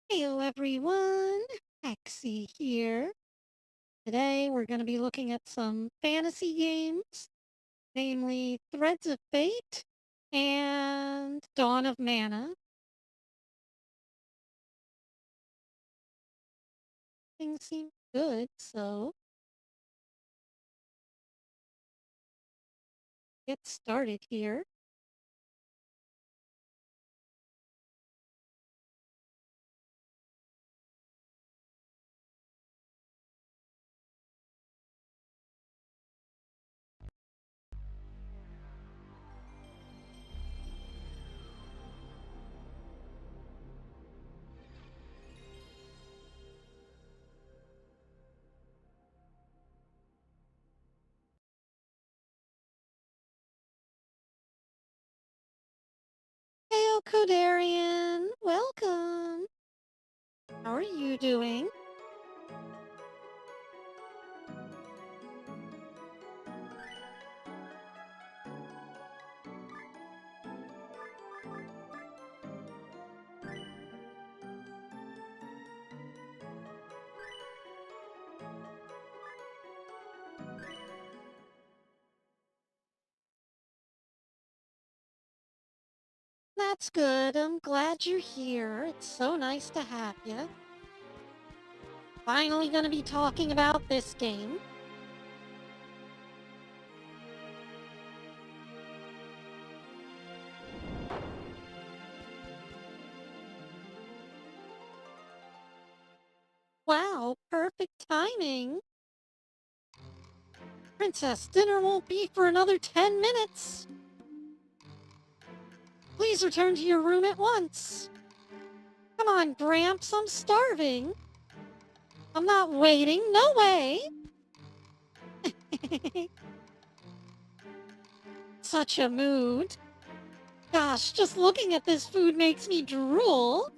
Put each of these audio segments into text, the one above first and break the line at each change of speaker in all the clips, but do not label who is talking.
Hello everyone, Hexi here. Today we're going to be looking at some fantasy games, namely Threads of Fate and Dawn of Mana. Things seem good, so get started here. Heyo Kodarian, welcome. How are you doing? That's good. I'm glad you're here. It's so nice to have you. Finally gonna be talking about this game. Wow, perfect timing. Princess, dinner won't be for another 10 minutes. Please return to your room at once. Come on, Gramps, I'm starving. I'm not waiting, no way. Such a mood. Gosh, just looking at this food makes me drool.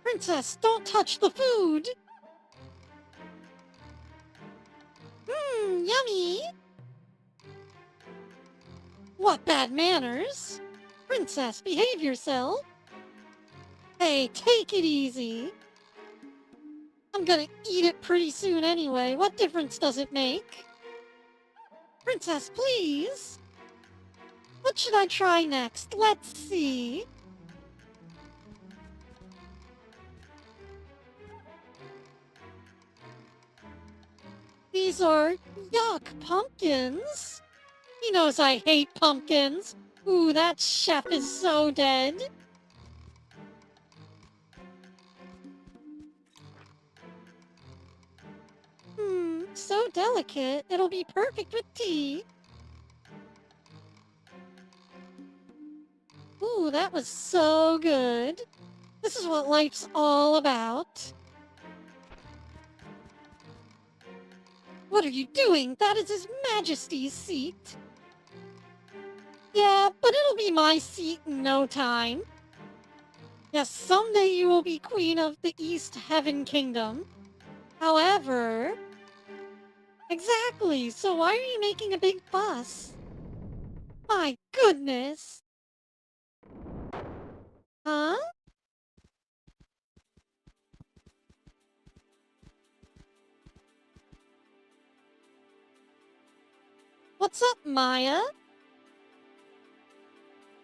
Princess, don't touch the food. Yummy. What bad manners? Princess, behave yourself. Hey, take it easy. I'm gonna eat it pretty soon anyway. What difference does it make? Princess, please. What should I try next? Let's see. These are yuck pumpkins. He knows I hate pumpkins. Ooh, that chef is so dead. So delicate. It'll be perfect with tea. Ooh, that was so good. This is what life's all about. What are you doing? That is His Majesty's seat. Yeah, but it'll be my seat in no time. Yes, someday you will be Queen of the East Heaven Kingdom. However... Exactly, so why are you making a big fuss? My goodness! Huh? What's up, Maya?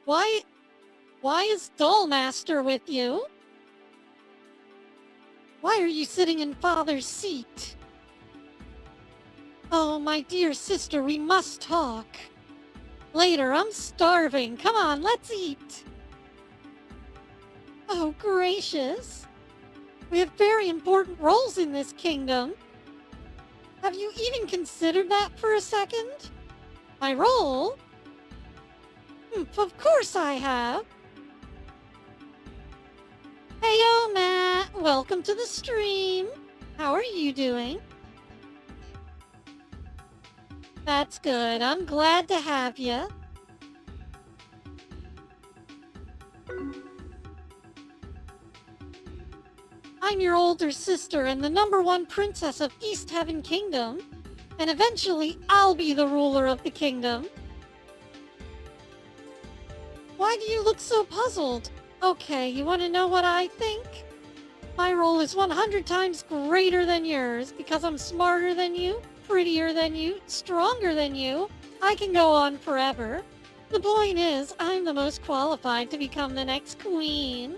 Why... Why is Dollmaster with you? Why are you sitting in Father's seat? Oh, my dear sister, we must talk. Later, I'm starving. Come on, let's eat. Oh, gracious. We have very important roles in this kingdom. Have you even considered that for a second? My role? Of course I have. Heyo, Matt. Welcome to the stream. How are you doing? That's good. I'm glad to have you. I'm your older sister and the #1 princess of East Heaven Kingdom. And eventually, I'll be the ruler of the kingdom. Why do you look so puzzled? Okay, you want to know what I think? My role is 100 times greater than yours because I'm smarter than you, prettier than you, stronger than you. I can go on forever. The point is, I'm the most qualified to become the next queen.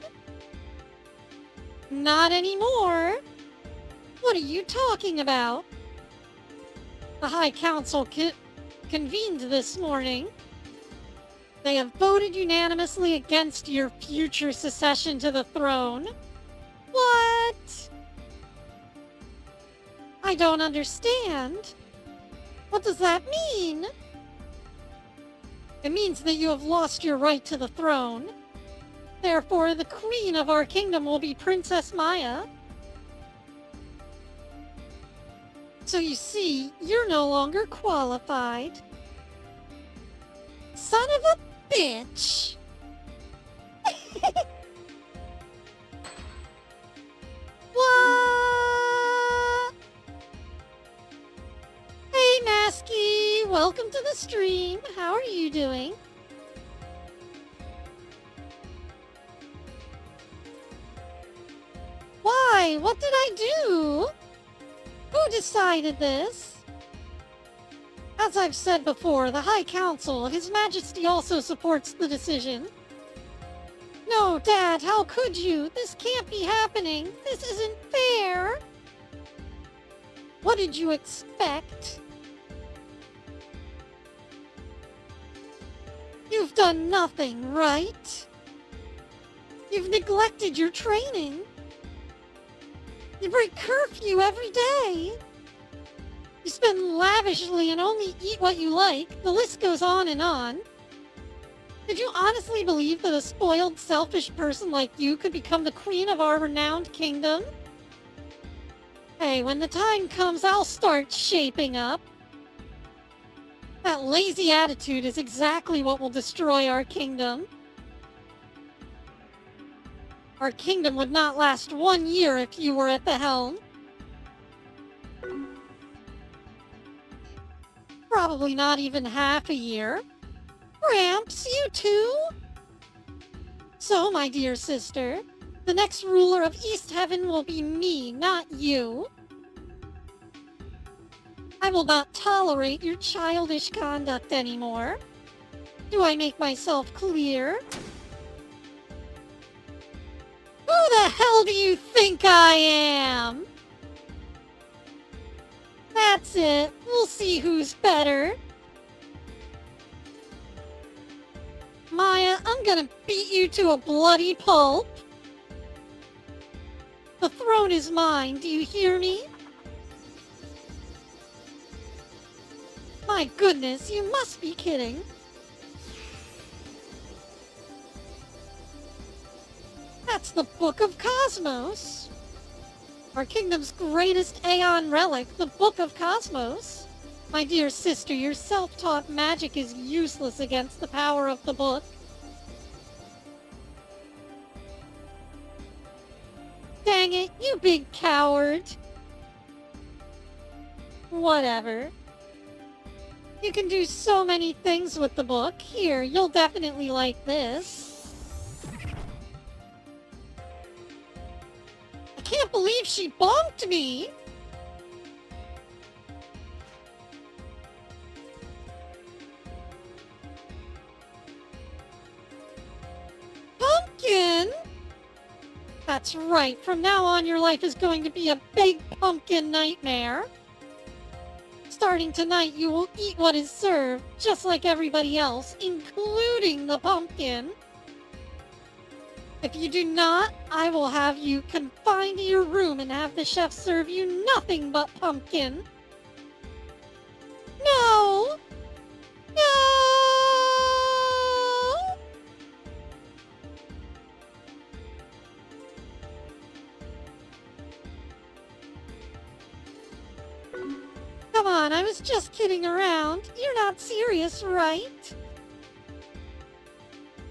Not anymore. What are you talking about? The High Council convened this morning. They have voted unanimously against your future succession to the throne. What? I don't understand. What does that mean? It means that you have lost your right to the throne. Therefore, the queen of our kingdom will be Princess Maya. So you see, you're no longer qualified. Son of a bitch! What? Hey, Masky! Welcome to the stream. How are you doing? Why? What did I do? Who decided this? As I've said before, the High Council, His Majesty also supports the decision. No, Dad, how could you? This can't be happening. This isn't fair. What did you expect? You've done nothing, right? You've neglected your training. You break curfew every day. You spend lavishly and only eat what you like. The list goes on and on. Did you honestly believe that a spoiled, selfish person like you could become the queen of our renowned kingdom? Hey, when the time comes, I'll start shaping up. That lazy attitude is exactly what will destroy our kingdom. Our kingdom would not last 1 year if you were at the helm. Probably not even half a year. Gramps, you too? So, my dear sister, the next ruler of East Heaven will be me, not you. I will not tolerate your childish conduct anymore. Do I make myself clear? Who the hell do you think I am? That's it. We'll see who's better. Maya, I'm gonna beat you to a bloody pulp. The throne is mine, do you hear me? My goodness, you must be kidding. That's the Book of Cosmos. Our kingdom's greatest Aeon relic, the Book of Cosmos. My dear sister, your self-taught magic is useless against the power of the book. Dang it, you big coward. Whatever. You can do so many things with the book. Here, you'll definitely like this. I can't believe she bonked me! Pumpkin? That's right, from now on your life is going to be a big pumpkin nightmare. Starting tonight, you will eat what is served, just like everybody else, including the pumpkin. If you do not, I will have you confined to your room and have the chef serve you nothing but pumpkin. No! No! Come on, I was just kidding around. You're not serious, right?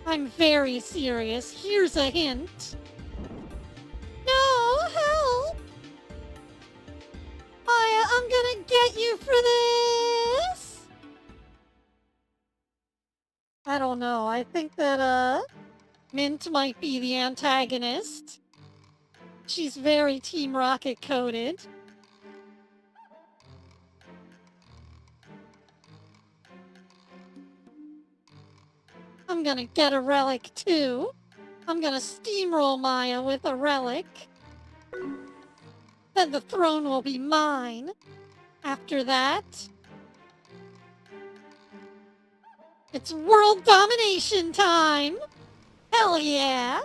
I'm very serious. Here's a hint. No, help! Maya, I'm gonna get you for this! I don't know. I think that, Mint might be the antagonist. She's very Team Rocket coded. I'm gonna get a relic too. I'm gonna steamroll Maya with a relic. Then the throne will be mine. After that, it's world domination time! Hell yeah!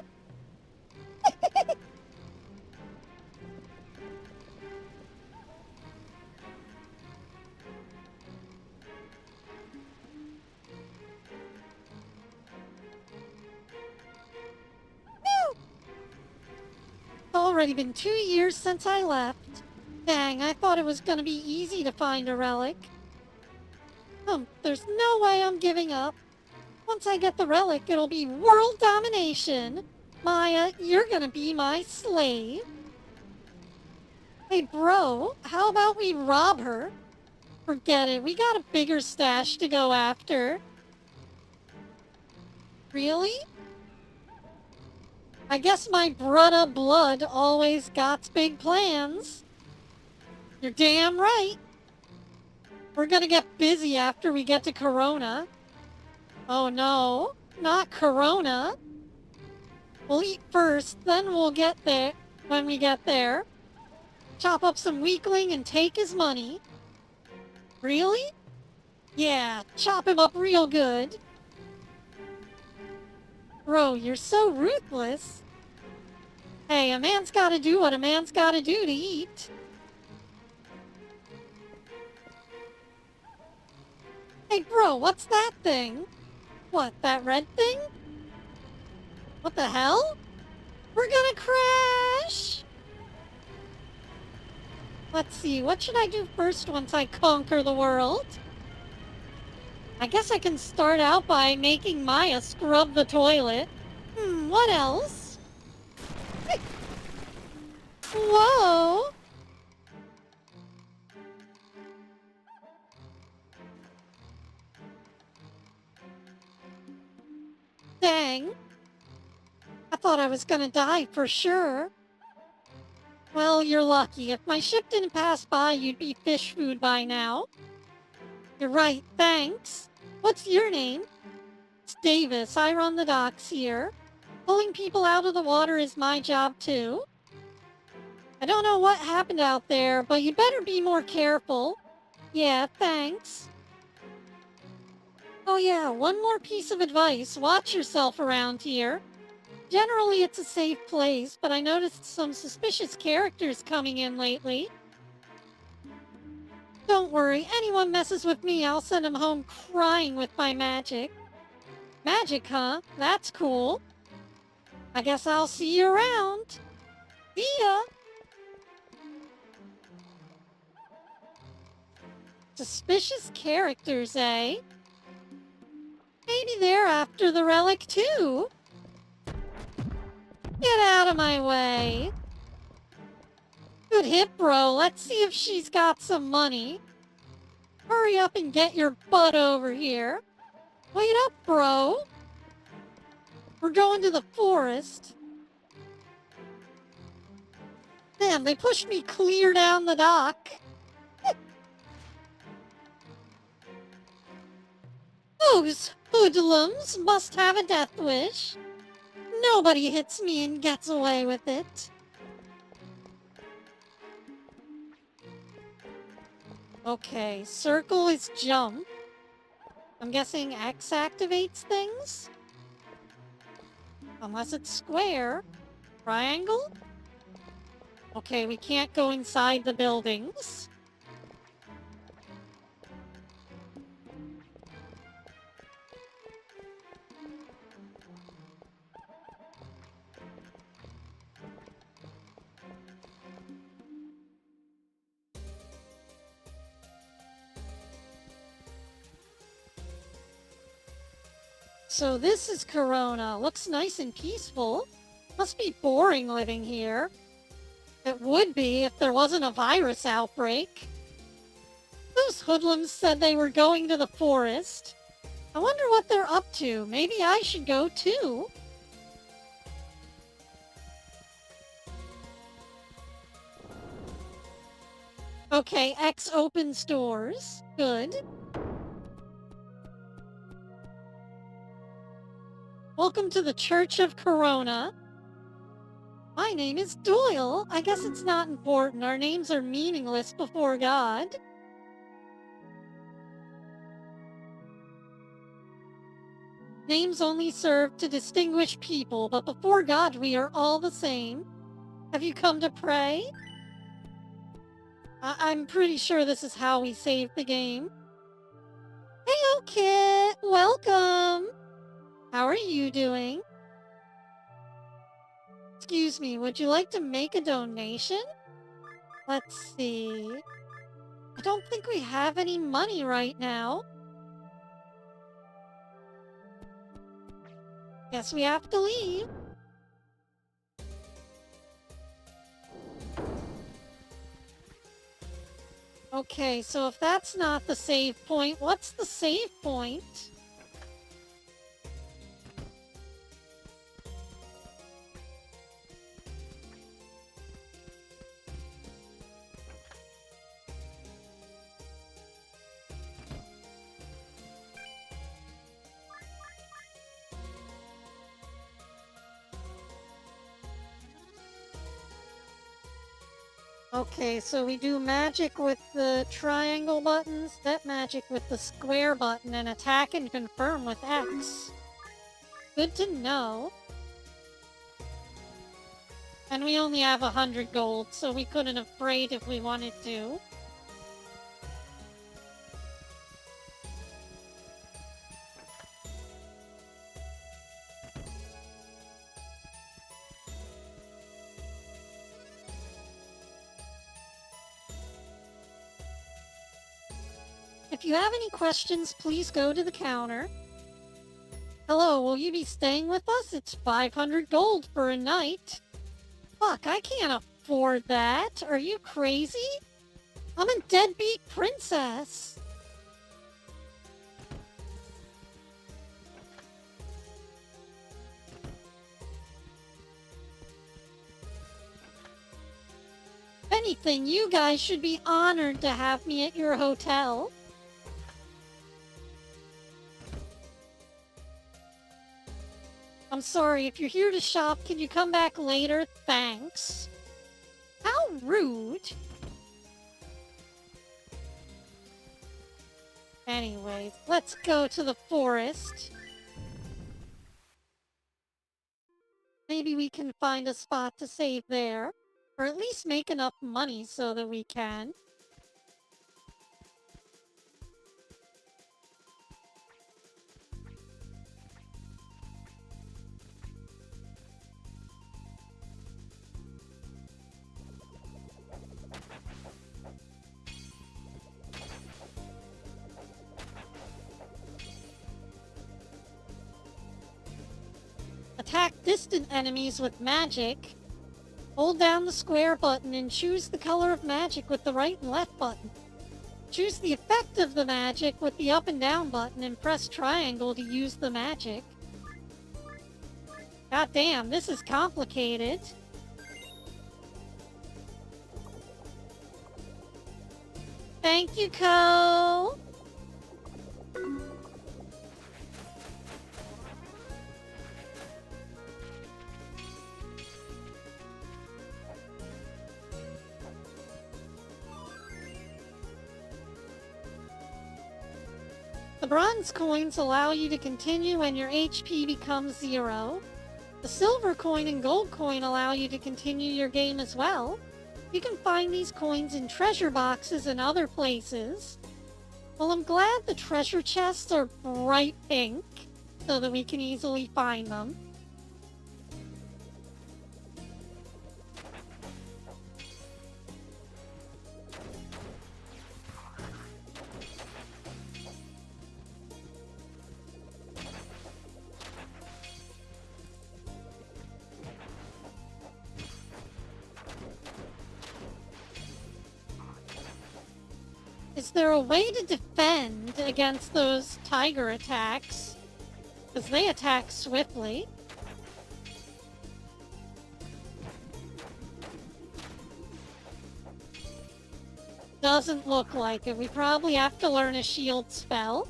Already been 2 years since I left. Dang, I thought it was gonna be easy to find a relic. There's no way I'm giving up. Once I get the relic, it'll be world domination. Maya, you're gonna be my slave. Hey bro, how about we rob her? Forget it, we got a bigger stash to go after. Really? I guess my brudda blood always got big plans. You're damn right. We're gonna get busy after we get to Corona. Oh no, not Corona. We'll eat first, then we'll get there when we get there. Chop up some weakling and take his money. Really? Yeah, chop him up real good. Bro, you're so ruthless. Hey, a man's gotta do what a man's gotta do to eat. Hey bro, what's that thing? What, that red thing? What the hell? We're gonna crash! Let's see, what should I do first once I conquer the world? I guess I can start out by making Maya scrub the toilet. What else? Whoa! Dang. I thought I was gonna die for sure. Well, you're lucky. If my ship didn't pass by, you'd be fish food by now. You're right, thanks. What's your name? It's Davis. I run the docks here. Pulling people out of the water is my job too. I don't know what happened out there, but you better be more careful. Yeah, thanks. Oh yeah, one more piece of advice. Watch yourself around here. Generally, it's a safe place, but I noticed some suspicious characters coming in lately. Don't worry, anyone messes with me, I'll send him home crying with my magic. Magic, huh? That's cool. I guess I'll see you around. See ya! Suspicious characters, eh? Maybe they're after the relic, too. Get out of my way. Good hit, bro. Let's see if she's got some money. Hurry up and get your butt over here. Wait up, bro. We're going to the forest. Damn, they pushed me clear down the dock. Those hoodlums must have a death wish. Nobody hits me and gets away with it. Okay, circle is jump. I'm guessing X activates things? Unless it's square. Triangle? Okay, we can't go inside the buildings. So this is Corona. Looks nice and peaceful. Must be boring living here. It would be if there wasn't a virus outbreak. Those hoodlums said they were going to the forest. I wonder what they're up to. Maybe I should go too. Okay, X opens doors. Good. Welcome to the Church of Corona. My name is Doyle. I guess it's not important. Our names are meaningless before God. Names only serve to distinguish people, but before God we are all the same. Have you come to pray? I'm pretty sure this is how we save the game. Hey, Kit! Welcome! How are you doing? Excuse me, would you like to make a donation? Let's see. I don't think we have any money right now. Guess we have to leave. Okay, so if that's not the save point, what's the save point? Okay, so we do magic with the triangle buttons, that magic with the square button, and attack and confirm with X. Good to know. And we only have 100 gold, so we couldn't have prayed if we wanted to. If you have any questions, please go to the counter. Hello, will you be staying with us? It's 500 gold for a night. Fuck, I can't afford that. Are you crazy? I'm a deadbeat princess. If anything, you guys should be honored to have me at your hotel. I'm sorry, if you're here to shop, can you come back later? Thanks. How rude. Anyways, let's go to the forest. Maybe we can find a spot to save there. Or at least make enough money so that we can. Attack distant enemies with magic. Hold down the square button and choose the color of magic with the right and left button. Choose the effect of the magic with the up and down button and press triangle to use the magic. God damn, this is complicated. Thank you, Ko. The bronze coins allow you to continue when your HP becomes 0. The silver coin and gold coin allow you to continue your game as well. You can find these coins in treasure boxes and other places. Well, I'm glad the treasure chests are bright pink, so that we can easily find them. Is there a way to defend against those tiger attacks? Because they attack swiftly. Doesn't look like it. We probably have to learn a shield spell.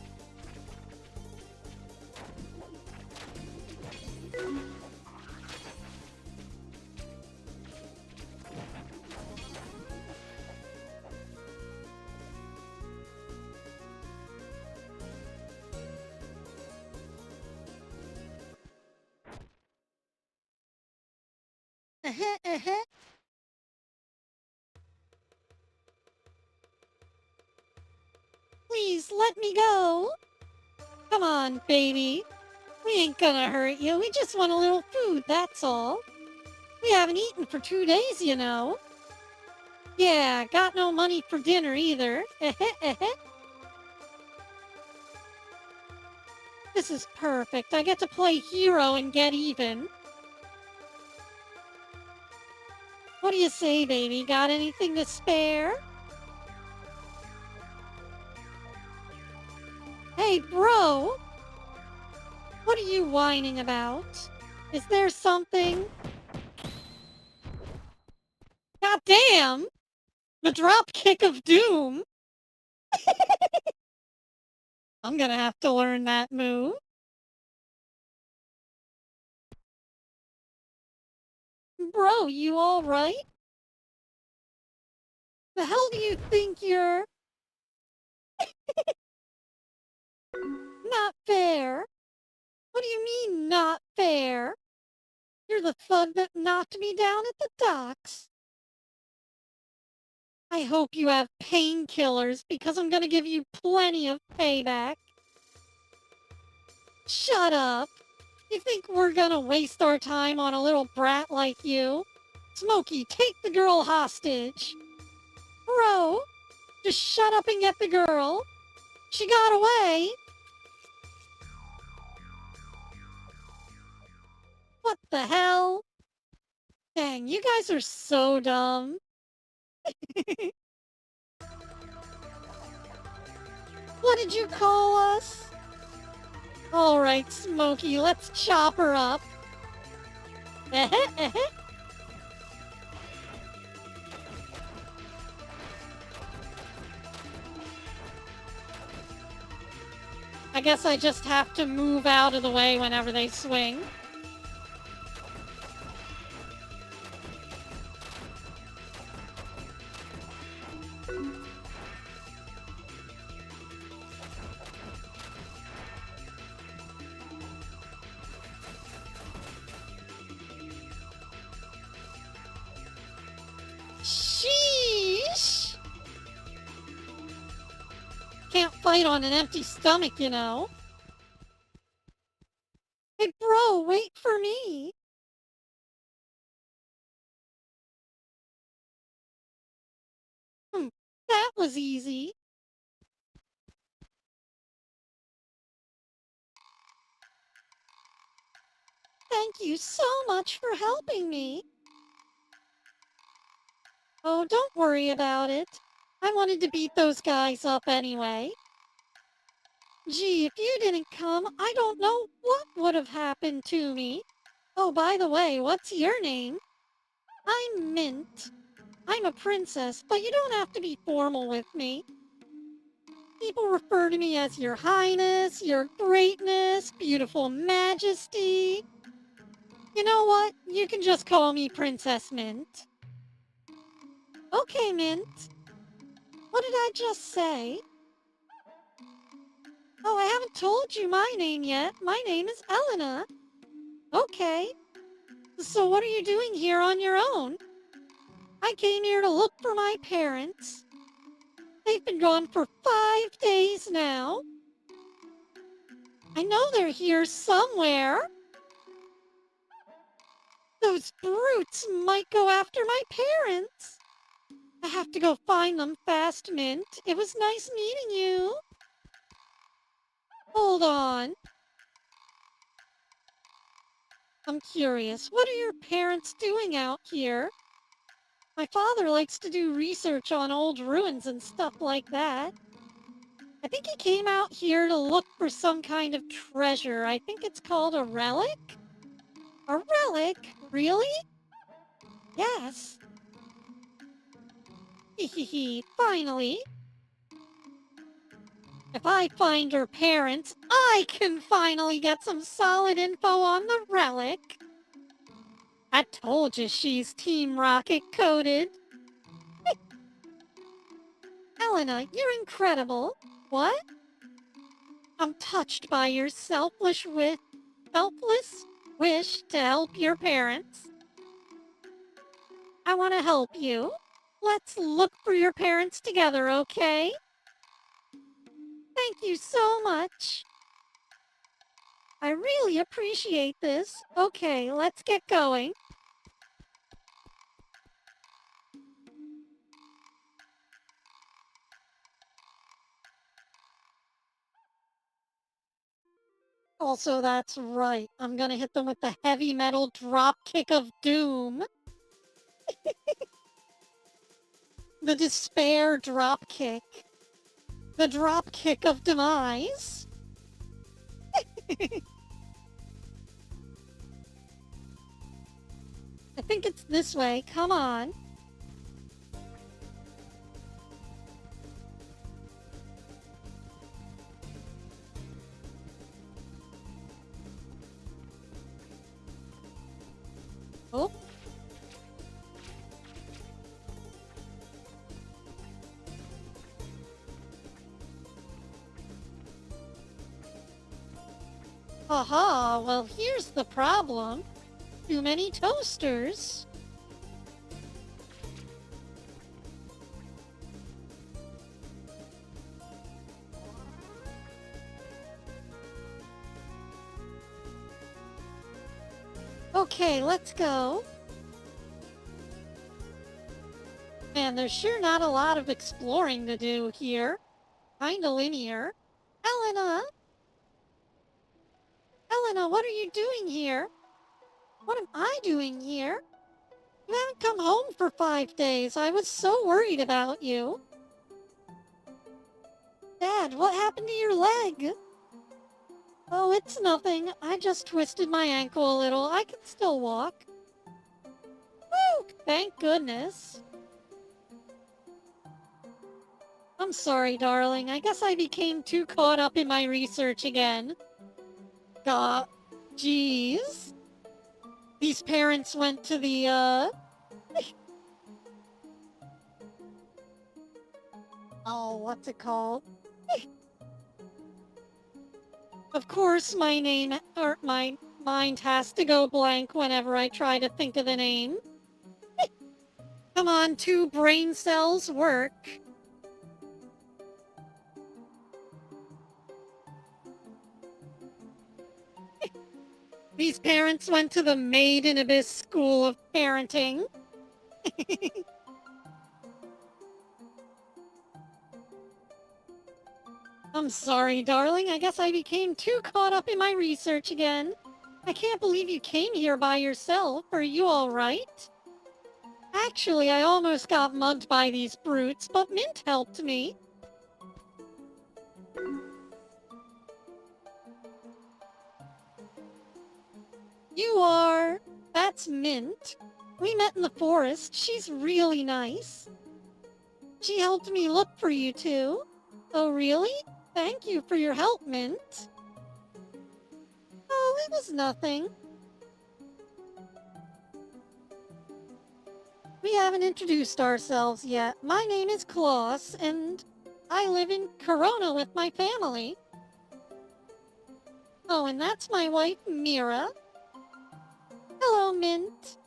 Please let me go. Come on, baby. We ain't gonna hurt you. We just want a little food, that's all. We haven't eaten for 2 days, you know. Yeah, got no money for dinner either. This is perfect. I get to play hero and get even. What do you say, baby? Got anything to spare? Hey, bro! What are you whining about? Is there something? God damn! The drop kick of doom! I'm gonna have to learn that move. Bro, you alright? The hell do you think you're... Not fair? What do you mean, not fair? You're the thug that knocked me down at the docks. I hope you have painkillers, because I'm gonna give you plenty of payback. Shut up! You think we're gonna waste our time on a little brat like you? Smokey, take the girl hostage! Bro, just shut up and get the girl! She got away! What the hell? Dang, you guys are so dumb. What did you call us? Alright, Smokey, let's chop her up. I guess I just have to move out of the way whenever they swing. Sheesh! Can't fight on an empty stomach, you know. Hey, bro, wait for me. That was easy. Thank you so much for helping me. Oh, don't worry about it. I wanted to beat those guys up anyway. Gee, if you didn't come, I don't know what would have happened to me. Oh, by the way, what's your name? I'm Mint. I'm a princess, but you don't have to be formal with me. People refer to me as Your Highness, Your Greatness, Beautiful Majesty. You know what? You can just call me Princess Mint. Okay, Mint. What did I just say? Oh, I haven't told you my name yet. My name is Elena. Okay. So what are you doing here on your own? I came here to look for my parents. They've been gone for 5 days now. I know they're here somewhere. Those brutes might go after my parents. I have to go find them fast, Mint. It was nice meeting you. Hold on. I'm curious, what are your parents doing out here? My father likes to do research on old ruins and stuff like that. I think he came out here to look for some kind of treasure. I think it's called a relic? A relic? Really? Yes. Hehehe, finally. If I find her parents, I can finally get some solid info on the relic. I told you she's Team Rocket coded. Elena, you're incredible. What? I'm touched by your selfless wish to help your parents. I want to help you. Let's look for your parents together, okay? Thank you so much. I really appreciate this. Okay, let's get going. Also, that's right. I'm gonna hit them with the heavy metal drop kick of doom. The despair drop kick. The drop kick of demise. I think it's this way. Come on. Oh. Haha, well here's the problem. Too many toasters. Okay, let's go. Man, there's sure not a lot of exploring to do here. Kinda linear. Elena? Elena, what are you doing here? What am I doing here? You haven't come home for 5 days. I was so worried about you. Dad, what happened to your leg? Oh, it's nothing. I just twisted my ankle a little. I can still walk. Woo! Thank goodness. I'm sorry, darling. I guess I became too caught up in my research again. Geez. These parents went to the, oh, what's it called? Of course, my mind has to go blank whenever I try to think of the name. Come on, 2 brain cells work. These parents went to the Made in Abyss School of Parenting. I'm sorry, darling. I guess I became too caught up in my research again. I can't believe you came here by yourself. Are you all right? Actually, I almost got mugged by these brutes, but Mint helped me. You are... That's Mint. We met in the forest. She's really nice. She helped me look for you, too. Oh, really? Thank you for your help, Mint. Oh, it was nothing. We haven't introduced ourselves yet. My name is Klaus, and I live in Corona with my family. Oh, and that's my wife, Mira. Hello, Mint.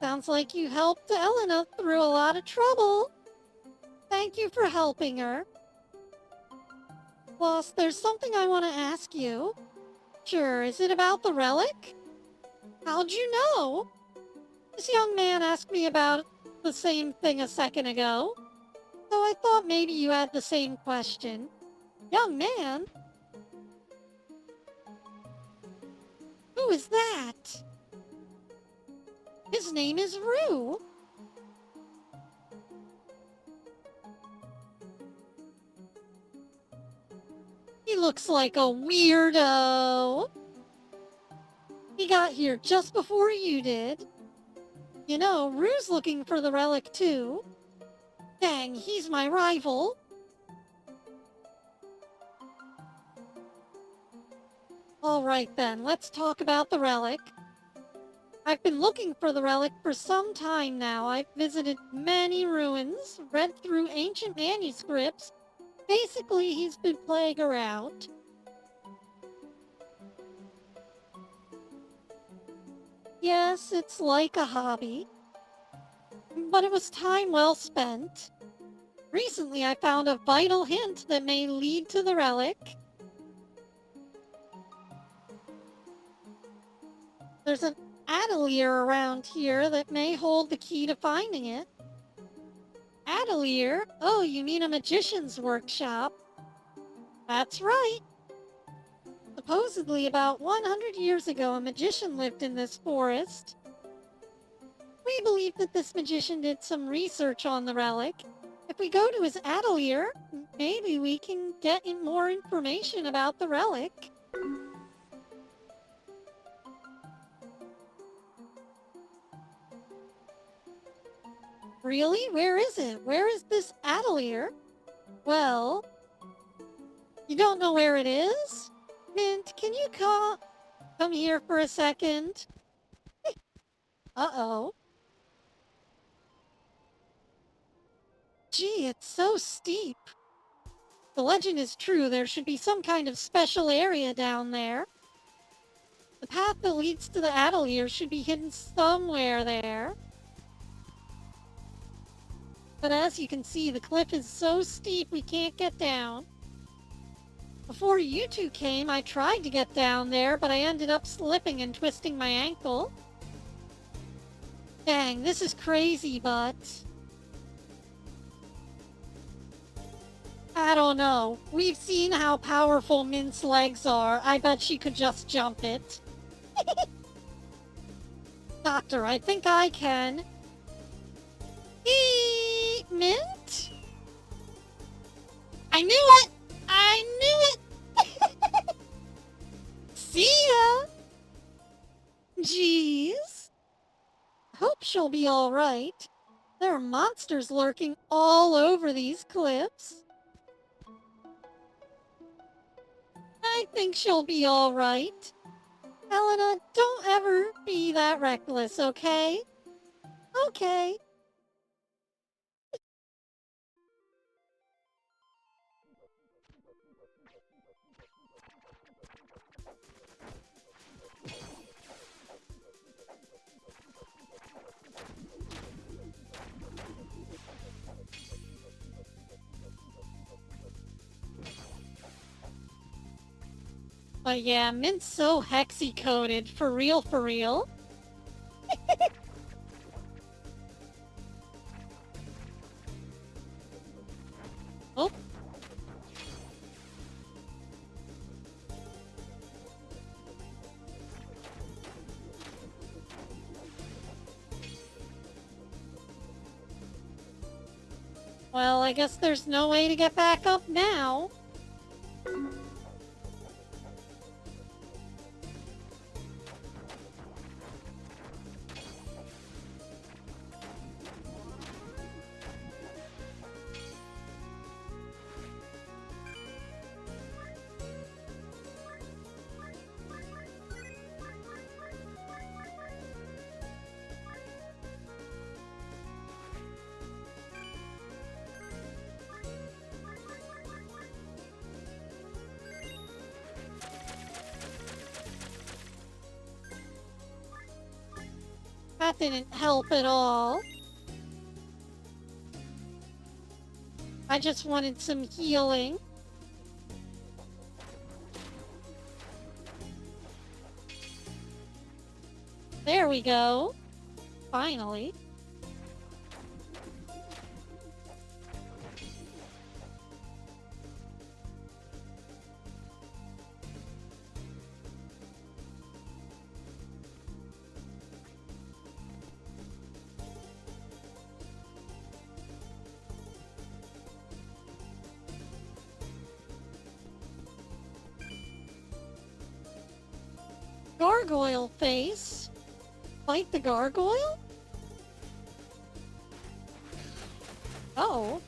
Sounds like you helped Elena through a lot of trouble. Thank you for helping her. Plus, there's something I want to ask you. Sure, is it about the relic? How'd you know? This young man asked me about the same thing a second ago. So I thought maybe you had the same question. Young man? Who is that? His name is Rue. He looks like a weirdo. He got here just before you did. You know, Rue's looking for the relic too. Dang, he's my rival. Alright then, let's talk about the relic. I've been looking for the relic for some time now. I've visited many ruins, read through ancient manuscripts. Basically, he's been playing around. Yes, it's like a hobby. But it was time well spent. Recently, I found a vital hint that may lead to the relic. There's an atelier around here that may hold the key to finding it. Atelier? Oh, you mean a magician's workshop? That's right. Supposedly, about 100 years ago, a magician lived in this forest. We believe that this magician did some research on the relic. If we go to his atelier, maybe we can get more information about the relic. Really? Where is it? Where is this atelier? Well, you don't know where it is? Mint, can you come here for a second? Uh-oh. Gee, it's so steep. The legend is true. There should be some kind of special area down there. The path that leads to the atelier should be hidden somewhere there. But as you can see, the cliff is so steep we can't get down. Before you two came, I tried to get down there, but I ended up slipping and twisting my ankle. Dang, this is crazy, but... I don't know. We've seen how powerful Mint's legs are. I bet she could just jump it. Doctor, I think I can. Mint? I knew it! I knew it! See ya! Jeez. Hope she'll be alright. There are monsters lurking all over these cliffs. I think she'll be alright. Helena, don't ever be that reckless, okay? Okay. But yeah, Mint's so hexy-coded, for real, for real. Oh. Well, I guess there's no way to get back up now. That didn't help at all. I just wanted some healing. There we go. Finally. Gargoyle face? Fight the gargoyle? Oh.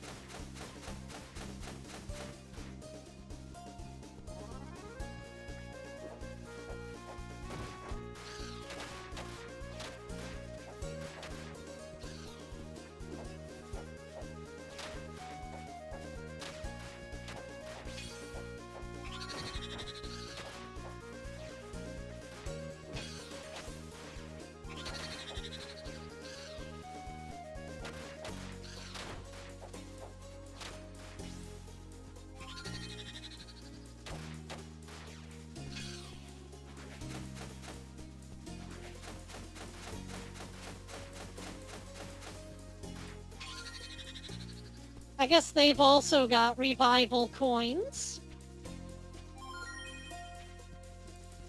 I guess they've also got revival coins.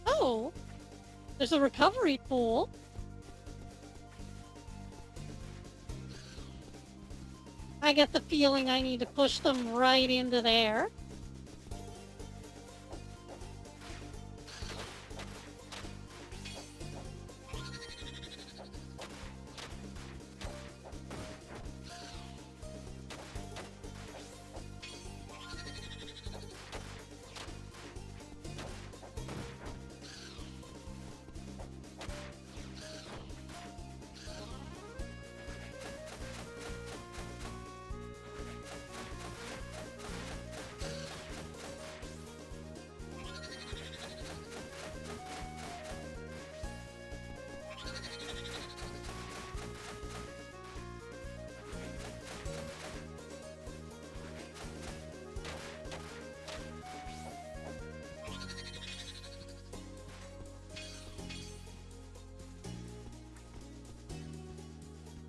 Oh, there's a recovery pool. I get the feeling I need to push them right into there.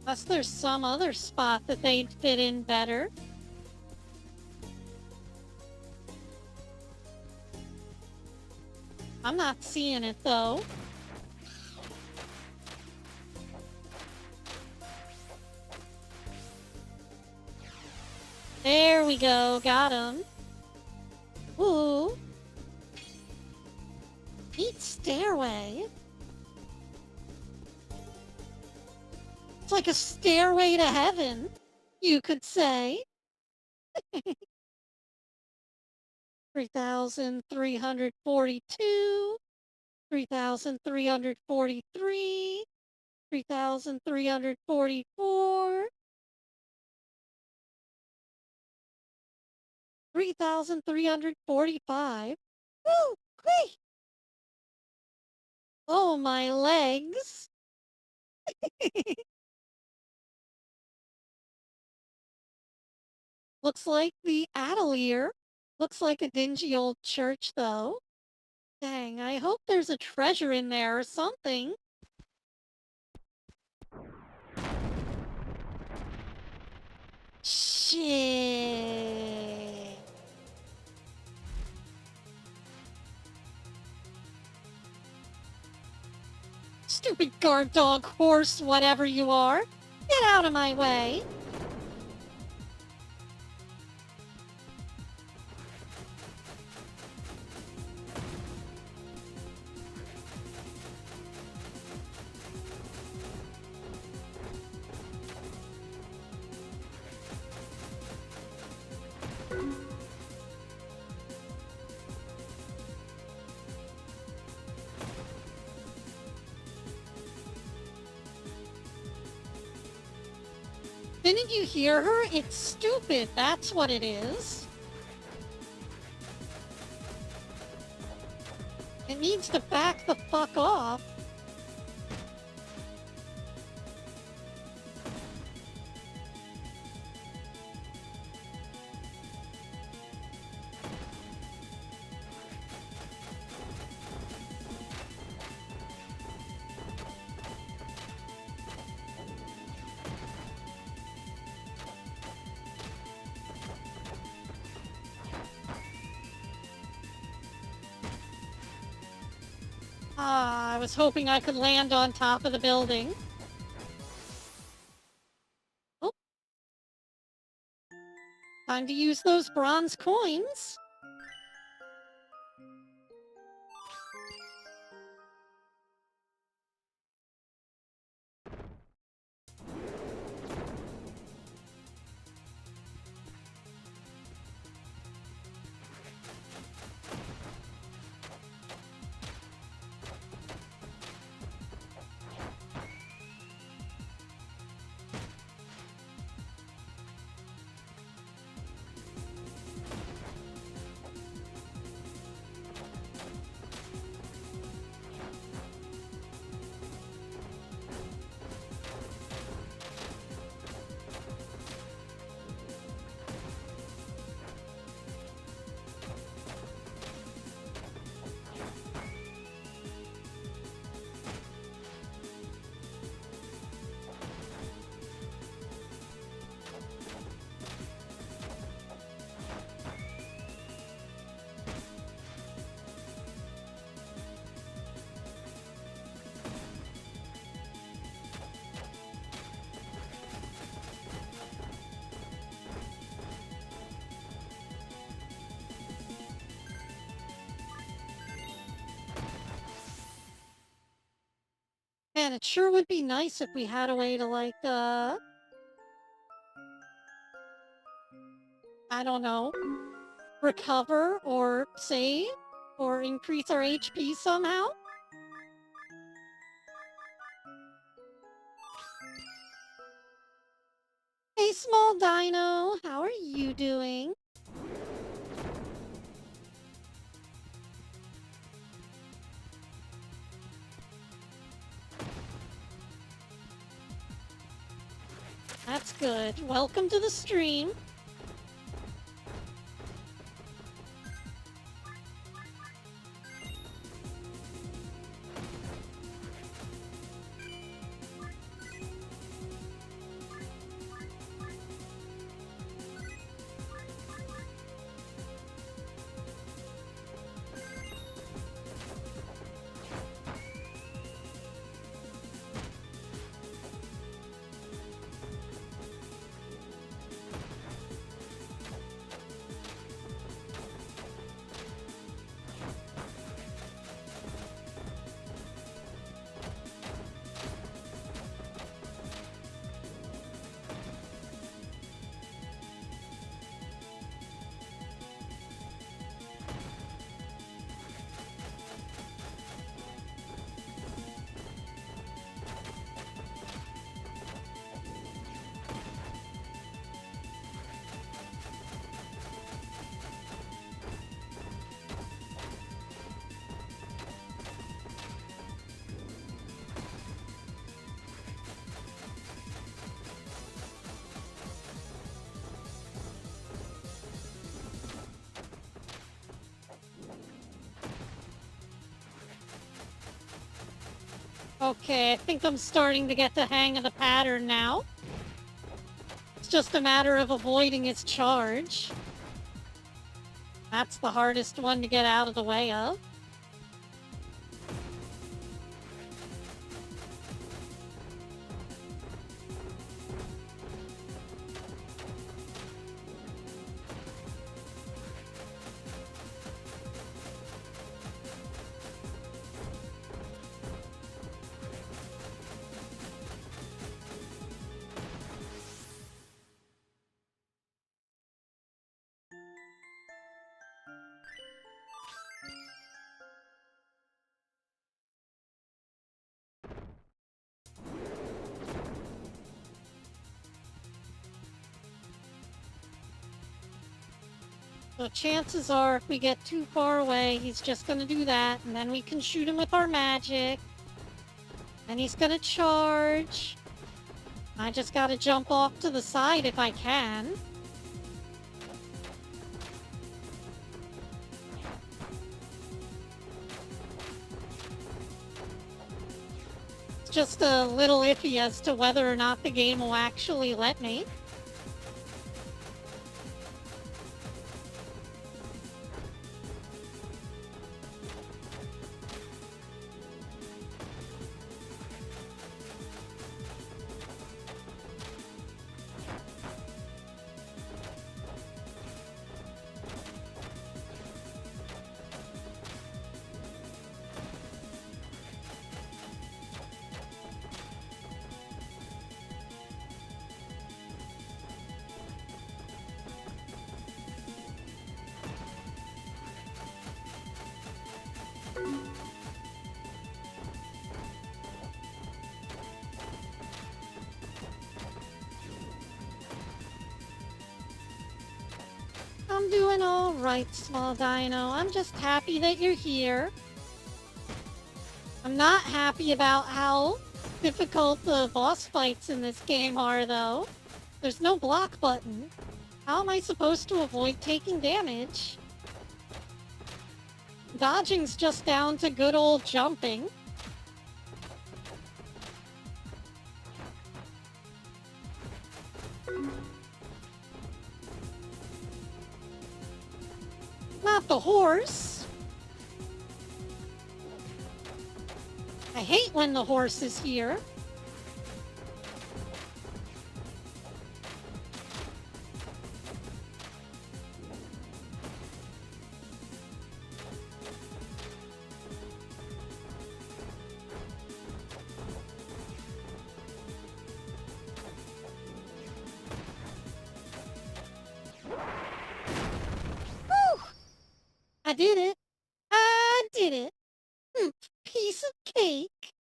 Unless there's some other spot that they'd fit in better. I'm not seeing it, though. There we go, got him. Ooh. Neat stairway. It's like a stairway to heaven, you could say. 3,342, 3,343, 3,344, 3,345. Woo! Great! Oh, my legs. Looks like the Atelier. Looks like a dingy old church, though. Dang, I hope there's a treasure in there or something. Shit. Stupid guard dog horse, whatever you are. Get out of my way. Didn't you hear her? It's stupid, that's what it is. It needs to back the fuck off. Ah, I was hoping I could land on top of the building. Oh. Time to use those bronze coins. Man, it sure would be nice if we had a way to, like, I don't know, recover or save or increase our HP somehow. Hey, small dino, how are you doing? That's good. Welcome to the stream. Okay, I think I'm starting to get the hang of the pattern now. It's just a matter of avoiding its charge. That's the hardest one to get out of the way of. So chances are, if we get too far away, he's just gonna do that, and then we can shoot him with our magic. And he's gonna charge. I just gotta jump off to the side if I can. It's just a little iffy as to whether or not the game will actually let me. I'm doing all right, small dino. I'm just happy that you're here. I'm not happy about how difficult the boss fights in this game are, though. There's no block button. How am I supposed to avoid taking damage? Dodging's just down to good old jumping. Not the horse. I hate when the horse is here. did it. I did it. Piece of cake.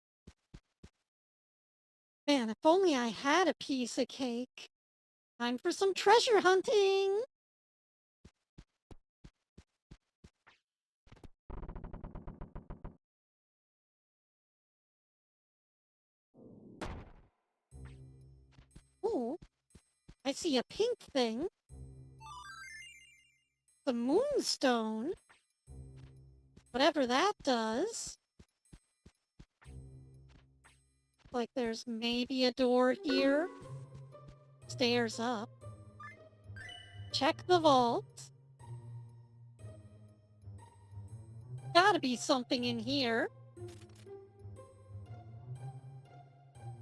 Man, if only I had a piece of cake. Time for some treasure hunting. Ooh, I see a pink thing. The moonstone. Whatever that does. Like there's maybe a door here. Stairs up. Check the vault. Gotta be something in here.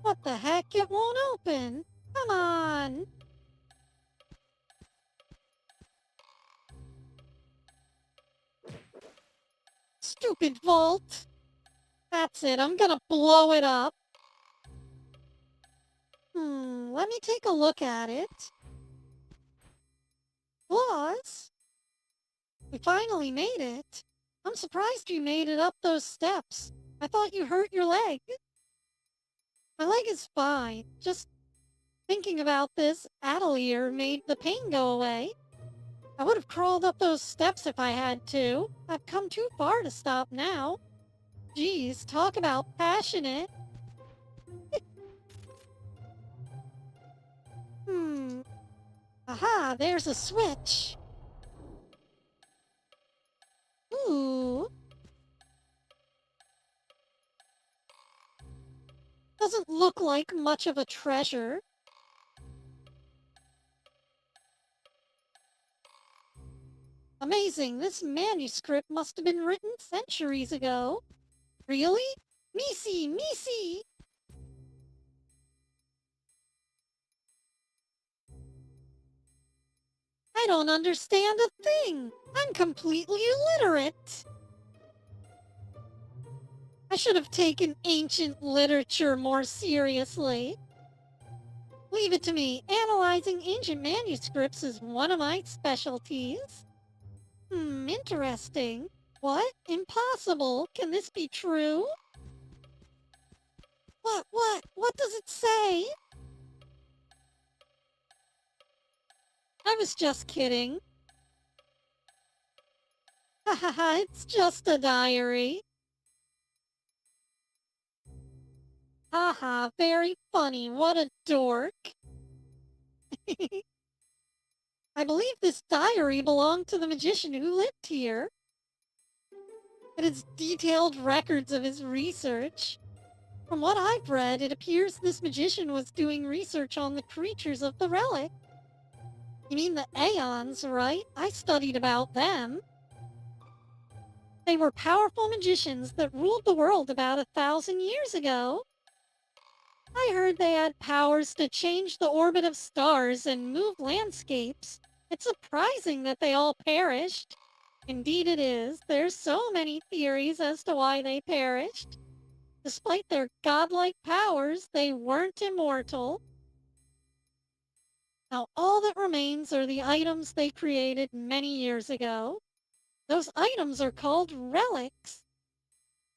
What the heck? It won't open. Come on. Stupid vault. That's it. I'm gonna blow it up. Let me take a look at it. Plus, we finally made it. I'm surprised you made it up those steps. I thought you hurt your leg. My leg is fine. Just thinking about this Atelier made the pain go away. I would have crawled up those steps if I had to. I've come too far to stop now. Geez, talk about passionate. Aha, there's a switch. Ooh. Doesn't look like much of a treasure. Amazing, this manuscript must have been written centuries ago. Really? Misi, Misi! I don't understand a thing. I'm completely illiterate. I should have taken ancient literature more seriously. Leave it to me. Analyzing ancient manuscripts is one of my specialties. Interesting. What? Impossible. Can this be true? What does it say? I was just kidding. Ha ha ha, it's just a diary. Haha, very funny. What a dork. I believe this diary belonged to the magician who lived here. It has detailed records of his research. From what I've read, it appears this magician was doing research on the creatures of the relic. You mean the Aeons, right? I studied about them. They were powerful magicians that ruled the world about 1,000 years ago. I heard they had powers to change the orbit of stars and move landscapes. It's surprising that they all perished. Indeed it is. There's so many theories as to why they perished. Despite their godlike powers, they weren't immortal. Now all that remains are the items they created many years ago. Those items are called relics.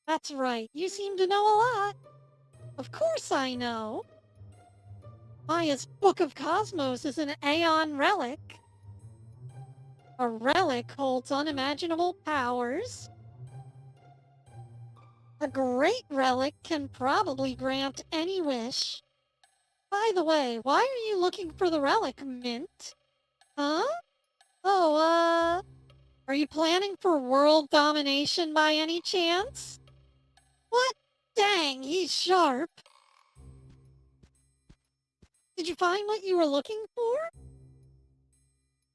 That's right, you seem to know a lot. Of course I know. Maya's Book of Cosmos is an Aeon relic. A relic holds unimaginable powers. A great relic can probably grant any wish. By the way, why are you looking for the relic, Mint? Huh? Oh, are you planning for world domination by any chance? What? Dang, he's sharp. Did you find what you were looking for?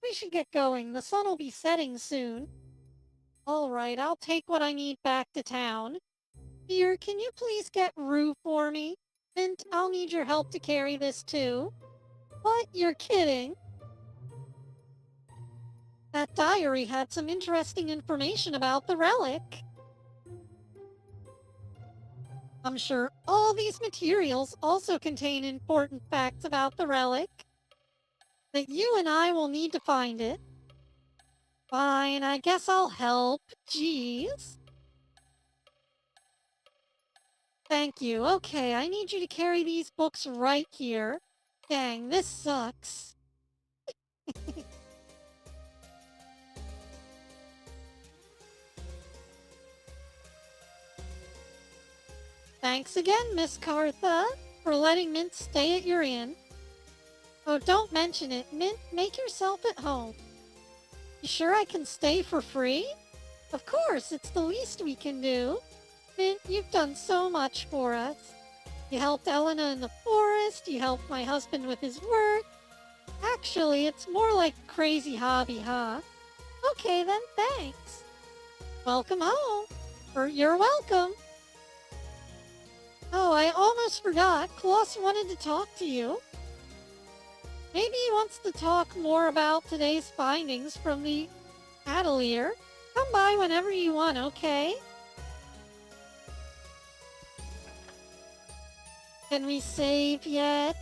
We should get going. The sun will be setting soon. Alright, I'll take what I need back to town. Here, can you please get Rue for me? Mint, I'll need your help to carry this too. What? You're kidding? That diary had some interesting information about the relic. I'm sure all these materials also contain important facts about the relic. That you and I will need to find it. Fine, I guess I'll help. Jeez. Thank you. Okay, I need you to carry these books right here. Dang, this sucks. Thanks again, Miss Cartha, for letting Mint stay at your inn. Oh, don't mention it. Mint, make yourself at home. You sure I can stay for free? Of course, it's the least we can do. Mint, you've done so much for us. You helped Elena in the forest, you helped my husband with his work. Actually, it's more like a crazy hobby, huh? Okay then, thanks. Welcome home. Or you're welcome. Oh, I almost forgot. Kloss wanted to talk to you. Maybe he wants to talk more about today's findings from the Atelier. Come by whenever you want, okay? Can we save yet?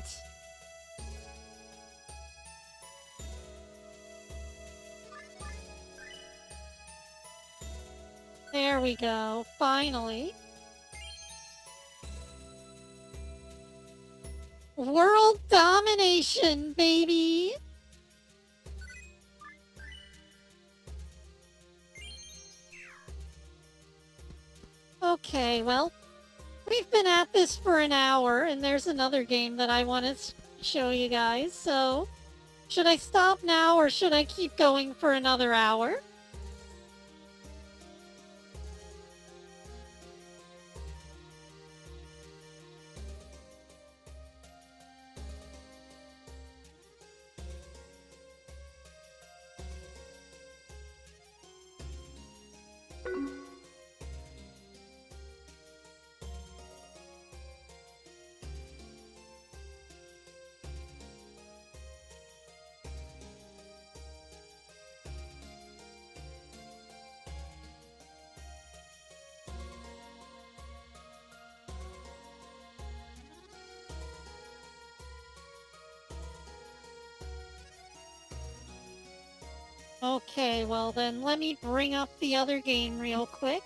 There we go, finally. World domination, baby! Okay, well, we've been at this for an hour, and there's another game that I want to show you guys, so... Should I stop now, or should I keep going for another hour? Okay, well then let me bring up the other game real quick.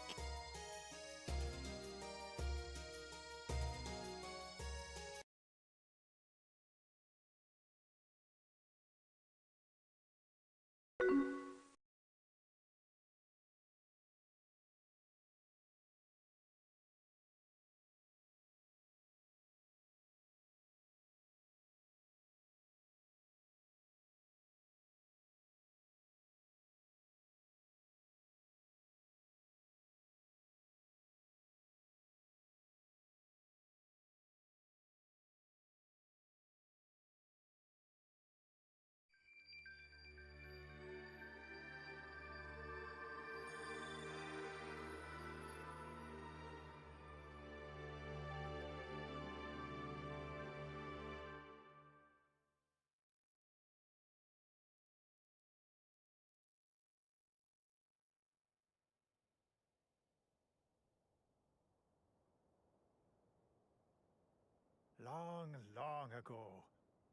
Long, long ago,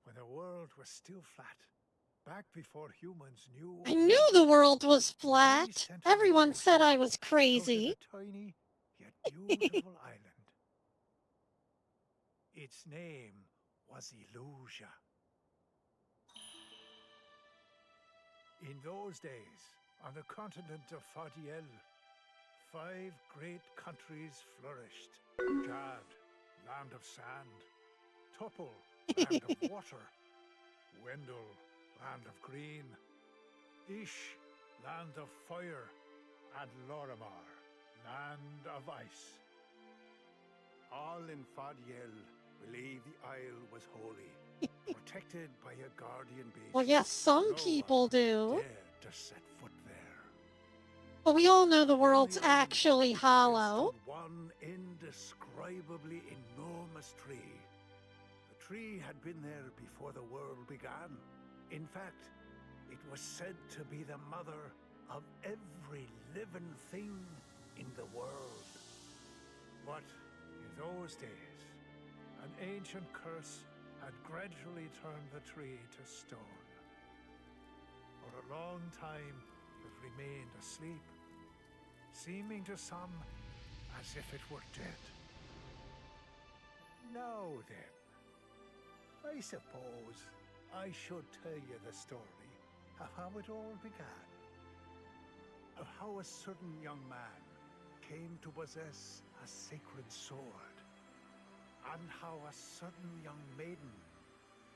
when the world was still flat, back before humans knew...
I knew the world was flat. Everyone said I was crazy.
A tiny, yet beautiful island. Its name was Illusia. In those days, on the continent of Fadiel, 5 great countries flourished. Jad, land of sand. Topol, land of water. Wendel, land of green. Ish, land of fire. And Lorimar, land of ice. All in Fadiel believed the isle was holy, protected by a guardian beast.
Well, yes, some people do.
Dared to set foot there.
But we all know the world's actually hollow.
One indescribably enormous tree. The tree had been there before the world began. In fact, it was said to be the mother of every living thing in the world. But in those days, an ancient curse had gradually turned the tree to stone. For a long time, that remained asleep, seeming to some as if it were dead. Now then, I suppose I should tell you the story of how it all began. Of how a certain young man came to possess a sacred sword, and how a certain young maiden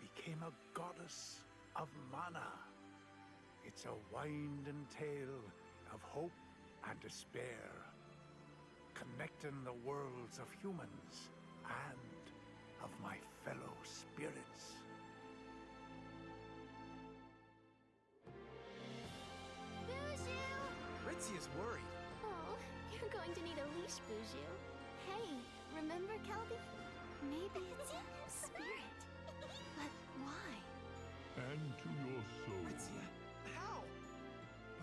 became a goddess of mana. It's a winding tale of hope and despair, connecting the worlds of humans and of my fellow spirits.
Ritzia's worried.
Oh, you're going to need a leash, Buju. Hey, remember Kelby? Maybe it's a spirit. But why?
And to your soul,
Ritzia, how?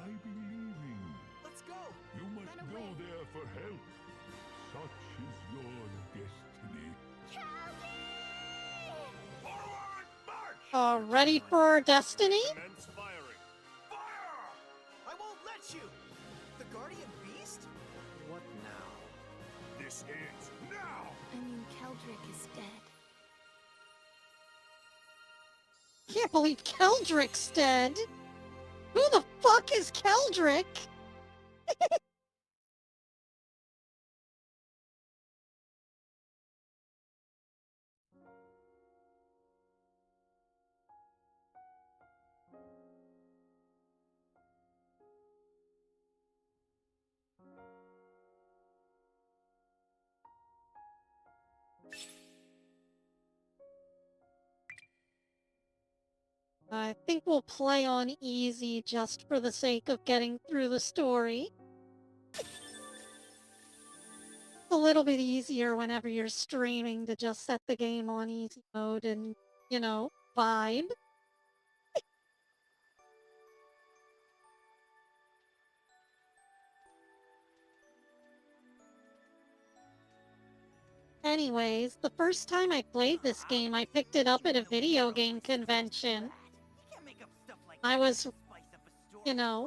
by believing.
Let's go.
You must
Run
go
away.
there for help. Such is your destiny.
Kelby!
Forward march!
Ready for destiny?
Commence firing.
Fire!
I won't let you. The guardian beast? What now?
This ends now.
I mean, Keldrick is dead.
Can't believe Keldrick's dead. Who the fuck is Keldrick? I think we'll play on easy just for the sake of getting through the story. It's a little bit easier whenever you're streaming to just set the game on easy mode and, you know, vibe. Anyways, the first time I played this game, I picked it up at a video game convention. I was, you know,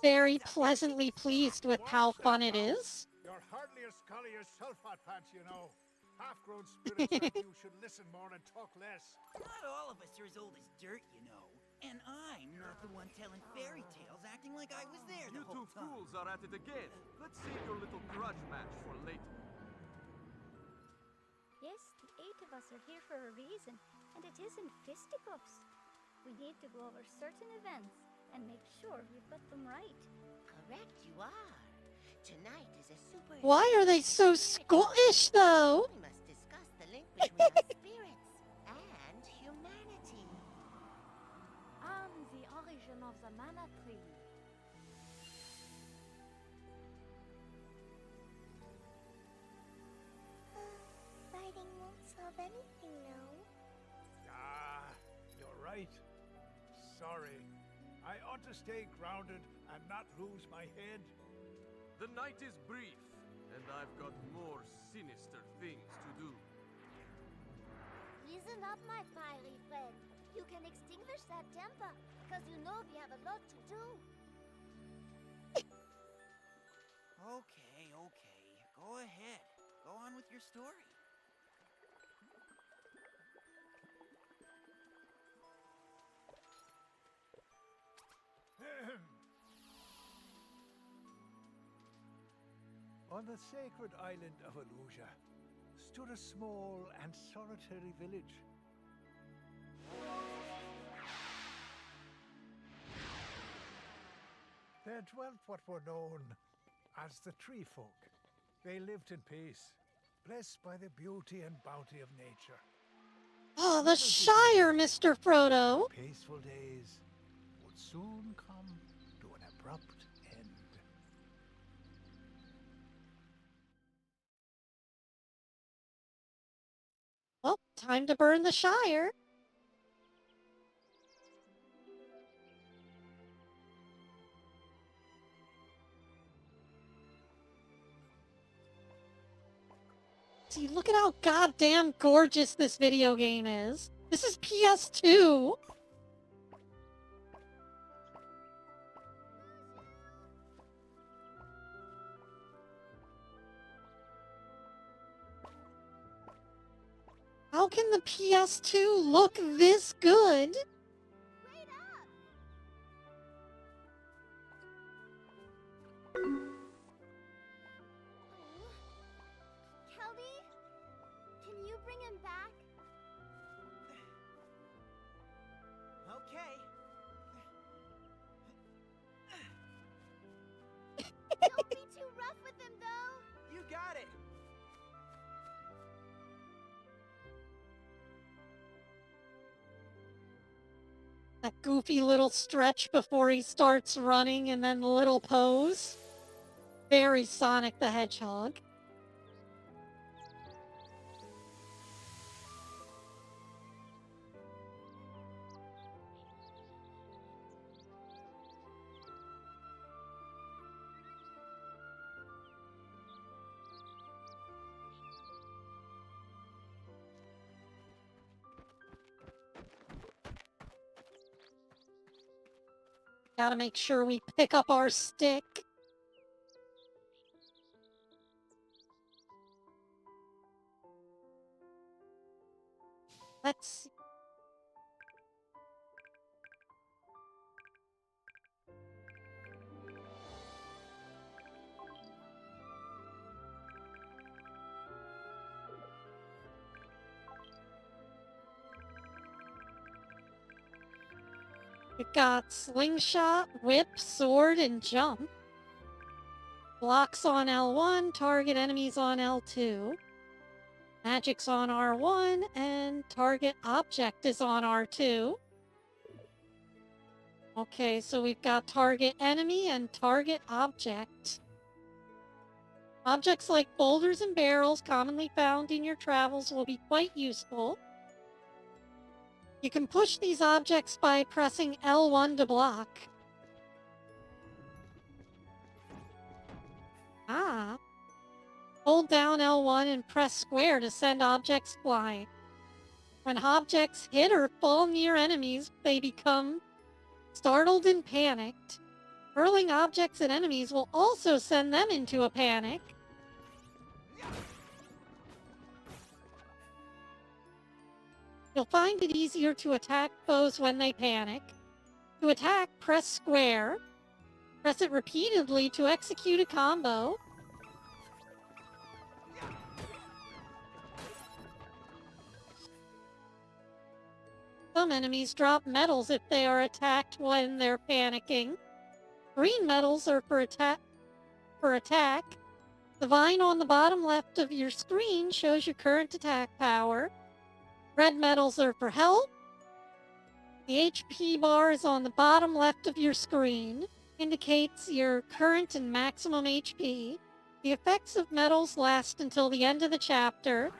very pleasantly pleased with how fun it is.
You're hardly as scholarly as Sulfat Pants, you know. Half-grown spirits like you should listen more and talk less.
Not all of us are as old as dirt, you know. And I'm not the one telling fairy tales acting like I was there the
You two
whole time.
fools are at it again. Let's save your little grudge match for later.
Yes, the 8 of us are here for a reason, and it isn't fisticuffs. We need to go over certain events and make sure we've got them right.
Correct you are. Tonight is a super...
Why are they so Scottish, though?
We must discuss the link between our spirits and humanity.
I'm the origin of the mana tree.
Fighting won't solve anything, no?
Ah, you're right. Sorry. I ought to stay grounded and not lose my head.
The night is brief, and I've got more sinister things to do.
Listen up, my fiery friend. You can extinguish that temper, because you know we have a lot to do.
Okay, okay. Go ahead. Go on with your story.
On the sacred island of Aluja stood a small and solitary village. There dwelt what were known as the Tree Folk. They lived in peace, blessed by the beauty and bounty of nature.
Oh, the Shire, Mr. Frodo.
Peaceful days would soon come to an abrupt end.
Well, time to burn the Shire. See, look at how goddamn gorgeous this video game is. This is PS2. How can the PS2 look this good?
Wait up! Oh. Kelby? Can you bring him back?
Okay.
Don't be too rough with him, though!
You got it.
That goofy little stretch before he starts running and then the little pose. Very Sonic the Hedgehog. Gotta make sure we pick up our stick. Let's see. We've got slingshot, whip, sword, and jump. Blocks on L1, target enemies on L2. Magic's on R1, and target object is on R2. Okay, so we've got target enemy and target object. Objects like boulders and barrels commonly found in your travels will be quite useful. You can push these objects by pressing L1 to block. Ah. Hold down L1 and press square to send objects flying. When objects hit or fall near enemies, they become startled and panicked. Hurling objects at enemies will also send them into a panic. You'll find it easier to attack foes when they panic. To attack, press square. Press it repeatedly to execute a combo. Some enemies drop medals if they are attacked when they're panicking. Green medals are for attack. The vine on the bottom left of your screen shows your current attack power. Red medals are for health. The HP bar is on the bottom left of your screen. Indicates your current and maximum HP. The effects of medals last until the end of the chapter.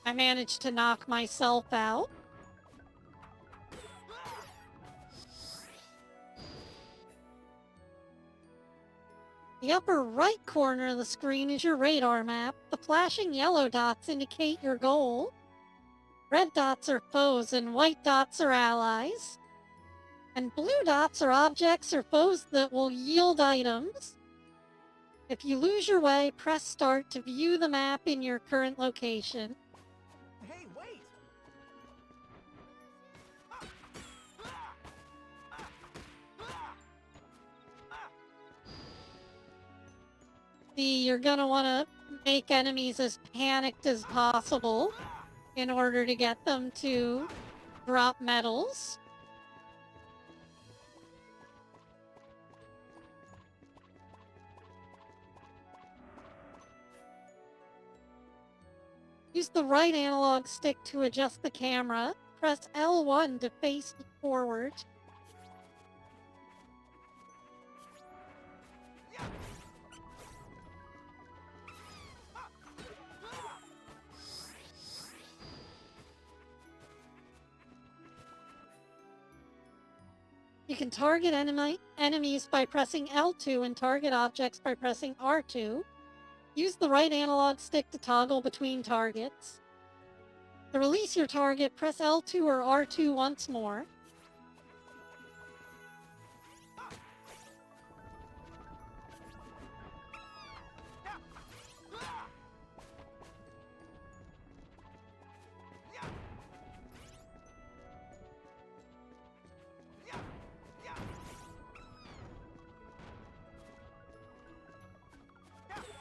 I managed to knock myself out. The upper right corner of the screen is your radar map. The flashing yellow dots indicate your goal. Red dots are foes and white dots are allies. And blue dots are objects or foes that will yield items. If you lose your way, press start to view the map in your current location.
Hey, wait!
See, you're gonna want to make enemies as panicked as possible in order to get them to drop medals. Use the right analog stick to adjust the camera. Press L1 to face forward. You can target enemies by pressing L2 and target objects by pressing R2. Use the right analog stick to toggle between targets. To release your target, press L2 or R2 once more.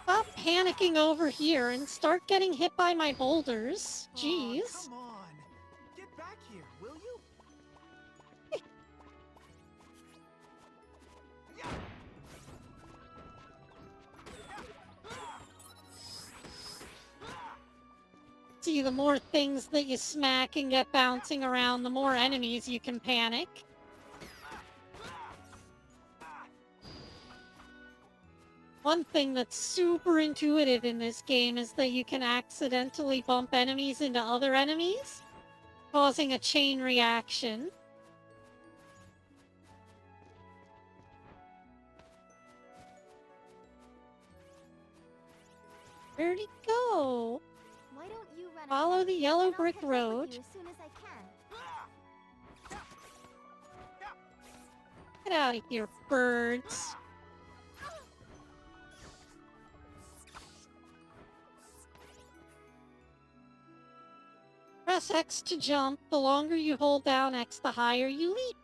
Stop panicking over here and start getting hit by my boulders.
Aw,
Jeez.
come on. Get back here, will you?
See, the more things that you smack and get bouncing around, the more enemies you can panic. One thing that's super intuitive in this game is that you can accidentally bump enemies into other enemies, causing a chain reaction. Where'd he go?
Why don't you run
Follow
ahead,
the yellow
and I'll
brick
catch up with
road.
you as soon as I can.
Get out of here, birds. Press X to jump. The longer you hold down X, the higher you leap.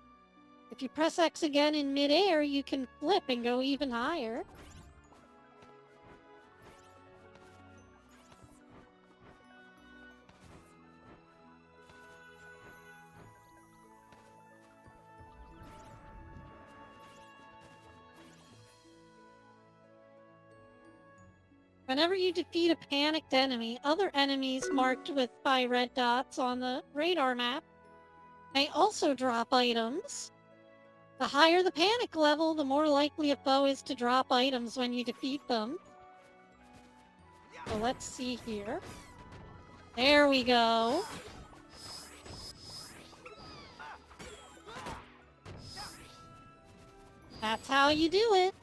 If you press X again in midair, you can flip and go even higher. Whenever you defeat a panicked enemy, other enemies marked by red dots on the radar map may also drop items. The higher the panic level, the more likely a foe is to drop items when you defeat them. So let's see here. There we go. That's how you do it.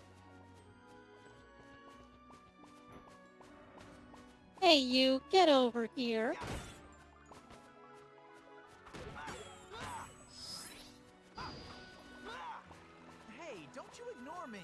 Hey, you, get over here.
Hey, don't you ignore me.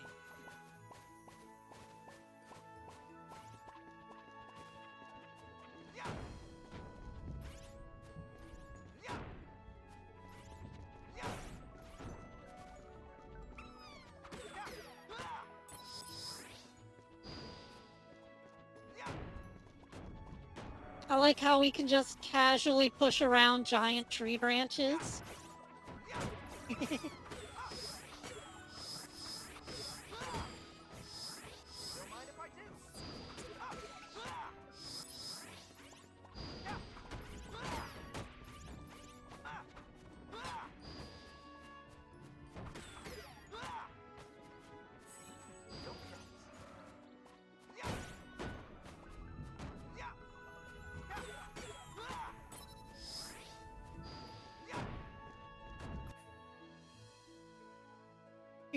I like how we can just casually push around giant tree branches.
Don't mind if I do.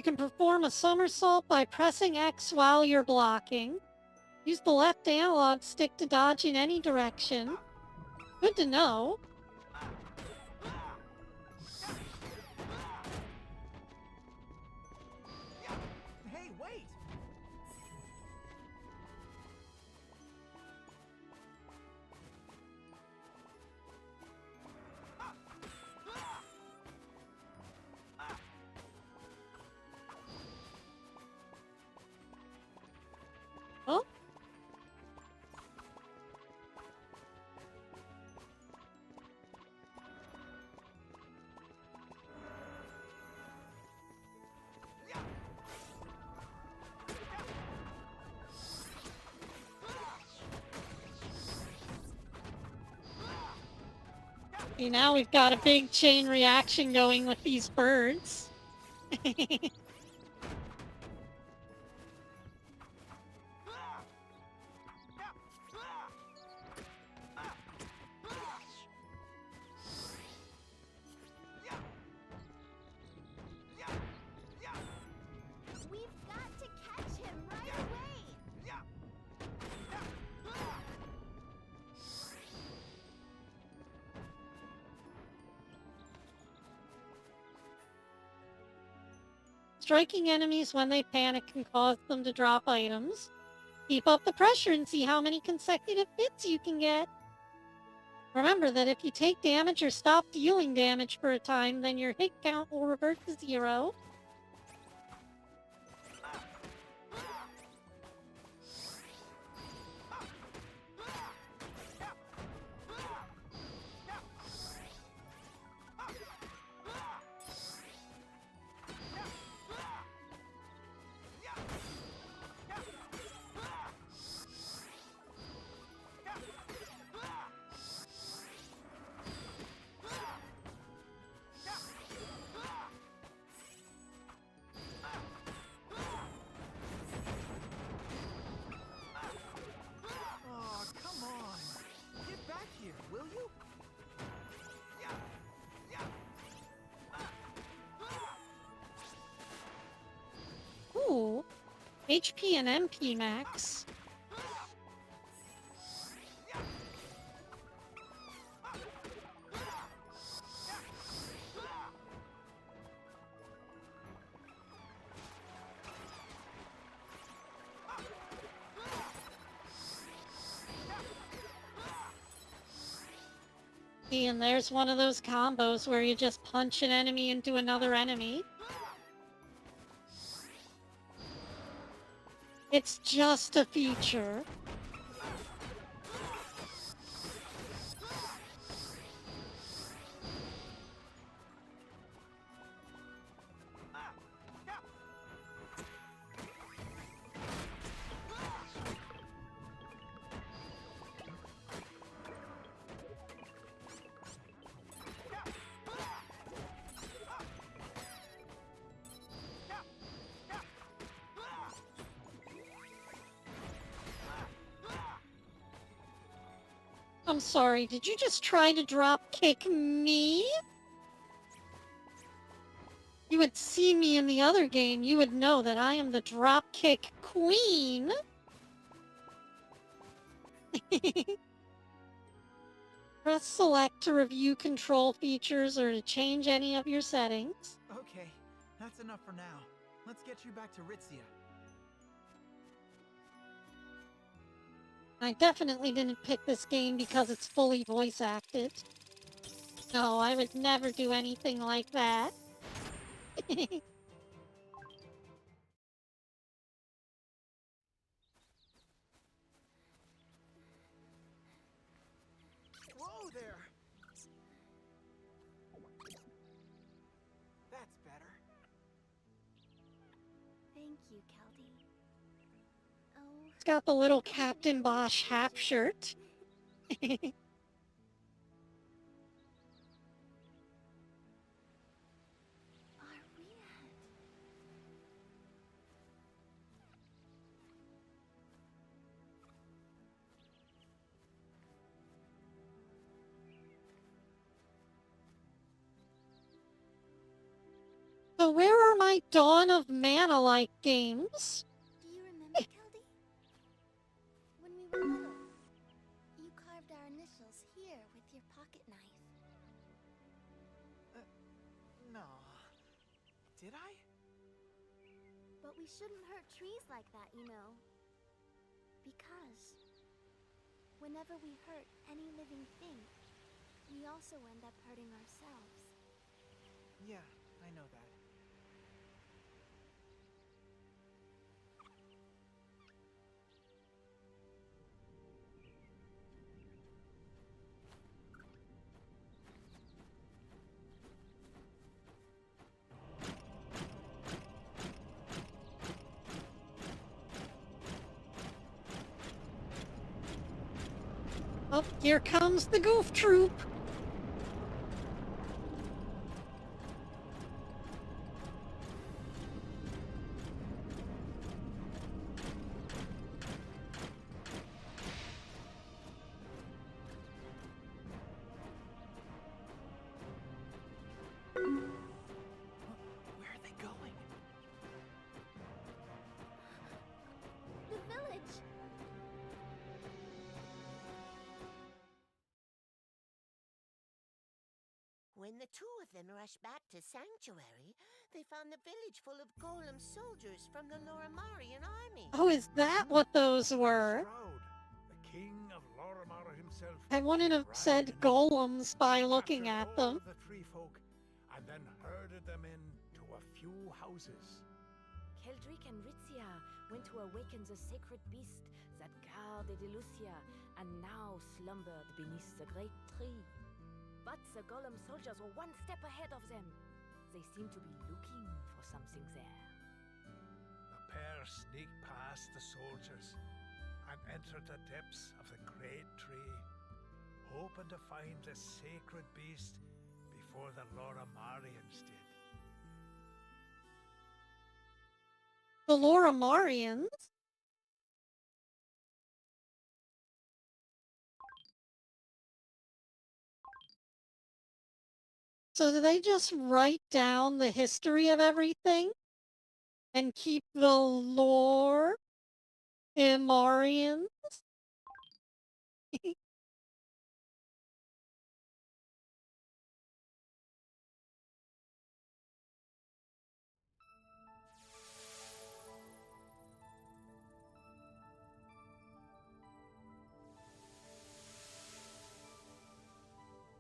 You can perform a somersault by pressing X while you're blocking. Use the left analog stick to dodge in any direction. Good to know.
Hey, wait!
Oh? Okay, now we've got a big chain reaction going with these birds. striking enemies when they panic can cause them to drop items. Keep up the pressure and see how many consecutive hits you can get. Remember that if you take damage or stop dealing damage for a time, then your hit count will revert to 0.
Oh, come on. Get back here, will you?
Ooh, HP and MP max. And there's one of those combos where you just punch an enemy into another enemy. It's just a feature. I'm sorry, did you just try to drop kick me? You had seen me in the other game, you would know that I am the drop kick queen. Press select to review control features or to change any of your settings.
Okay, that's enough for now. Let's get you back to Ritzia.
I definitely didn't pick this game because it's fully voice acted. No, I would never do anything like that.
Whoa there! That's better.
Thank you, Caldy. Oh.
It's got the little Captain Bosch half shirt.
Are we at...
So where are my Dawn of Mana-like games?
Do you remember, Caldy? When we were little, you carved our initials here with your pocket knife.
No. Did I?
But we shouldn't hurt trees like that, you know. Because whenever we hurt any living thing, we also end up hurting ourselves.
Yeah, I know that.
Oh, here comes the Goof Troop.
Where are they going?
The village!
When the two of them rush back to Sanctuary,
They found the village full of golem soldiers from the Lorimarian army.
Oh, is that what those were?
Stroud, the king of Lorimar himself.
I wouldn't have said
riding in,
golems by looking
captured
at
all
them.
of the tree folk, and then herded them in to a few houses.
Keldric and Ritzia went to awaken the sacred beast that guarded Elusia and now slumbered beneath the great tree. But the golem soldiers were one step ahead of them. They seemed to be looking for something there.
The pair sneaked past the soldiers and entered the depths of the great tree, hoping to find the sacred beast before the Lorimarians did.
The Lorimarians? So do they just write down the history of everything and keep the lore Imarians?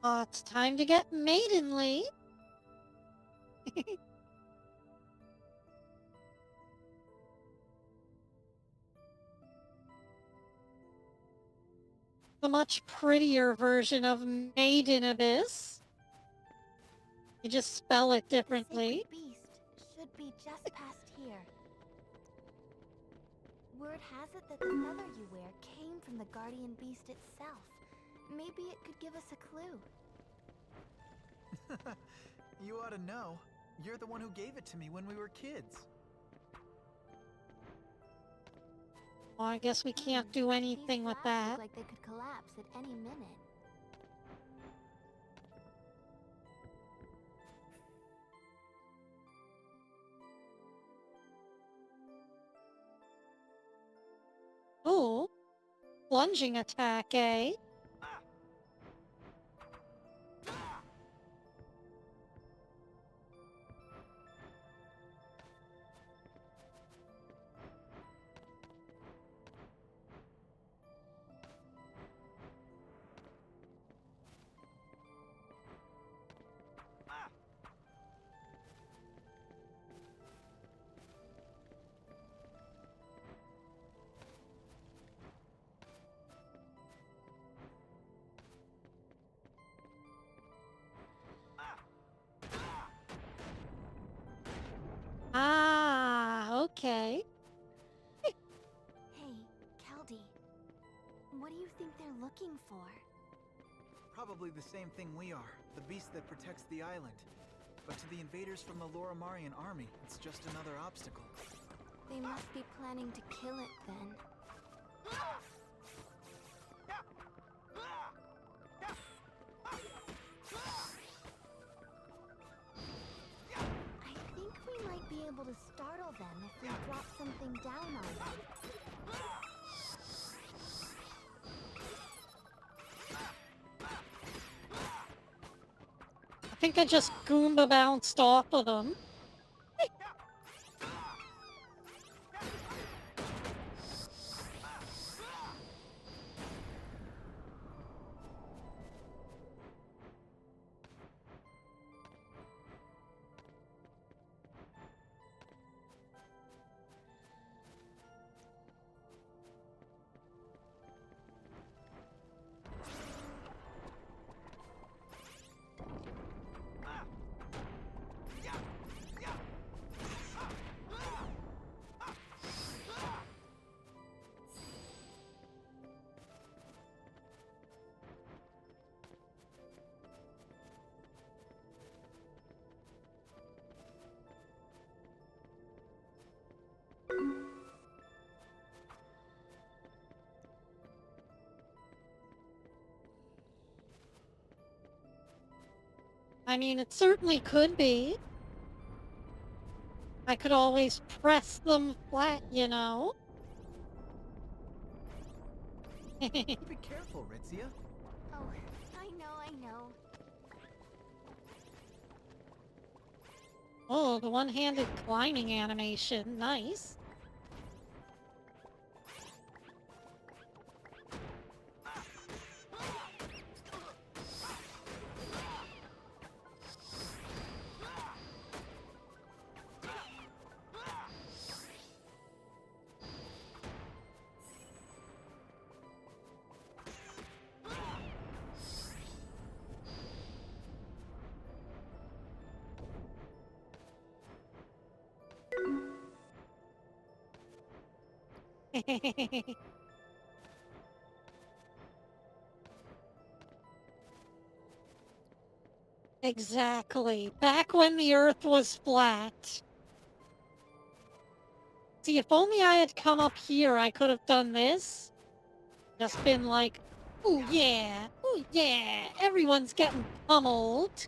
Oh, it's time to get maidenly. The much prettier version of Maiden Abyss. You just spell it differently.
The sacred beast should be just past here. Word has it that the feather you wear came from the guardian beast itself. Maybe it could give us a clue.
You ought to know. You're the one who gave it to me when we were kids.
Well, I guess we can't do anything
These
with
slabs
that.
look like they could collapse at any minute.
Oh, plunging attack, eh? Ah, okay.
Hey, Keldy. What do you think they're looking for?
Probably the same thing we are, the beast that protects the island. But to the invaders from the Lorimarian army, it's just another obstacle.
They must be planning to kill it then. I think we might be able to startle them if we drop something down on them.
I think I just Goomba bounced off of them. I mean, it certainly could be. I could always press them flat, you know?
Be careful, Ritzia.
Oh, I know.
Oh, the one-handed climbing animation. Nice. Exactly. Back when the Earth was flat. See, if only I had come up here, I could have done this. Just been like, ooh yeah, everyone's getting pummeled.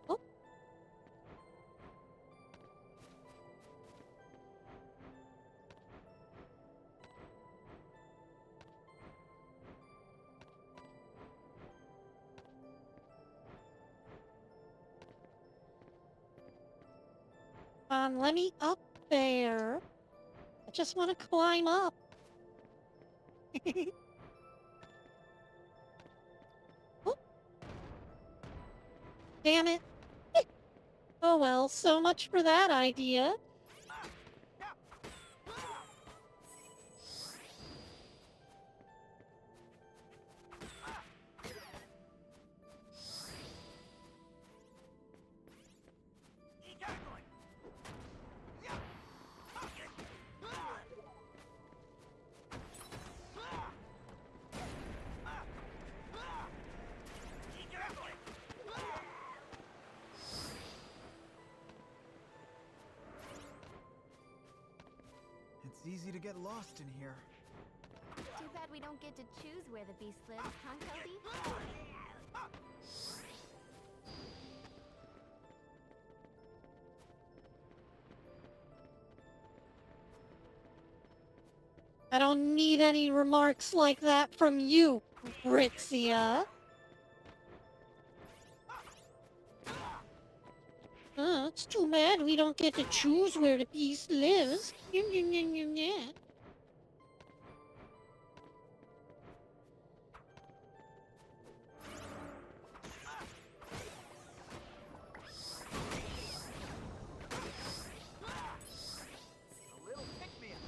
Oh. Let me up there. I just want to climb up. Oh. Damn it. Oh well, so much for that idea.
It's easy to get lost in here.
Too bad we don't get to choose where the beast lives, huh, Cody?
I don't need any remarks like that from you, Ritzia. It's too bad we don't get to choose where the beast lives.
A little pick-me-up.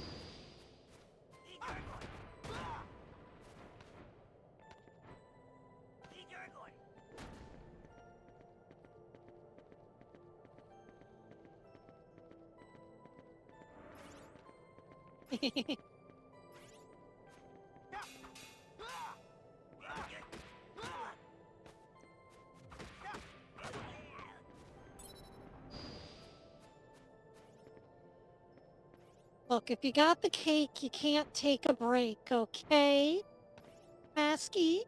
Look, if you got the cake, you can't take a break, okay? Masky?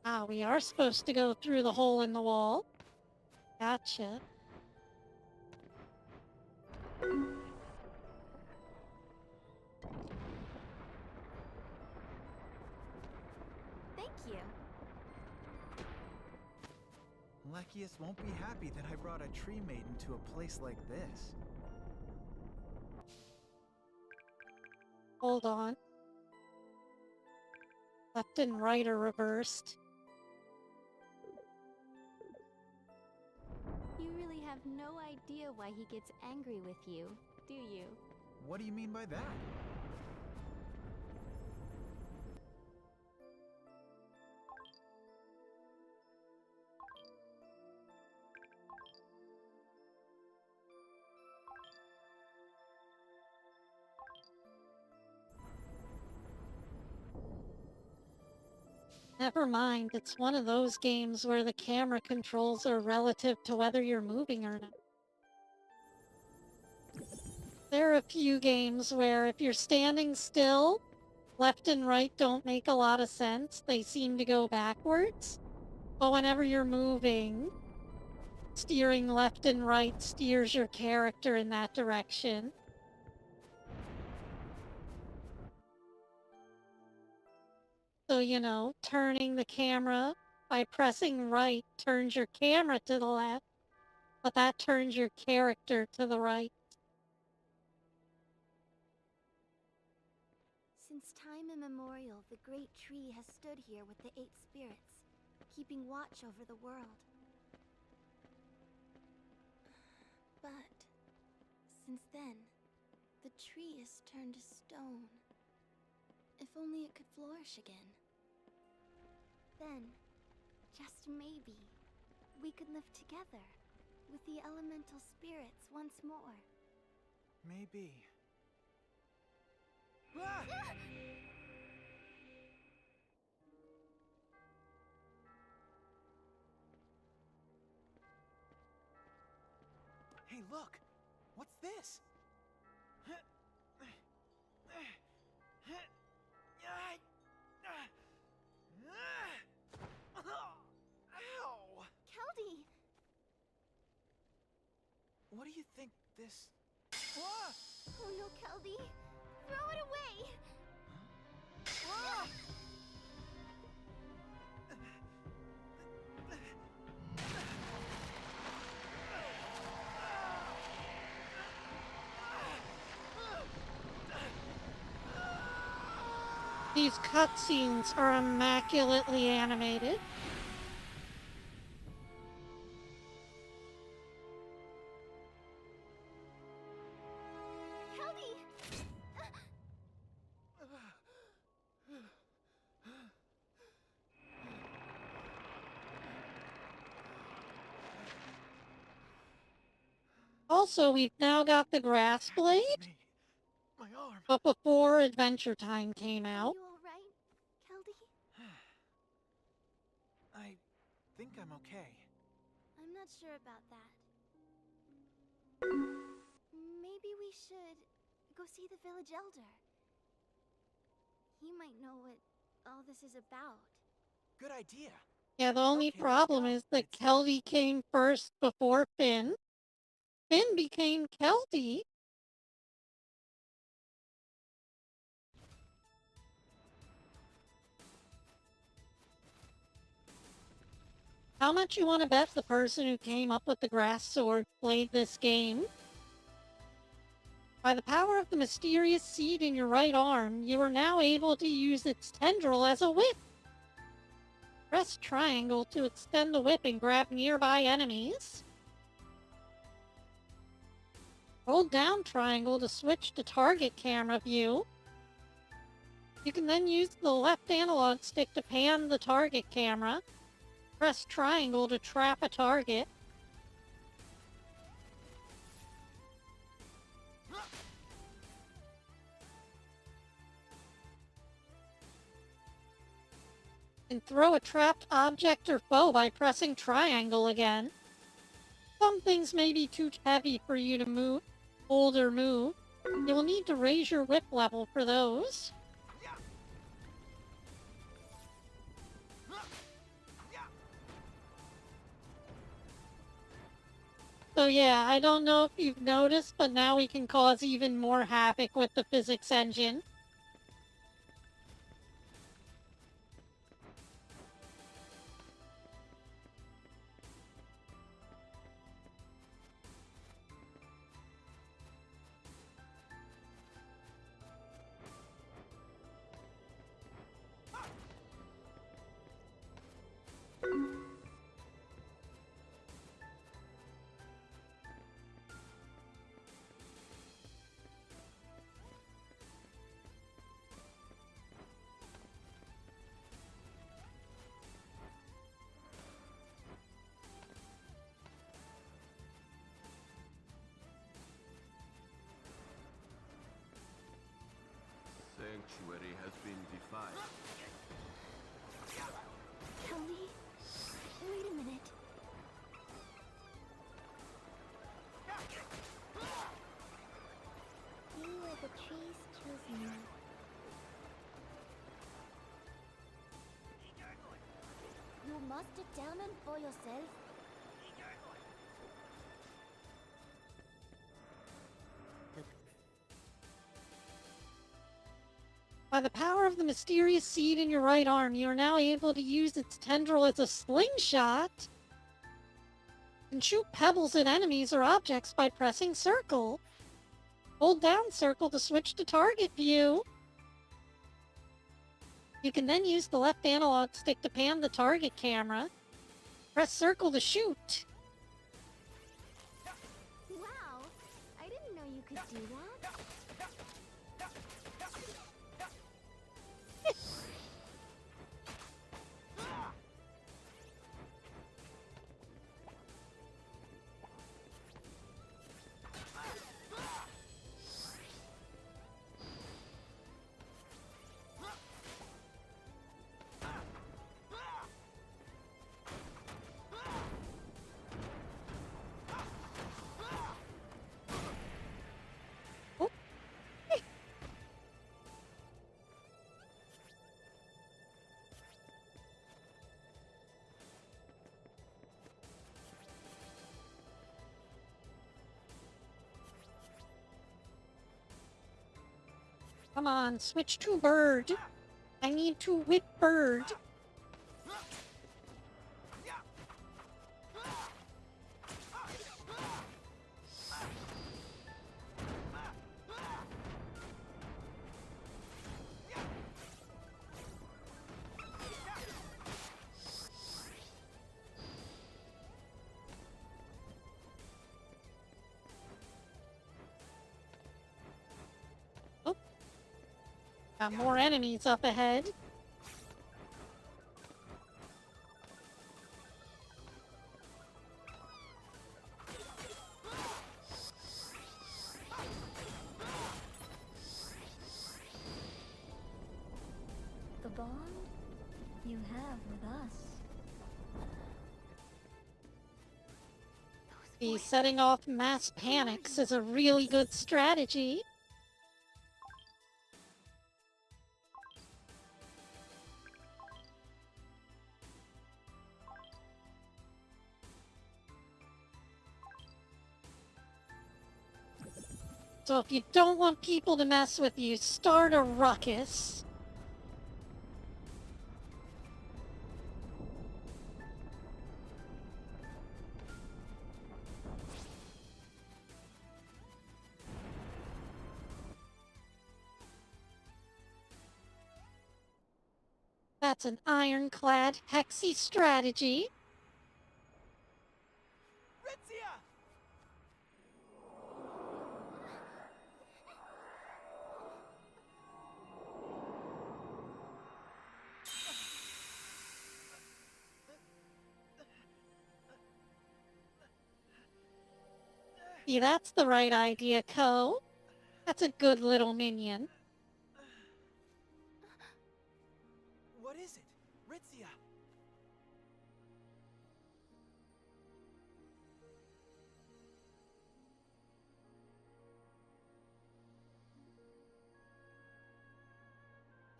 Ah, we are supposed to go through the hole in the wall. Gotcha.
Thank you.
Lechius won't be happy that I brought a tree maiden to a place like this.
Hold on. Left and right are reversed.
You really have no idea why he gets angry with you, do you?
What do you mean by that?
Never mind, it's one of those games where the camera controls are relative to whether you're moving or not. There are a few games where if you're standing still, left and right don't make a lot of sense. They seem to go backwards. But whenever you're moving, steering left and right steers your character in that direction. So, you know, turning the camera by pressing right turns your camera to the left, but that turns your character to the right.
Since time immemorial, the great tree has stood here with the 8 spirits, keeping watch over the world. But since then, the tree has turned to stone. If only it could flourish again. Then, just maybe, we could live together with the elemental spirits once more.
Maybe. Ah! Hey, look! What's this? Ow!
Keldy!
What do you think this... Ah!
Oh no, Keldy! Throw it away!
Ah!
These cutscenes are immaculately animated.
Keldy!
Also, we've now got the grass blade,
Me. My arm.
but before Adventure Time came
Are
out.
you alright, Keldy?
I think I'm okay.
I'm not sure about that. Maybe we should go see the village elder. He might know what all this is about.
Good idea.
Yeah, the only
Okay, let's
problem
go.
is that
It's-
Keldy came first before Finn. Finn became Keldy. How much you want to bet the person who came up with the grass sword played this game? By the power of the mysterious seed in your right arm, you are now able to use its tendril as a whip. Press triangle to extend the whip and grab nearby enemies. Hold down triangle to switch to target camera view. You can then use the left analog stick to pan the target camera. Press triangle to trap a target. And throw a trapped object or foe by pressing triangle again. Some things may be too heavy for you to hold or move. You will need to raise your whip level for those. So yeah, I don't know if you've noticed, but now we can cause even more havoc with the physics engine.
Sanctuary has been defied.
Keldy? Wait a minute.
You must determine for yourself.
By the power of the mysterious seed in your right arm, you are now able to use its tendril as a slingshot and shoot pebbles at enemies or objects by pressing circle. Hold down circle to switch to target view. You can then use the left analog stick to pan the target camera. Press circle to shoot.
Wow! I didn't know you could do that.
Come on, switch to bird. I need to whip bird. Got more enemies up ahead.
The bond you have with us.
The setting off mass panics is a really good strategy. So if you don't want people to mess with you, start a ruckus. That's an ironclad Hexi strategy.
Ritzia!
See, that's the right idea, Ko. That's a good little minion.
What is it? Ritzia!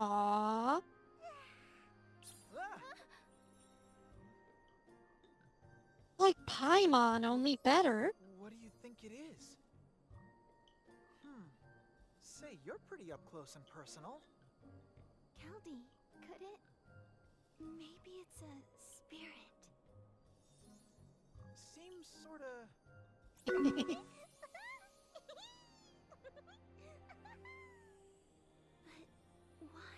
Aww.
Ah!
Like Paimon, only better.
What do you think it is? Say, you're pretty up close and personal.
Keldy, could it? Maybe it's a spirit.
Seems sorta...
But why?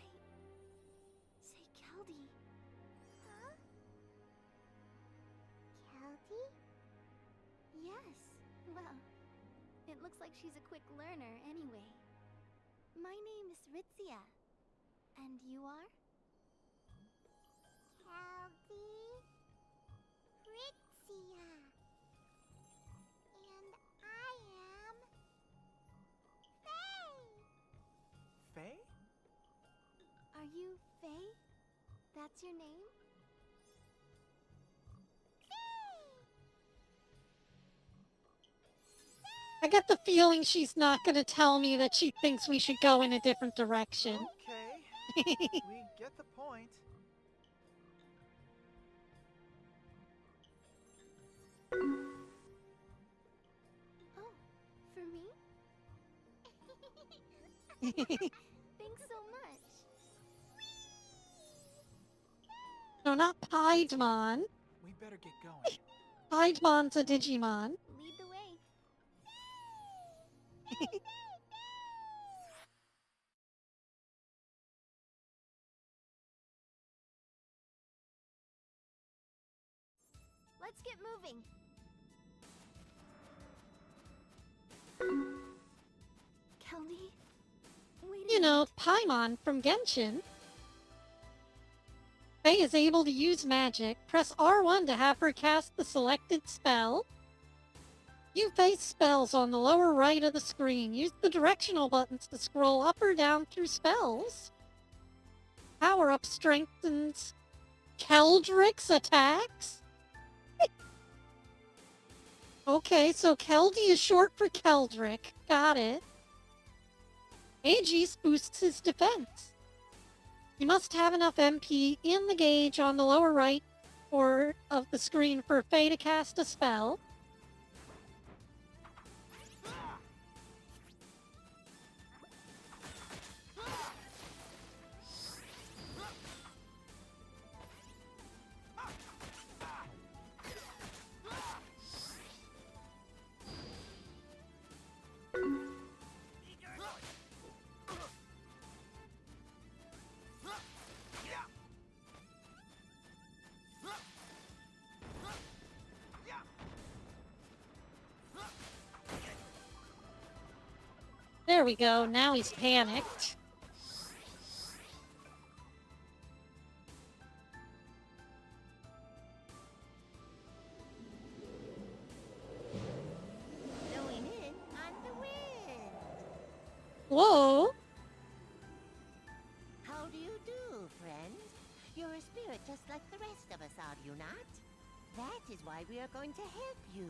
Say, Keldy.
Huh? Kelty?
Yes. Well, it looks like she's a quick learner anyway. My name is Ritzia. And you are?
Kelty? Ritzia. And I am... Faye.
Faye?
Are you Faye? That's your name?
I get the feeling she's not gonna tell me that she thinks we should go in a different direction.
Okay. We get the point.
Thanks so much.
No, not Piedmon.
We better get going.
Piedmon's a Digimon.
Lead the way. Let's get moving. Kelly? Wait a
You know,
minute.
Paimon from Genshin. Faye is able to use magic. Press R1 to have her cast the selected spell. View Faye's spells on the lower right of the screen. Use the directional buttons to scroll up or down through spells. Power-up strengthens Keldrick's attacks? Okay, so Keldy is short for Keldrick. Got it. Aegis boosts his defense. You must have enough MP in the gauge on the lower right or of the screen for Faye to cast a spell. There we go, now he's panicked.
Blowing in on the wind.
Whoa!
How do you do, friend? You're a spirit just like the rest of us, are you not? That is why we are going to help you.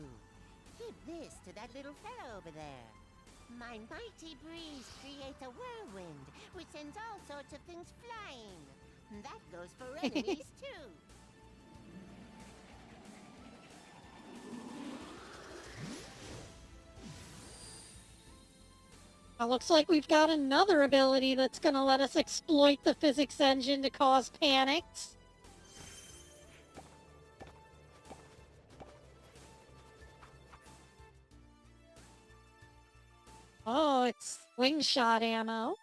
Give this to that little fellow over there. My mighty breeze creates a whirlwind, which sends all sorts of things flying. That goes for enemies, too.
Well, looks like we've got another ability that's gonna let us exploit the physics engine to cause panics. Oh, it's slingshot ammo.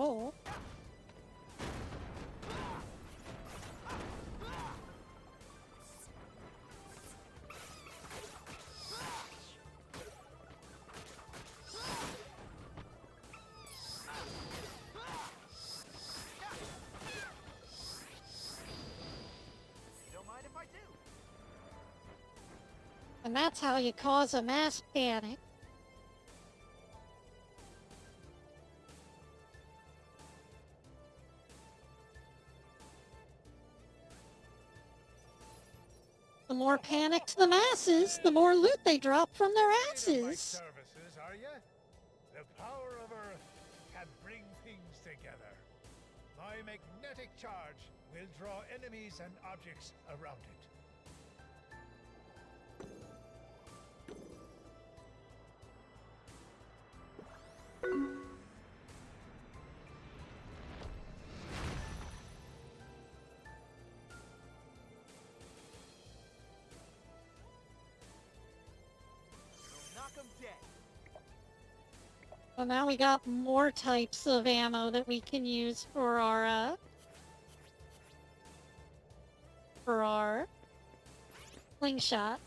Oh.
Don't mind if I do.
And that's how you cause a mass panic. The more panicked the masses, the more loot they drop from their
My
asses.
services, are you? The power of Earth can bring things together. My magnetic charge will draw enemies and objects around it.
Knock 'em dead.
So now we got more types of ammo that we can use for our slingshot.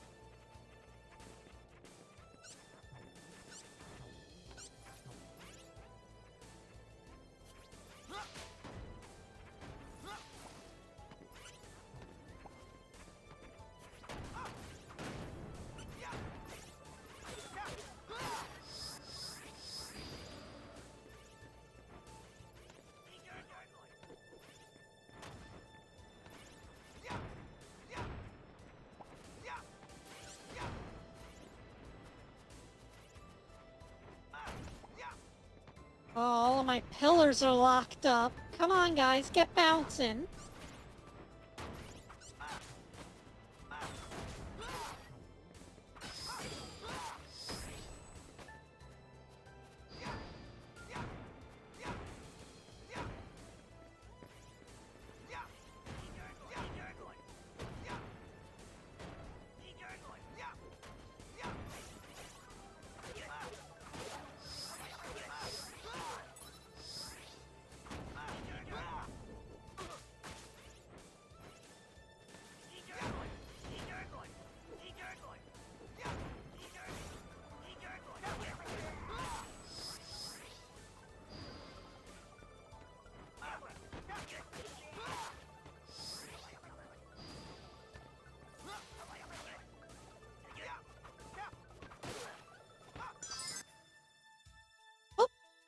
Oh, my pillars are locked up. Come on, guys, get bouncing.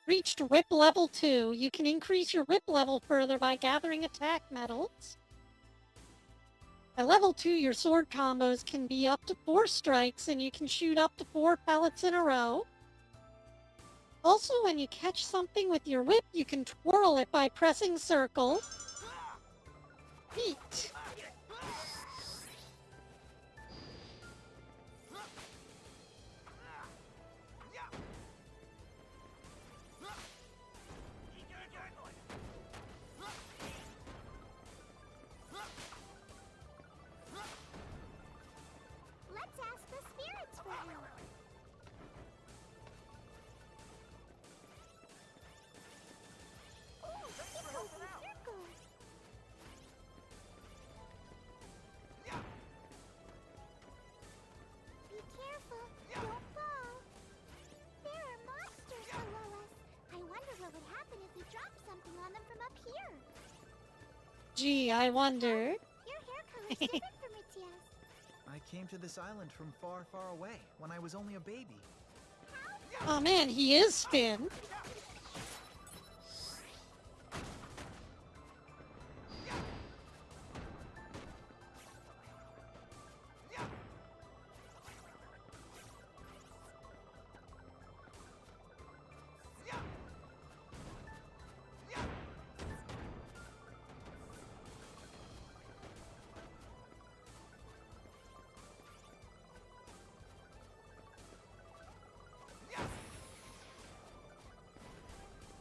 Reached whip level 2. You can increase your whip level further by gathering attack medals. At level 2, your sword combos can be up to 4 strikes, and you can shoot up to 4 pellets in a row. Also, when you catch something with your whip, you can twirl it by pressing circle. Neat.
Let's ask the spirits for help. Oh, look at those circles. Be careful, don't fall. There are monsters below us. I wonder what would happen if we dropped something on them from up here.
Gee, I wonder.
Your hair color's different from Ritzia's.
I came to this island from far, far away when I was only a baby.
Oh man, he is Finn.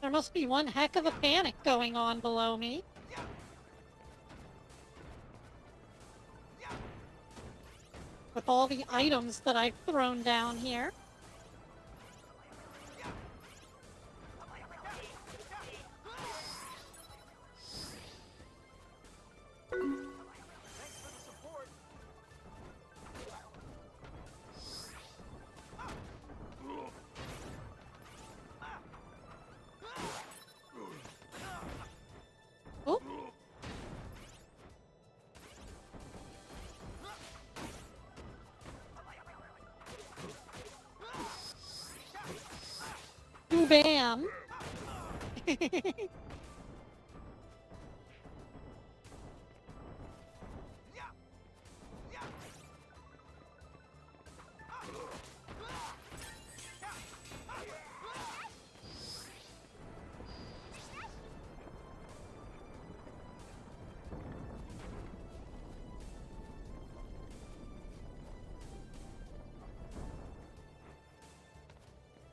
There must be one heck of a panic going on below me. With all the items that I've thrown down here. Oh. Bam.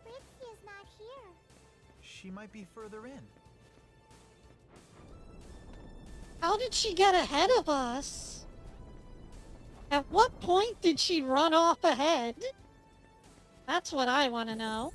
Ritzia's not here.
She might be further in.
How did she get ahead of us? At what point did she run off ahead? That's what I want to know.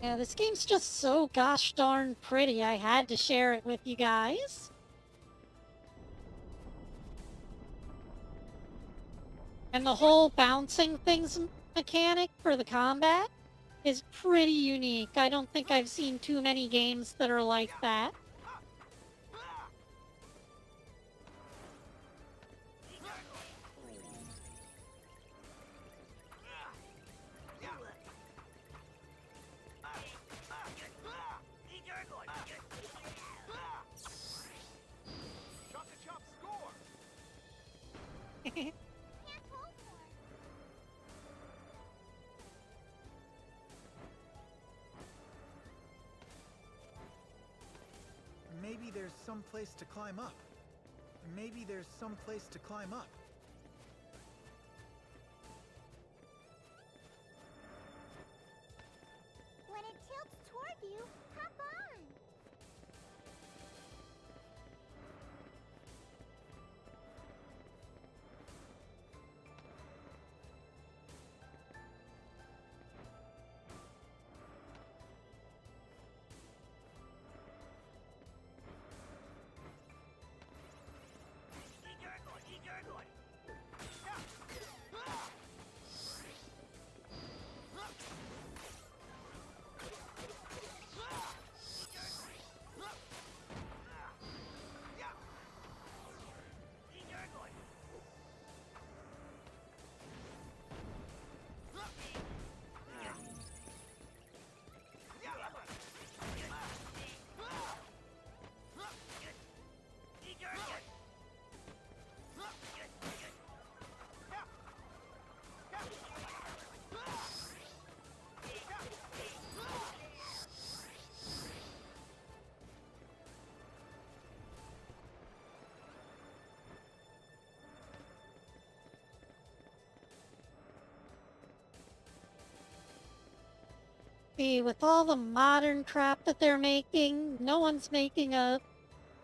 Yeah, this game's just so gosh darn pretty. I had to share it with you guys. And the whole bouncing things mechanic for the combat is pretty unique. I don't think I've seen too many games that are like that.
there's some place to climb up. Maybe there's some place to climb up.
When it tilts toward you, hop on!
See, with all the modern crap that they're making, no one's making a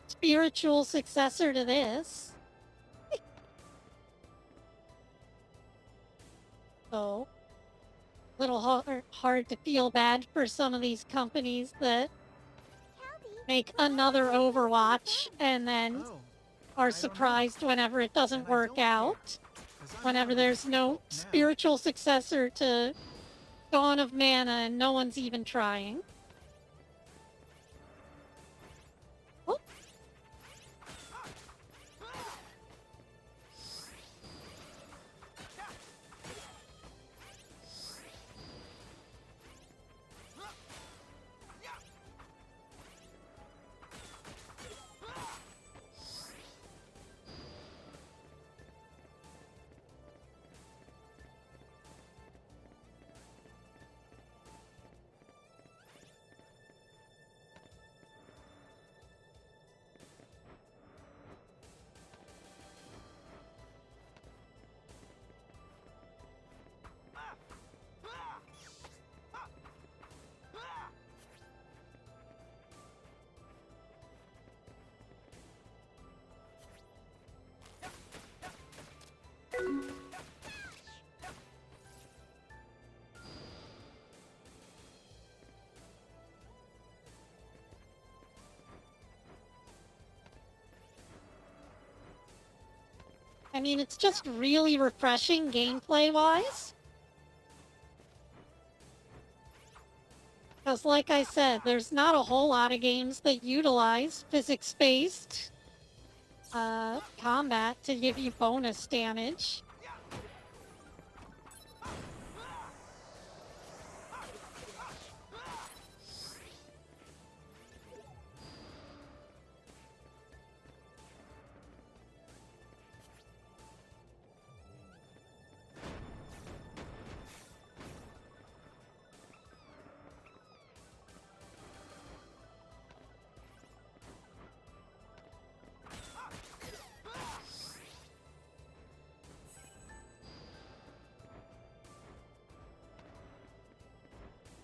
spiritual successor to this. So, little hard to feel bad for some of these companies that make another Overwatch and then
Oh,
are
I don't know.
surprised whenever it doesn't
And I
work
don't care,
out.
'cause I'm
Whenever
having
there's no
trouble now.
spiritual successor to Dawn of Mana and no one's even trying. Oh. I mean, it's just really refreshing gameplay-wise. Because like I said, there's not a whole lot of games that utilize physics-based combat to give you bonus damage.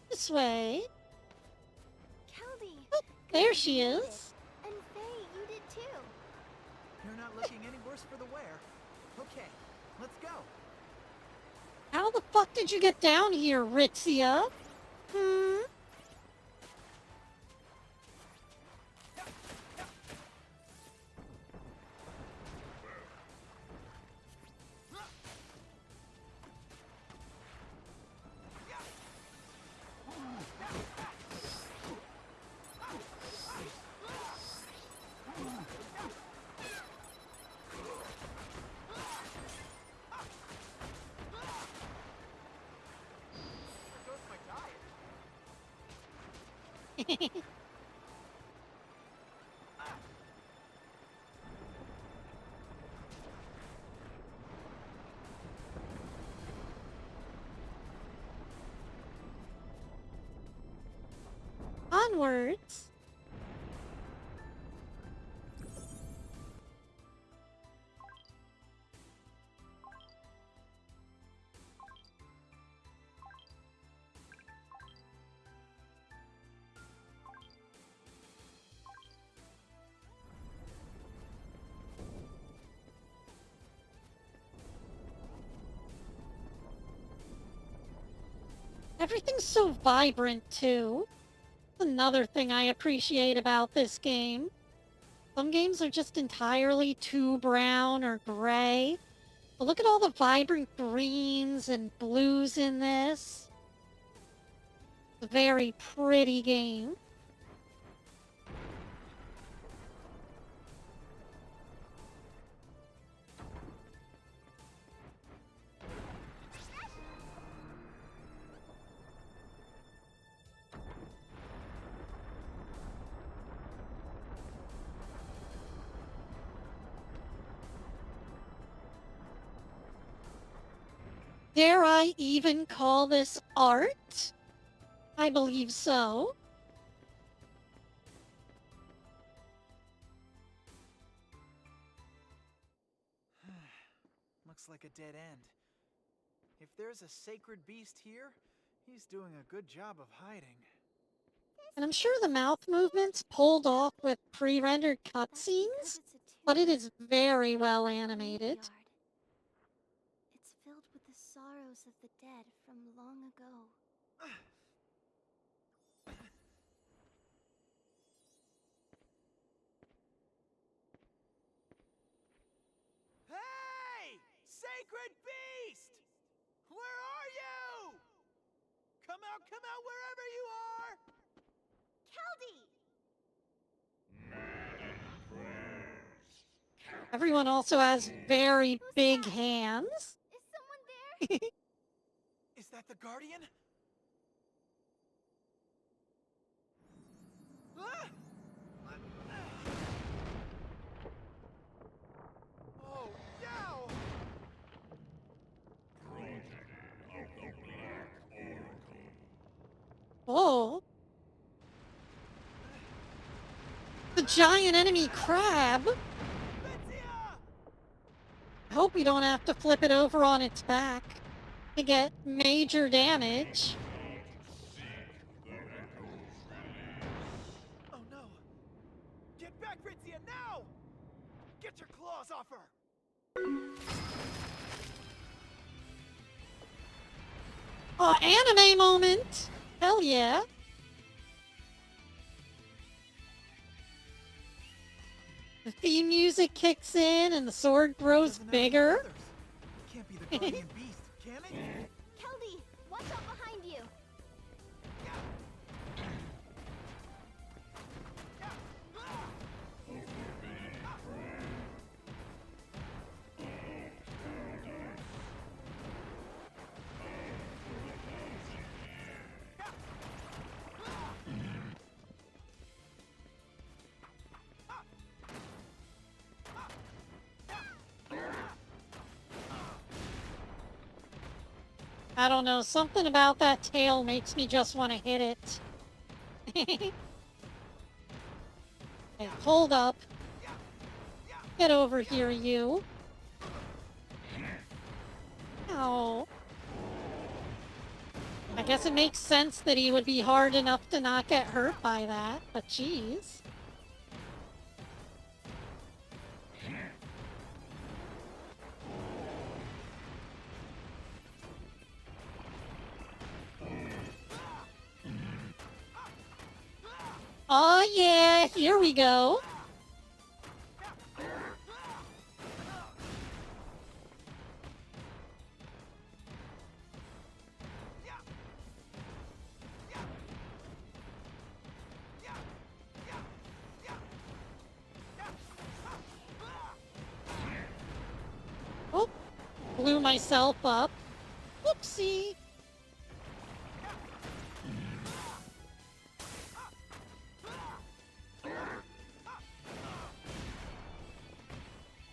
This way.
Keldy!
Oh, there she is.
And Faye, you did too.
You're not looking any worse for the wear. Okay, let's go.
How the fuck did you get down here, Ritzia? Hmm?
There goes my diet.
Onwards. Everything's so vibrant, too. Another thing I appreciate about this game. Some games are just entirely too brown or gray. But look at all the vibrant greens and blues in this. It's a very pretty game. Dare I even call this art? I believe so.
Looks like a dead end. If there's a sacred beast here, he's doing a good job of hiding.
And I'm sure the mouth movements pulled off with pre-rendered cutscenes, but it is very well animated.
It's filled with the sorrows of the dead from long ago.
Hey! Sacred beast! Where are you? Come out wherever you are!
Keldy!
Everyone also has very big hands.
Is someone there?
Is that the Guardian? Ah! Oh, no!
Whoa. The giant enemy crab. I hope we don't have to flip it over on its back to get major damage.
Oh no! Get back, Ritzia, now! Get your claws off her!
Oh, anime moment! Hell yeah! The theme music kicks in and the sword grows bigger.
It can't be the Guardian Beast, can it?
Keldy, watch out behind you!
I don't know, something about that tail makes me just want to hit it. Okay, hold up. Get over here, you. Ow. I guess it makes sense that he would be hard enough to not get hurt by that, but geez. Oh yeah, here we go. Oh, blew myself up. Whoopsie.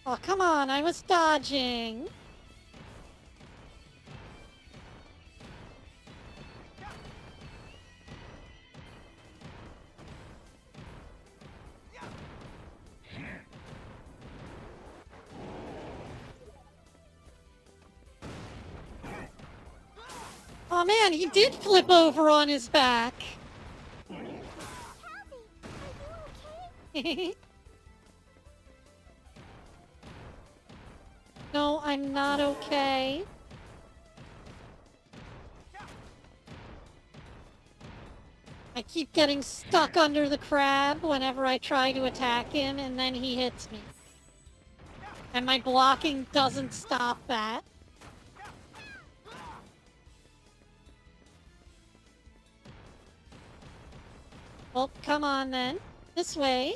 Oh, come on, I was dodging. Oh man, he did flip over on his back.
Keldy, are you okay?
No, I'm not okay. I keep getting stuck under the crab whenever I try to attack him, and then he hits me. And my blocking doesn't stop that. Well, come on then. This way.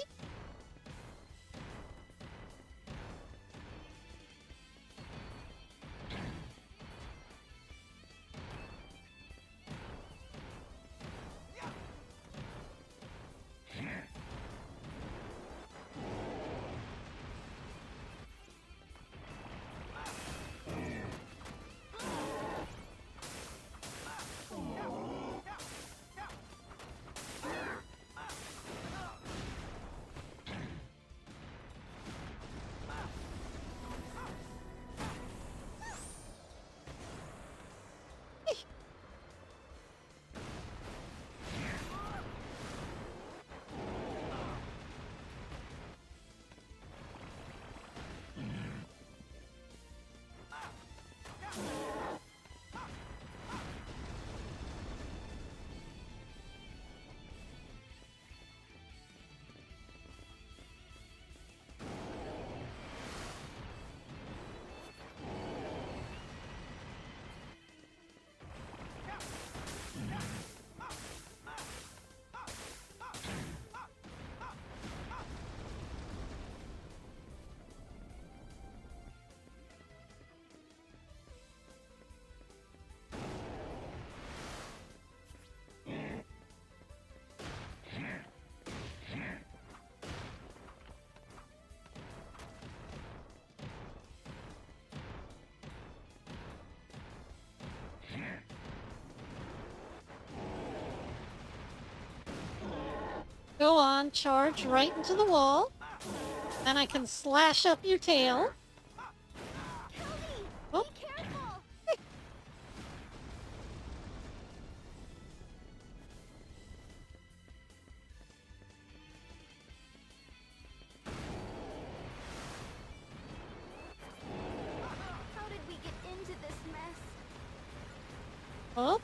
Go on, charge right into the wall. Then I can slash up your tail. Oh.
Be careful! How did we get into this mess?
Oh.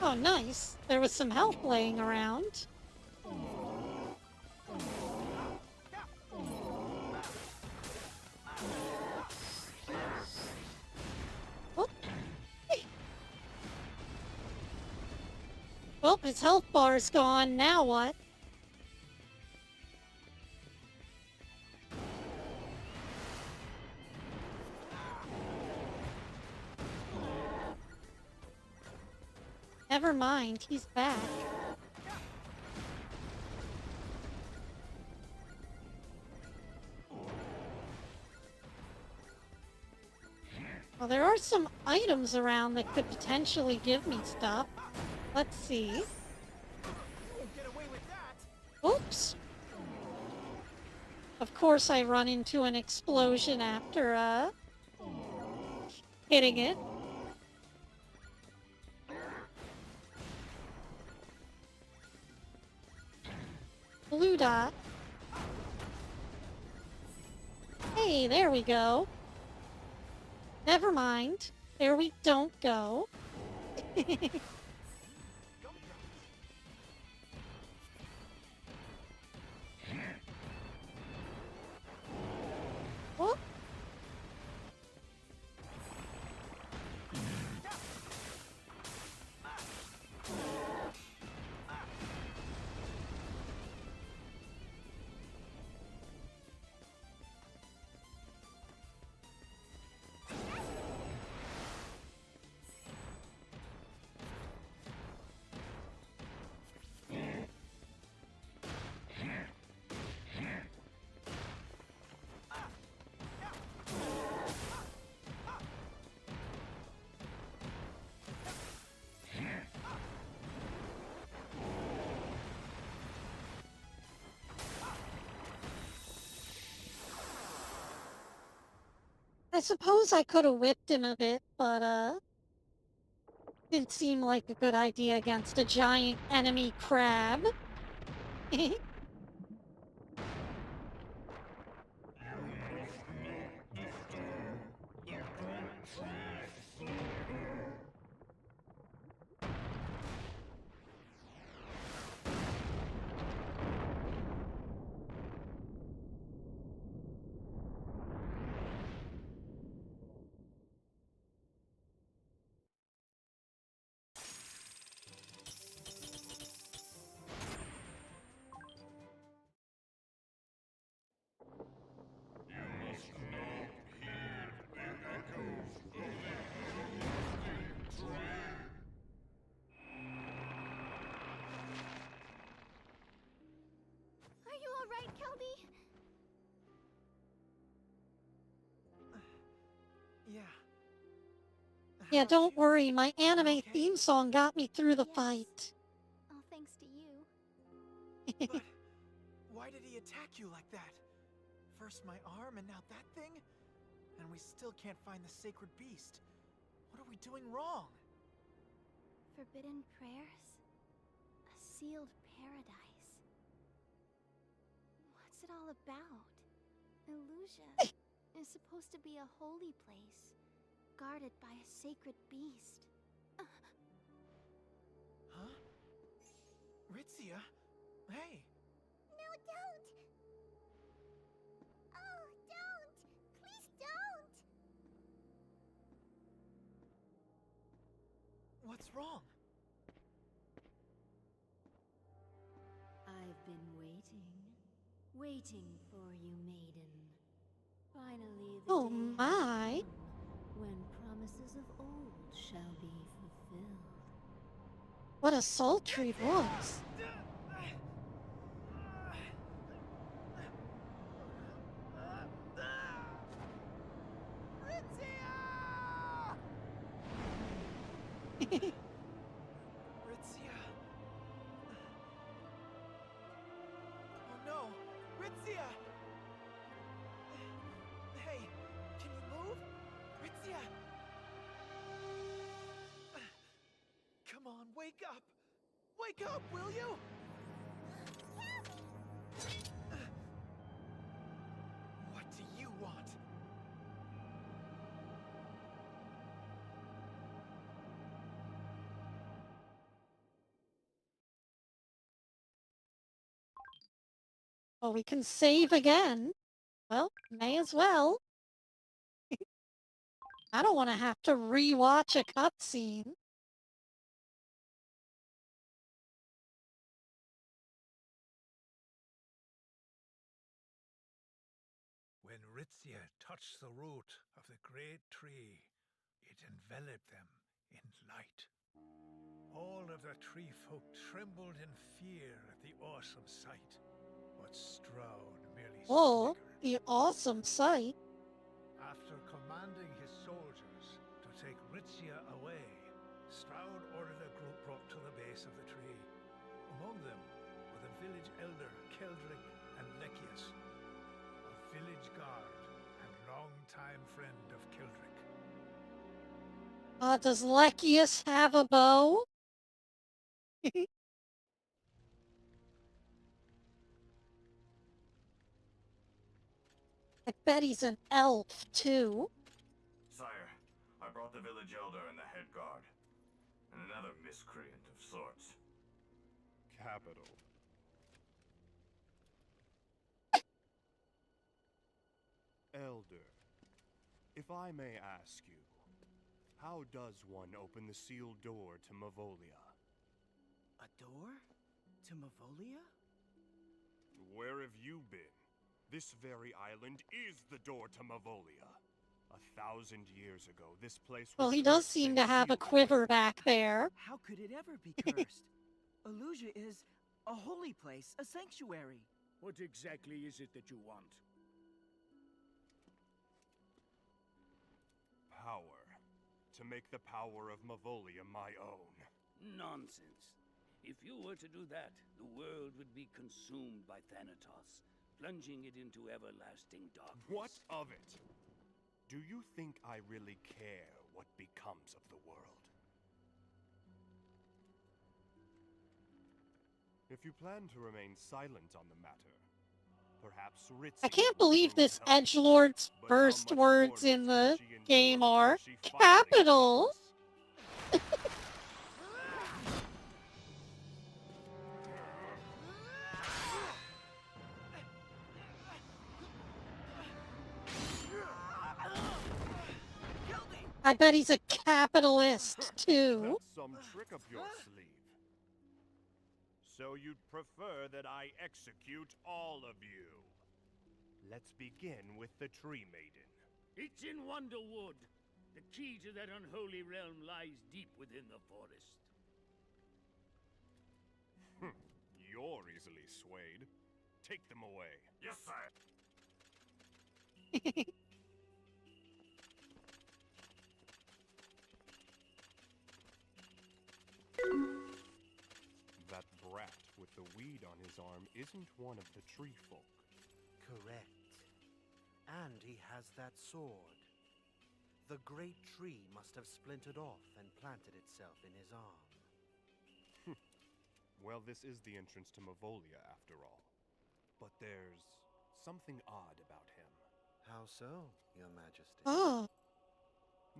Oh, nice. There was some health laying around. Oh. Well, his health bar is gone. Now what? Never mind, he's back. Well, there are some items around that could potentially give me stuff. Let's see.
Get away with that!
Oops. Of course I run into an explosion after, hitting it. Blue dot. Hey, there we go. Never mind. There we don't go. Whoop. suppose I could have whipped him a bit, but, didn't seem like a good idea against a giant enemy crab.
Are you alright, Kelby?
Yeah.
Yeah,
How about
don't
you?
worry, my anime
Okay?
theme song got me through the
Yes.
fight.
All thanks to you.
But why did he attack you like that? First my arm and now that thing? And we still can't find the sacred beast. What are we doing wrong?
Forbidden prayers? A sealed paradise. What's it all about? Illusia is supposed to be a holy place, guarded by a sacred beast.
Huh? Ritzia? Hey!
No, don't! Oh, don't! Please don't!
What's wrong?
I've been waiting for you, maiden. Finally, the
Oh
day
my.
has come when promises of old shall be fulfilled.
What a sultry voice.
Ritzia! Oh no! Ritzia! Hey, can you move? Ritzia! Come on, wake up! Wake up, will you? What do you want?
Well, we can save again. Well, may as well. I don't want to have to rewatch a cutscene.
When Ritzia touched the root of the great tree, it enveloped them in light. All of the tree folk trembled in fear at the awesome sight, but Stroud merely
Oh,
snickered.
the awesome sight.
After commanding his soldiers to take Ritzia away, Stroud ordered a group brought to the base of the tree. Among them were the village elder Keldric and Lekius, a village guard and longtime friend of Keldric.
Does Lekius have a bow? I bet he's an elf, too.
Sire, I brought the village elder and the head guard. And another miscreant of sorts.
Capital. Elder, if I may ask you, how does one open the sealed door to Mavolia?
A door? To Mavolia?
Where have you been? This very island is the door to Mavolia. 1,000 years ago, this place was
Well, he does
cursed
seem
and
to have a
sealed
quiver
away.
back there.
How could it ever be cursed? Illusia is a holy place, a sanctuary.
What exactly is it that you want?
Power. To make the power of Mavolia my own.
Nonsense. If you were to do that, the world would be consumed by Thanatos, plunging it into everlasting darkness.
What of it? Do you think I really care what becomes of the world? If you plan to remain silent on the matter, perhaps Ritzy
I can't
will
believe
prove
this
helpful.
edgelord's
But how
first
much
words
torment
in
can
the
she endure
game
before
are
she finally
capital.
speaks?
I bet he's a capitalist, too.
That's some trick up your sleeve. So you'd prefer that I execute all of you? Let's begin with the Tree Maiden.
It's in Wonderwood. The key to that unholy realm lies deep within the forest.
You're easily swayed. Take them away.
Yes, sir.
That brat with the weed on his arm isn't one of the tree folk.
Correct. And he has that sword. The great tree must have splintered off and planted itself in his arm.
Well, this is the entrance to Mavolia, after all. But there's something odd about him.
How so, Your Majesty?
Oh.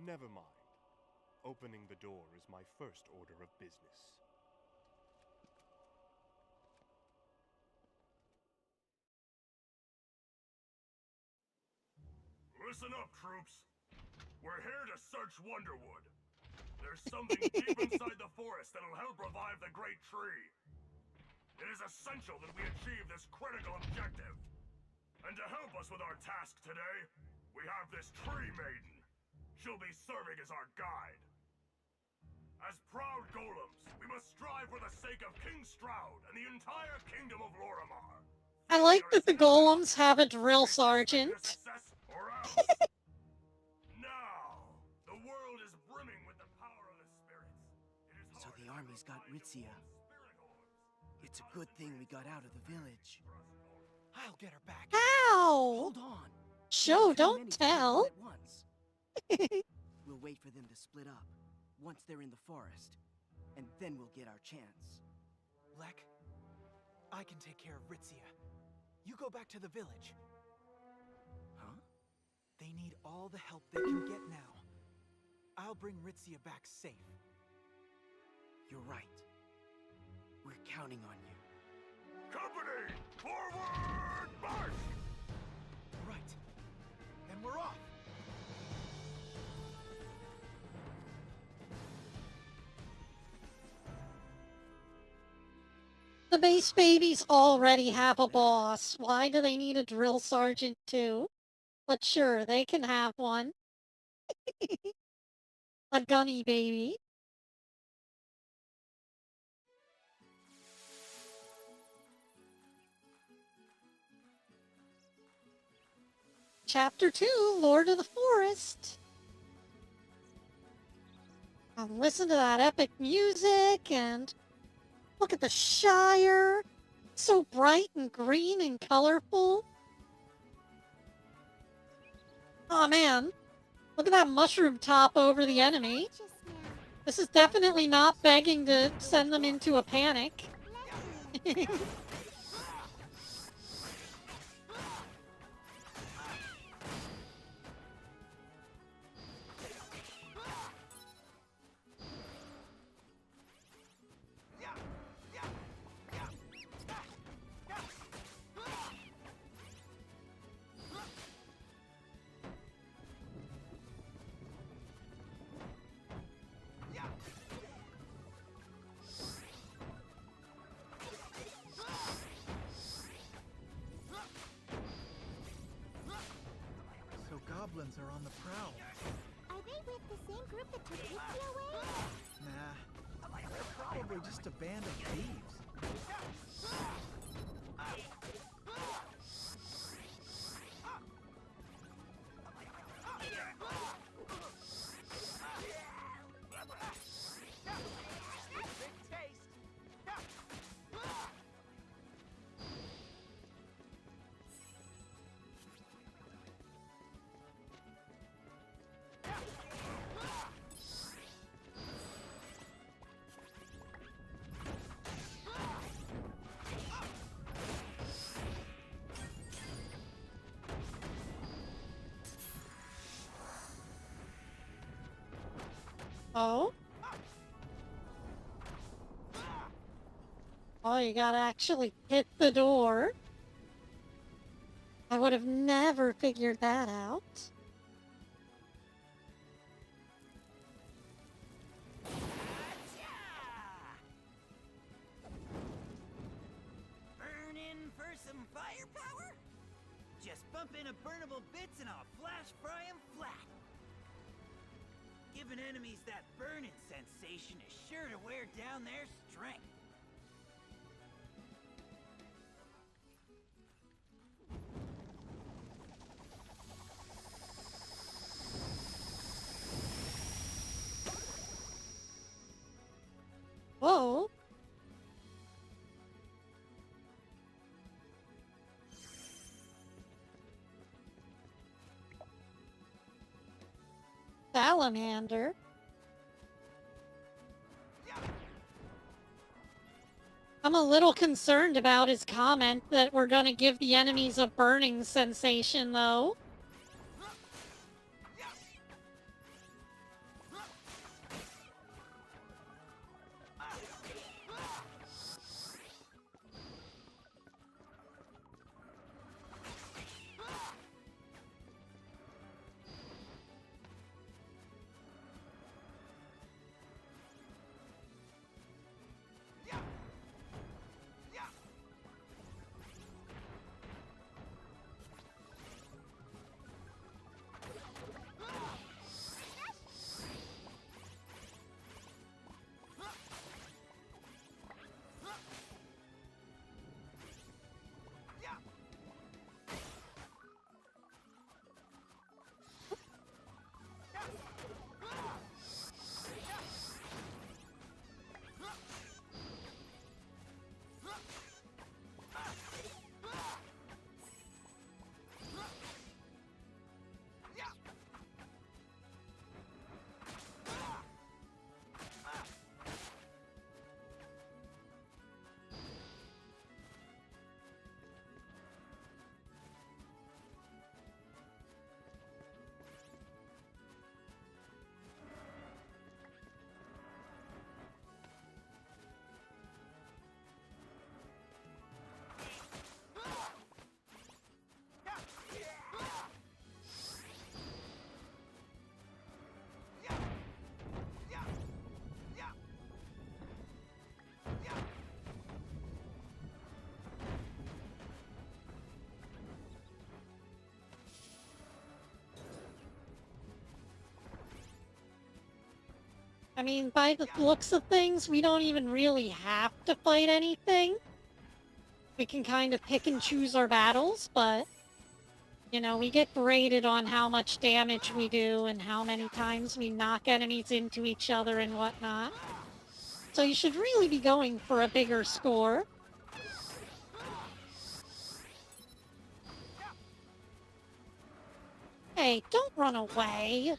Never mind. Opening the door is my first order of business.
Listen up, troops. We're here to search Wonderwood. There's something deep inside the forest that'll help revive the great tree. It is essential that we achieve this critical objective. And to help us with our task today, we have this Tree Maiden. She'll be serving as our guide. As proud golems, we must strive for the sake of King Stroud and the entire kingdom of Lorimar.
I like that the golems have a drill sergeant.
Or else. Now, the world is brimming with the power of the spirits.
So the army's got Ritzia. It's a good thing we got out of the village.
I'll get her back.
How?
Hold on.
Show,
Too
don't
many
tell.
people at once. We'll wait for them to split up once they're in the forest, and then we'll get our chance.
Lek, I can take care of Ritzia. You go back to the village.
Huh?
They need all the help they can get now. I'll bring Ritzia back safe.
You're right. We're counting on you.
Company, forward march!
Right. Then we're off.
The base babies already have a boss. Why do they need a drill sergeant too? But sure, they can have one. A gunny baby. Chapter 2, Lord of the Forest. And listen to that epic music and look at the Shire. So bright and green and colorful. Oh man, look at that mushroom top over the enemy. This is definitely not begging to send them into a panic.
So goblins are on the prowl.
Are they with the same group that took Ritzia away?
Nah, they're probably just a band of thieves.
Oh? Oh, you gotta actually hit the door. I would have never figured that out.
Burning for some firepower? Just bump into burnable bits and I'll flash fry 'em flat. Giving enemies that burning sensation is sure to wear down their strength.
Whoa. Salamander. I'm a little concerned about his comment that we're gonna give the enemies a burning sensation, though. I mean, by the looks of things, we don't even really have to fight anything. We can kind of pick and choose our battles, but, you know, we get graded on how much damage we do and how many times we knock enemies into each other and whatnot. So you should really be going for a bigger score. Hey, don't run away.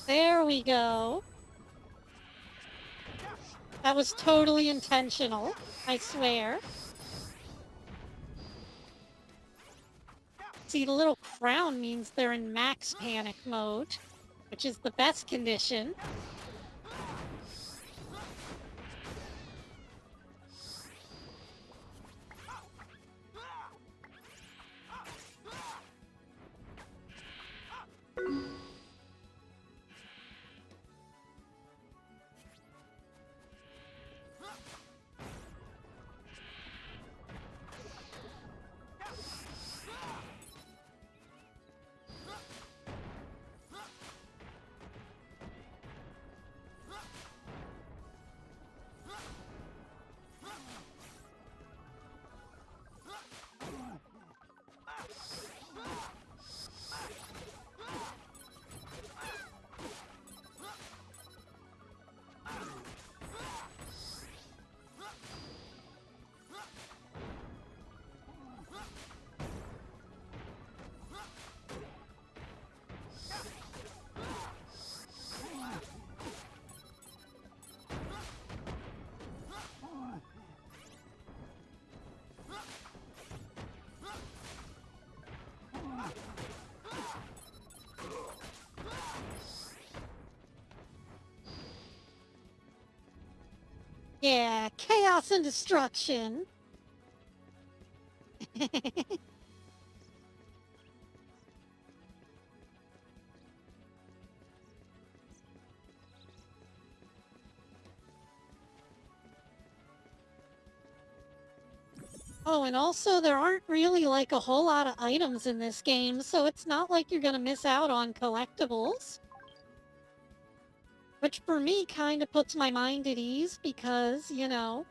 There we go. That was totally intentional, I swear. See, the little crown means they're in max panic mode, which is the best condition. Yeah, chaos and destruction. Oh, and also there aren't really like a whole lot of items in this game, so it's not like you're gonna miss out on collectibles. Which for me kind of puts my mind at ease because, you know,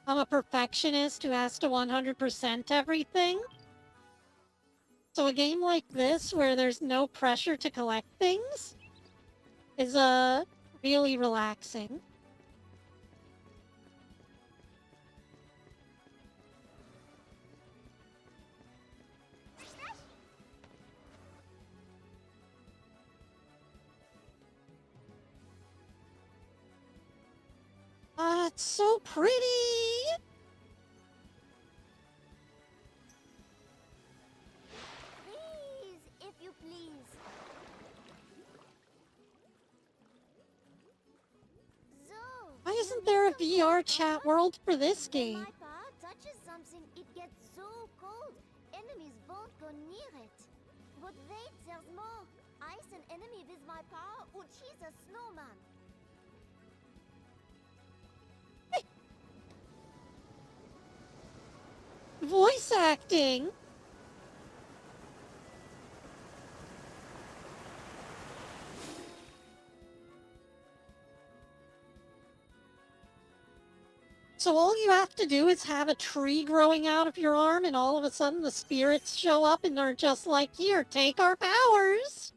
I'm a perfectionist who has to 100% everything. So a game like this where there's no pressure to collect things is really relaxing. It's so pretty!
Please, if you please. So,
Why isn't there a VR chat world for this
when
game?
my paw touches something, it gets so cold. Enemies won't go near it. But wait, there's more. Ice an enemy with my paw, or she's a snowman.
Voice acting! So all you have to do is have a tree growing out of your arm and all of a sudden the spirits show up and they're just like, here, take our powers!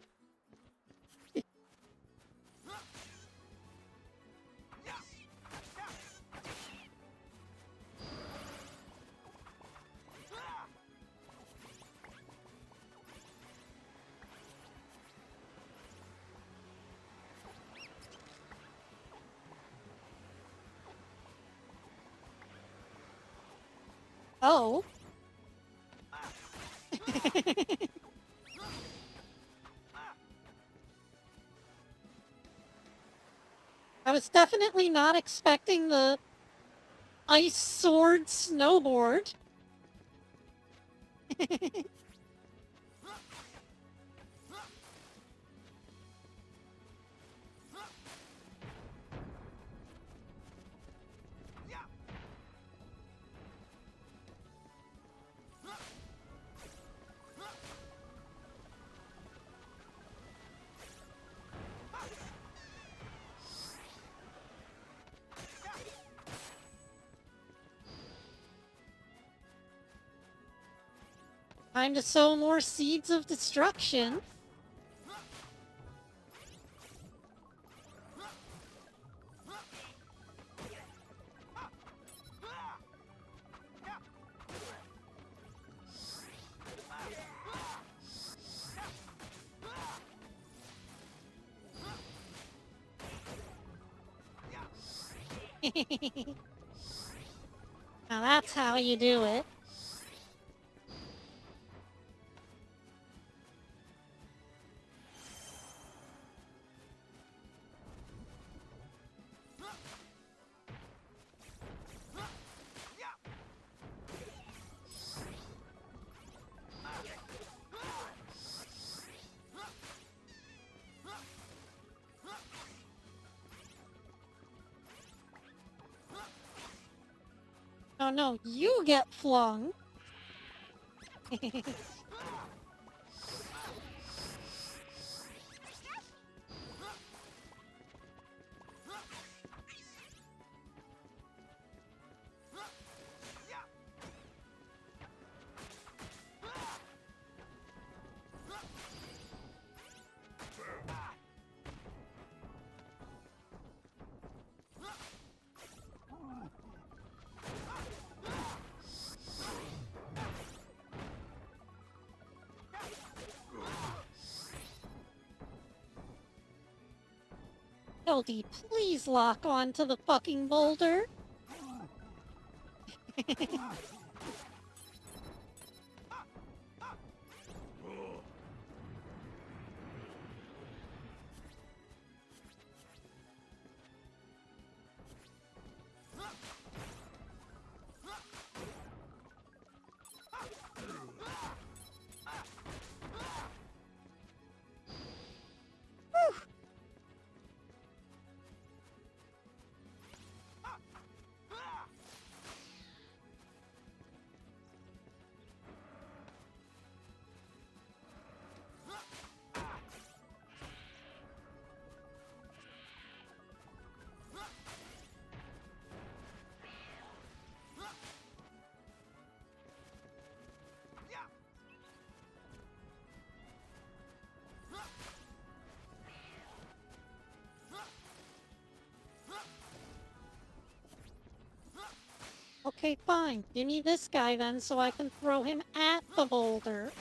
Oh. I was definitely not expecting the ice sword snowboard. Time to sow more seeds of destruction. Now that's how you do it. Oh no, you get flung. Hildy, please lock on to the fucking boulder. Okay, fine. Give me this guy then so I can throw him at the boulder.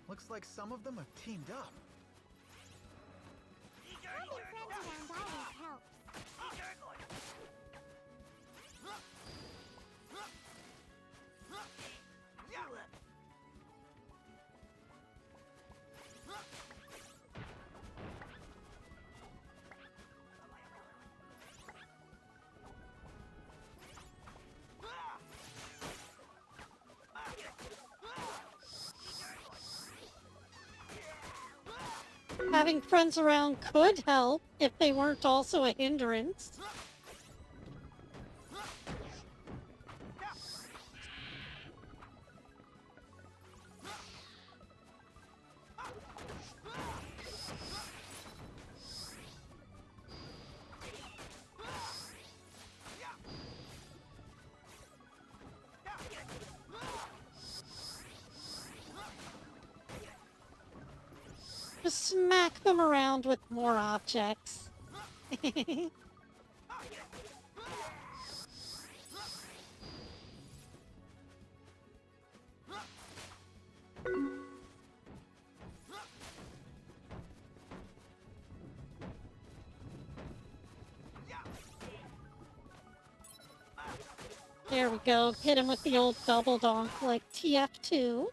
Looks like some of them have teamed up.
Having friends around always helps.
Having friends around could help if they weren't also a hindrance. Just smack them around with more objects. There we go. Hit him with the old double donk like TF2.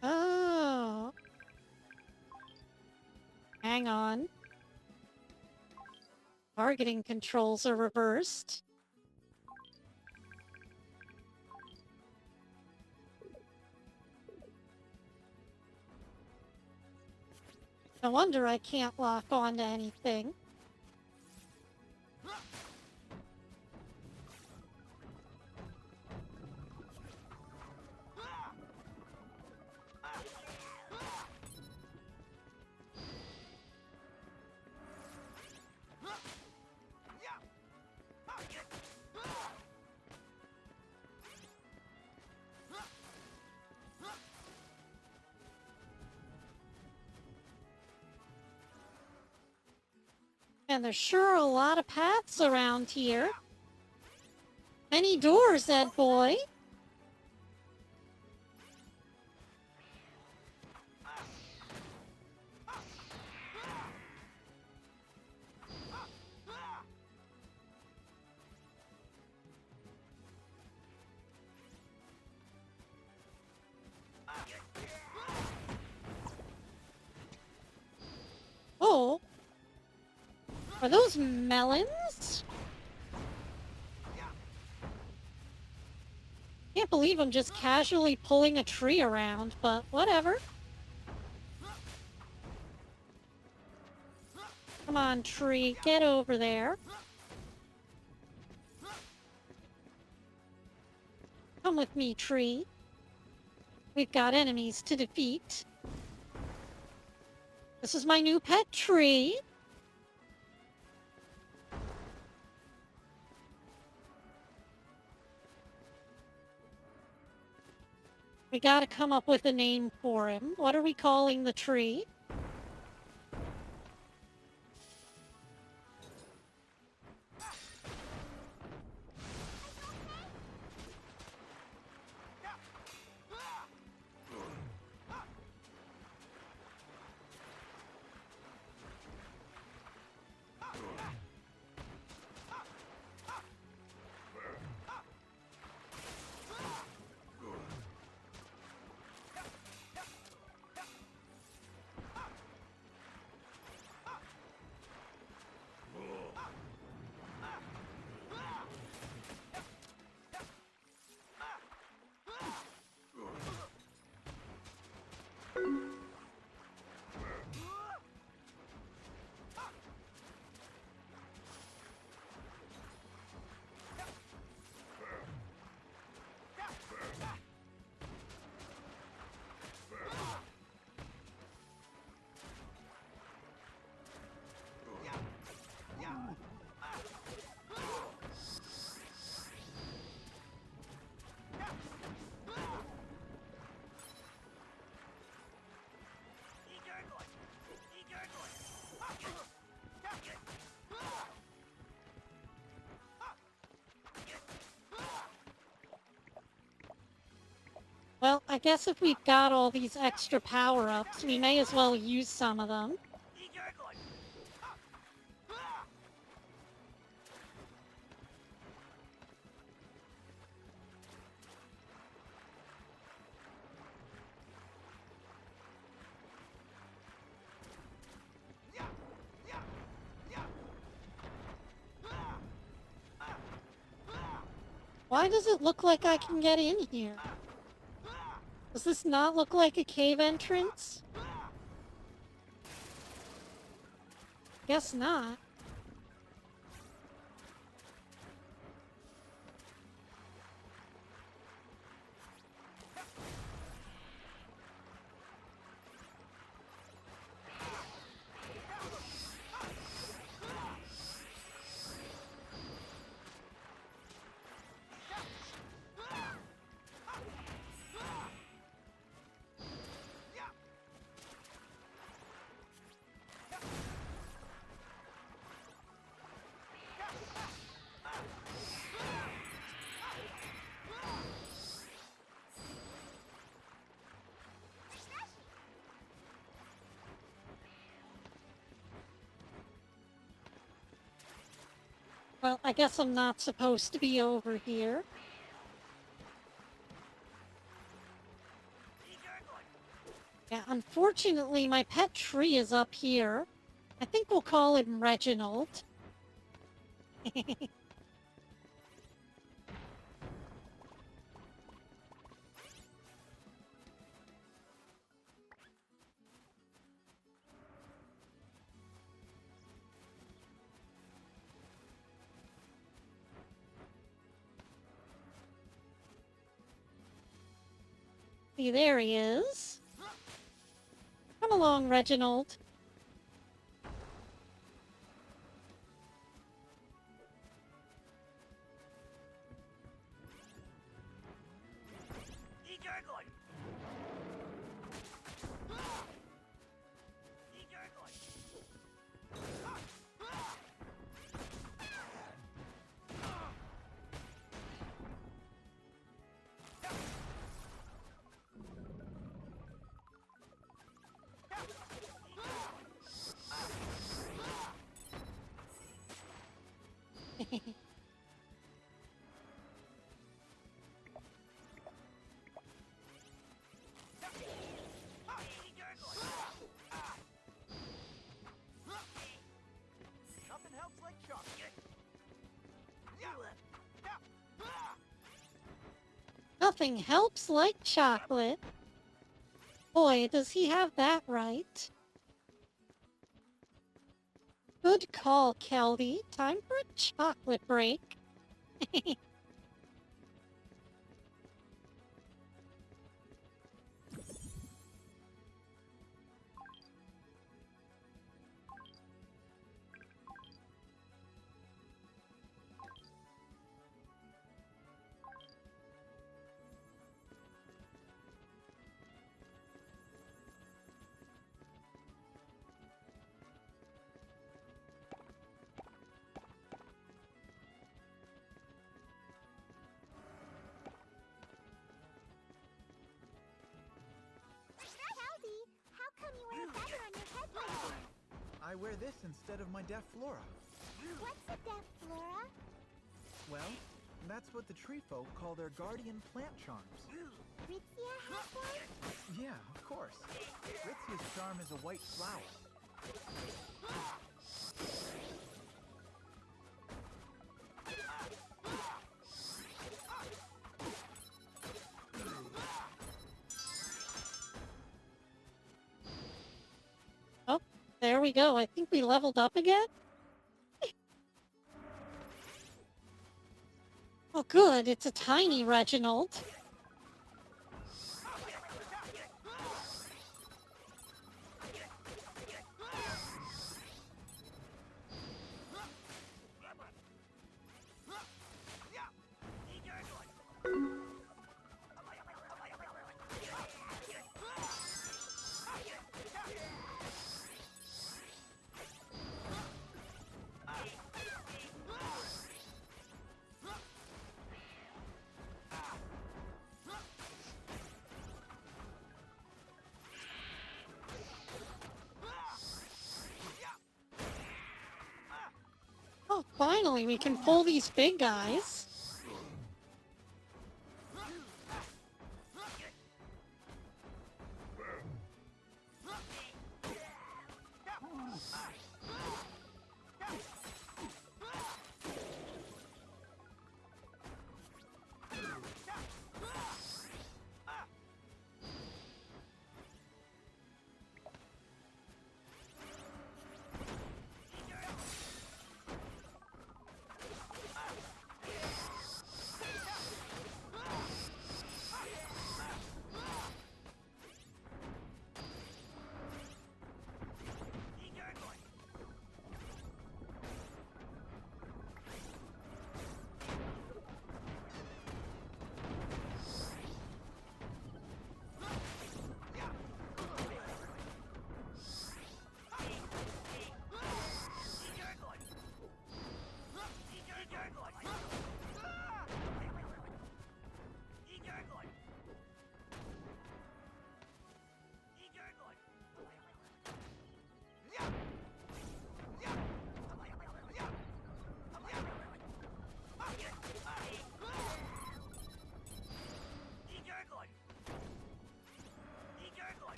Oh. Hang on. Targeting controls are reversed. No wonder I can't lock onto anything. And there's sure a lot of paths around here. Many doors, Ed boy. Oh. Are those melons? Can't believe I'm just casually pulling a tree around, but whatever. Come on, tree, get over there. Come with me, tree. We've got enemies to defeat. This is my new pet tree. We gotta come up with a name for him. What are we calling the tree? Well, I guess if we've got all these extra power-ups, we may as well use some of them. Why does it look like I can get in here? Does this not look like a cave entrance? Guess not. Well, I guess I'm not supposed to be over here. Yeah, unfortunately, my pet tree is up here. I think we'll call him Reginald. See, there he is. Come along, Reginald.
Nothing helps like chocolate.
Nothing helps like chocolate. Boy, does he have that right. Good call, Kelby. Time for a chocolate break.
I wear this instead of my deaf flora.
What's a deaf flora?
Well, that's what the tree folk call their guardian plant charms.
Ritzia has one?
Yeah, of course. Ritzia's charm is a white flower.
Oh, there we go. I think we leveled up again. Oh, good. It's a tiny Reginald. Oh, finally, we can pull these big guys.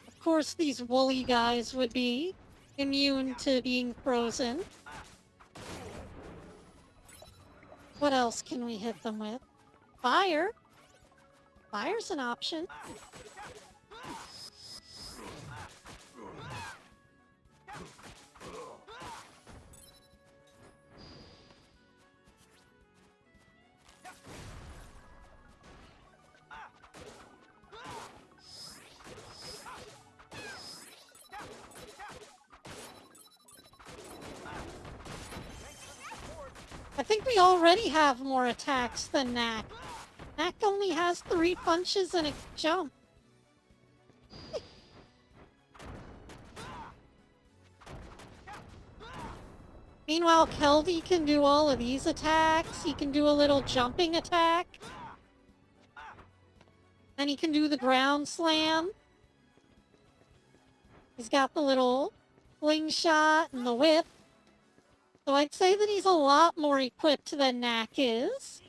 Of course, these woolly guys would be immune to being frozen. What else can we hit them with? Fire. Fire's an option. I think we already have more attacks than Knack. Knack only has 3 punches and a jump. Meanwhile, Kelvy can do all of these attacks. He can do a little jumping attack. Then he can do the ground slam. He's got the little slingshot and the whip. So I'd say that he's a lot more equipped than Knack is.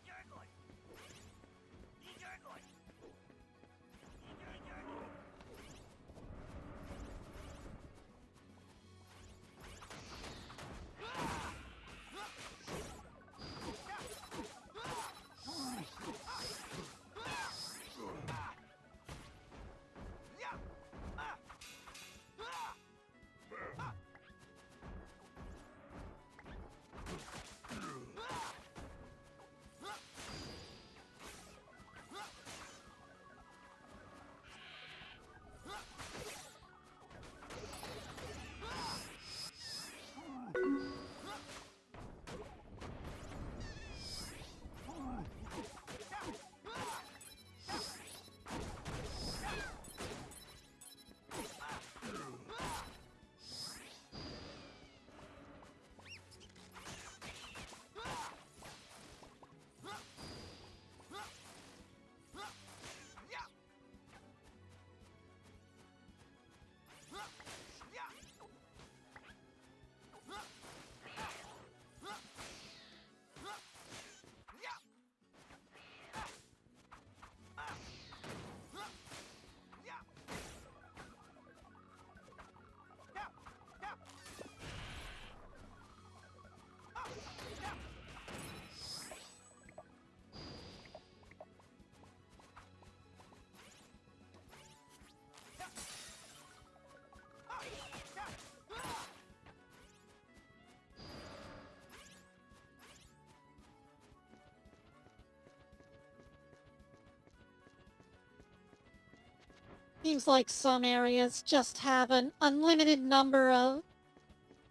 Seems like some areas just have an unlimited number of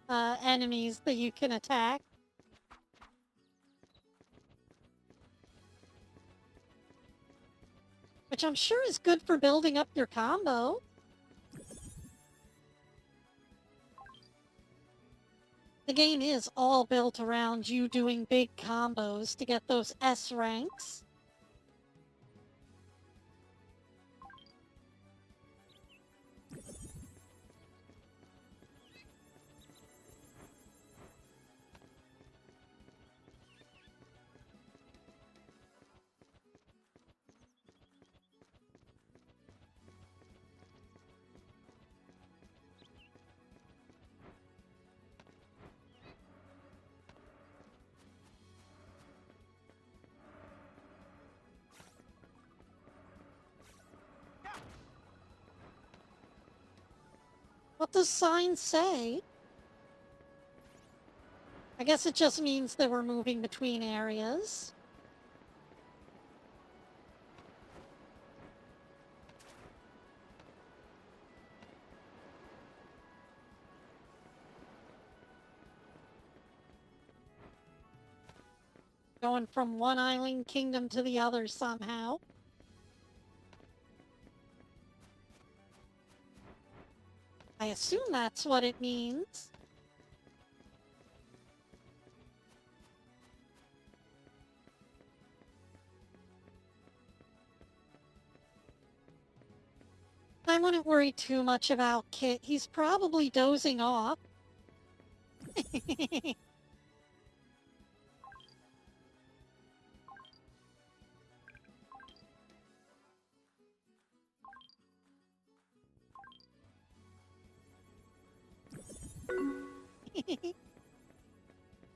enemies that you can attack. Which I'm sure is good for building up your combo. The game is all built around you doing big combos to get those S ranks. What does sign say? I guess it just means that we're moving between areas. Going from one island kingdom to the other somehow. I assume that's what it means. I wouldn't worry too much about Kit. He's probably dozing off.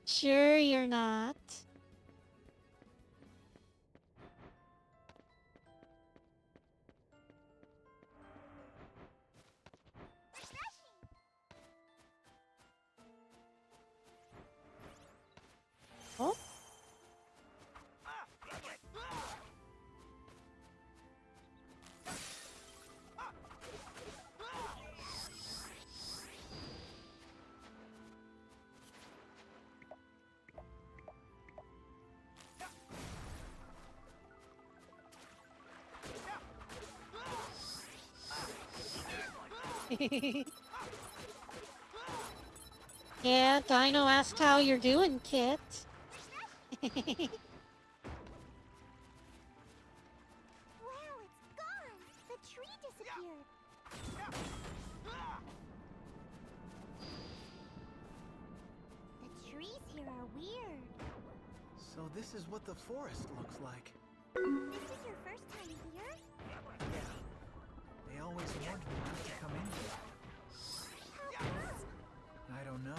Sure you're not. Oh? Yeah, Dino asked how you're doing, Kit.
Wow, it's gone! The tree disappeared! The trees here are weird.
So this is what the forest looks like.
This is your first time here?
Yeah. They always warned me not to come in here.
How come?
I don't know.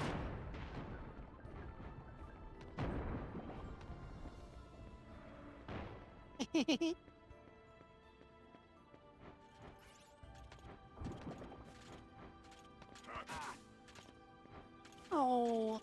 Oh.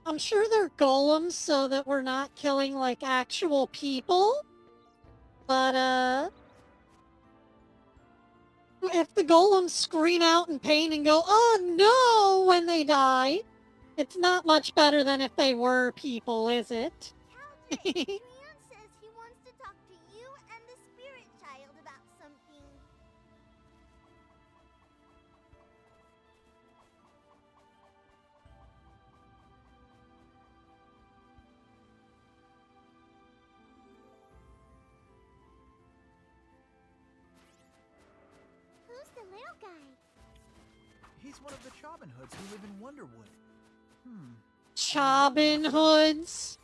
I'm sure they're golems so that we're not killing, like, actual people. But, if the golems scream out in pain and go, "Oh no," when they die, it's not much better than if they were people, is it?
Caldric, Trion says he wants to talk to you and the spirit child about something. Who's the little guy?
He's one of the Chobin Hoods who live in Wonderwood.
Chobin Hoods.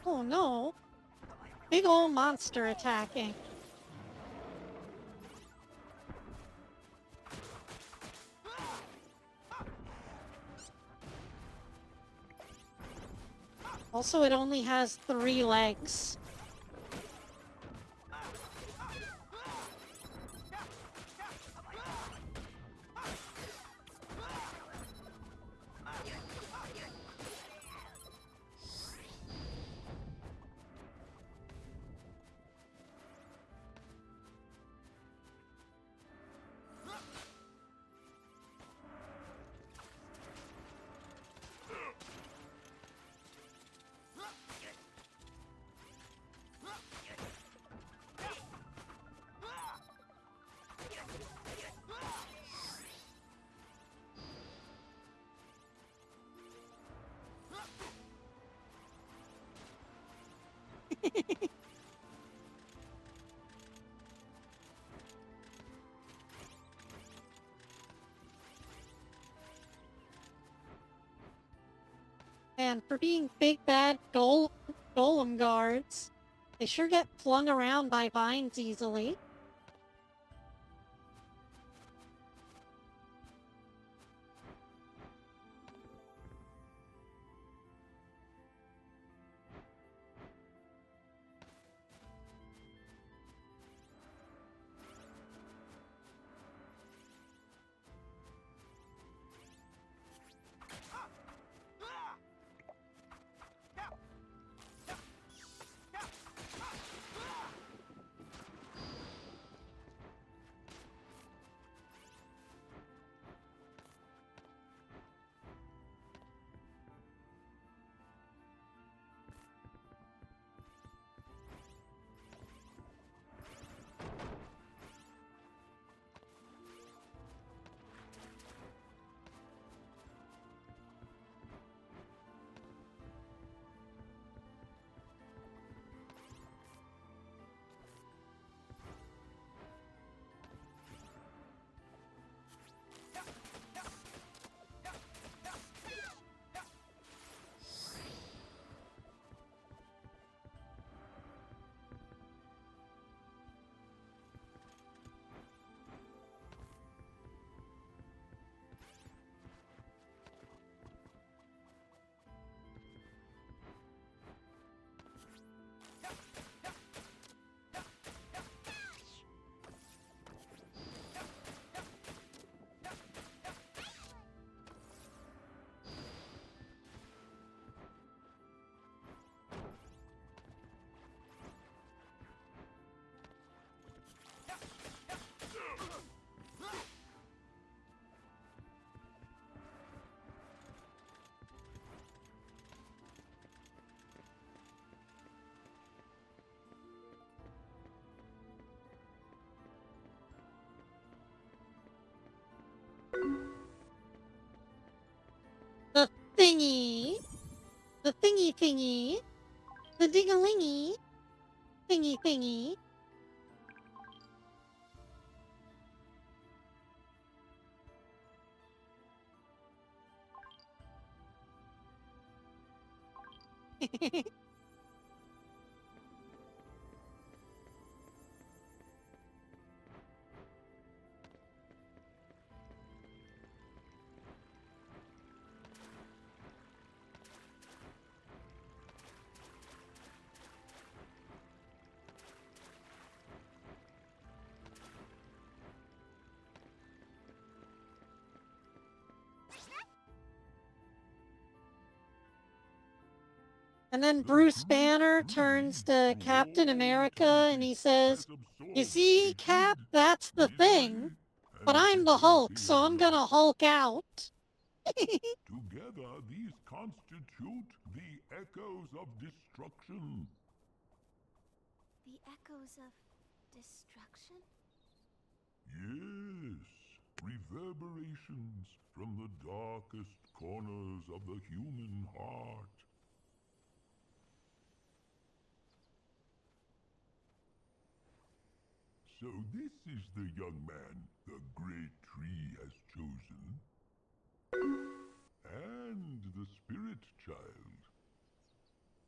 Oh no. Big ol' monster attacking. Also, it only has 3 legs. And for being big bad golem guards, they sure get flung around by vines easily. The thingy. The thingy thingy. The ding-a-lingy. Thingy thingy. And then Bruce Banner turns to Captain America and he says, "You see, Cap, that's the thing. But I'm the Hulk, so I'm gonna Hulk out."
Together, these constitute the echoes of destruction.
The echoes of destruction?
Yes, reverberations from the darkest corners of the human heart. So this is the young man the great tree has chosen. And the spirit child.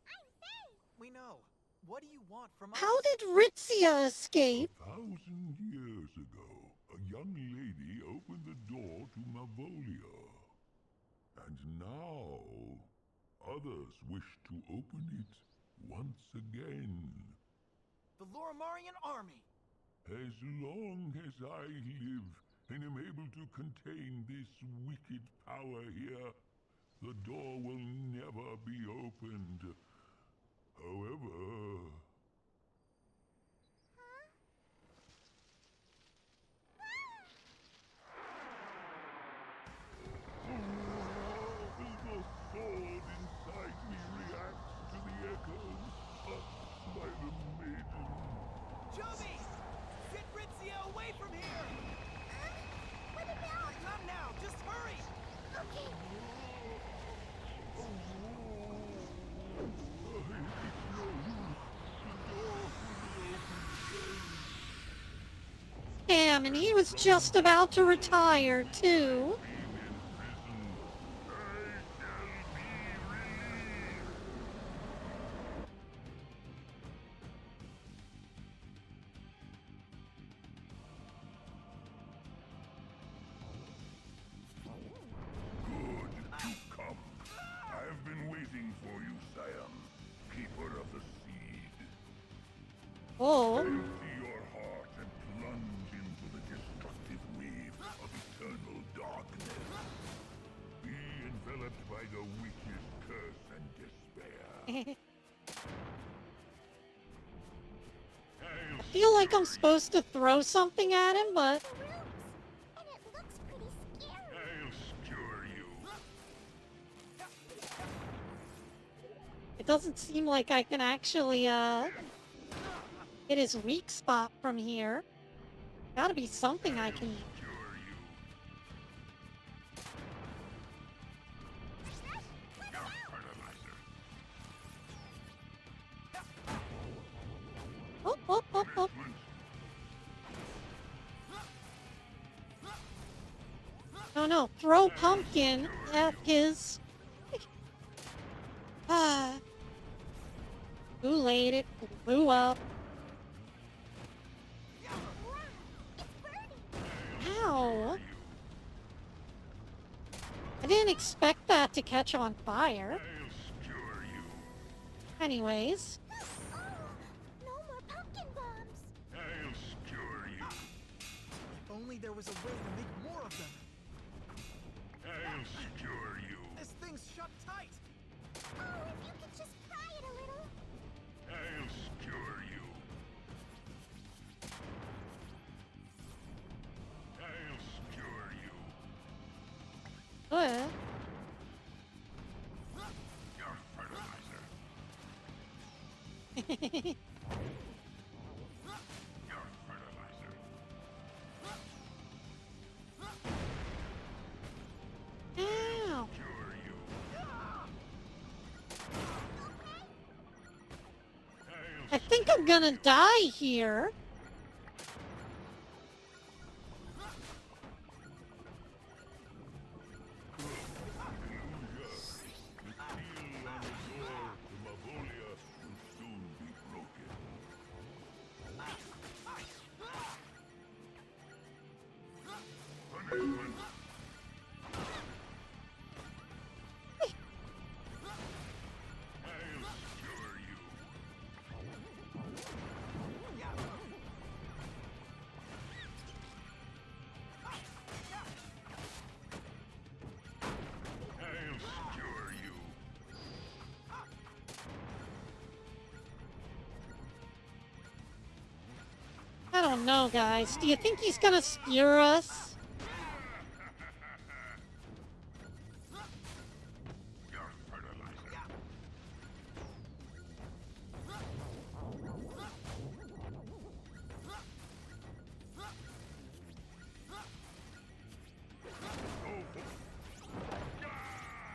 I'm Faye!
What do you want from us?
How did Ritzia escape?
1,000 years ago, a young lady opened the door to Mavolia. And now, others wish to open it once again.
The Lorimarian army!
As long as I live and am able to contain this wicked power here, the door will never be opened. However... The sword inside me reacts to the echoes touched by the maiden.
Joby! Get Ritzia away from here!
What about?
Come now, just hurry!
Okay.
Damn, and he was just about to retire, too.
I've been waiting for you, Siam, keeper of the seed.
Oh.
Empty your heart and plunge into the destructive waves of eternal darkness. Be enveloped by the witch's curse and despair.
I feel like I'm supposed to throw something at him, but...
And it looks pretty scary.
I'll skewer you.
It doesn't seem like I can actually, hit his weak spot from here. Gotta be something I can... Oh, oh, oh, oh. Oh no, throw pumpkin at his... Too late, it blew up. Ow! I didn't expect that to catch on fire. Anyways.
No more pumpkin bombs.
I'll skewer you.
If only there was a way to make more of them.
I'll skewer you.
This thing's shut tight.
Oh, if you could just pry it a little.
I'll skewer you. I'll skewer you.
What?
Your fertilizer. Your fertilizer.
Ow!
Skewer you.
I think I'm gonna die here. I don't know, guys. Do you think he's gonna spear us?
Your fertilizer.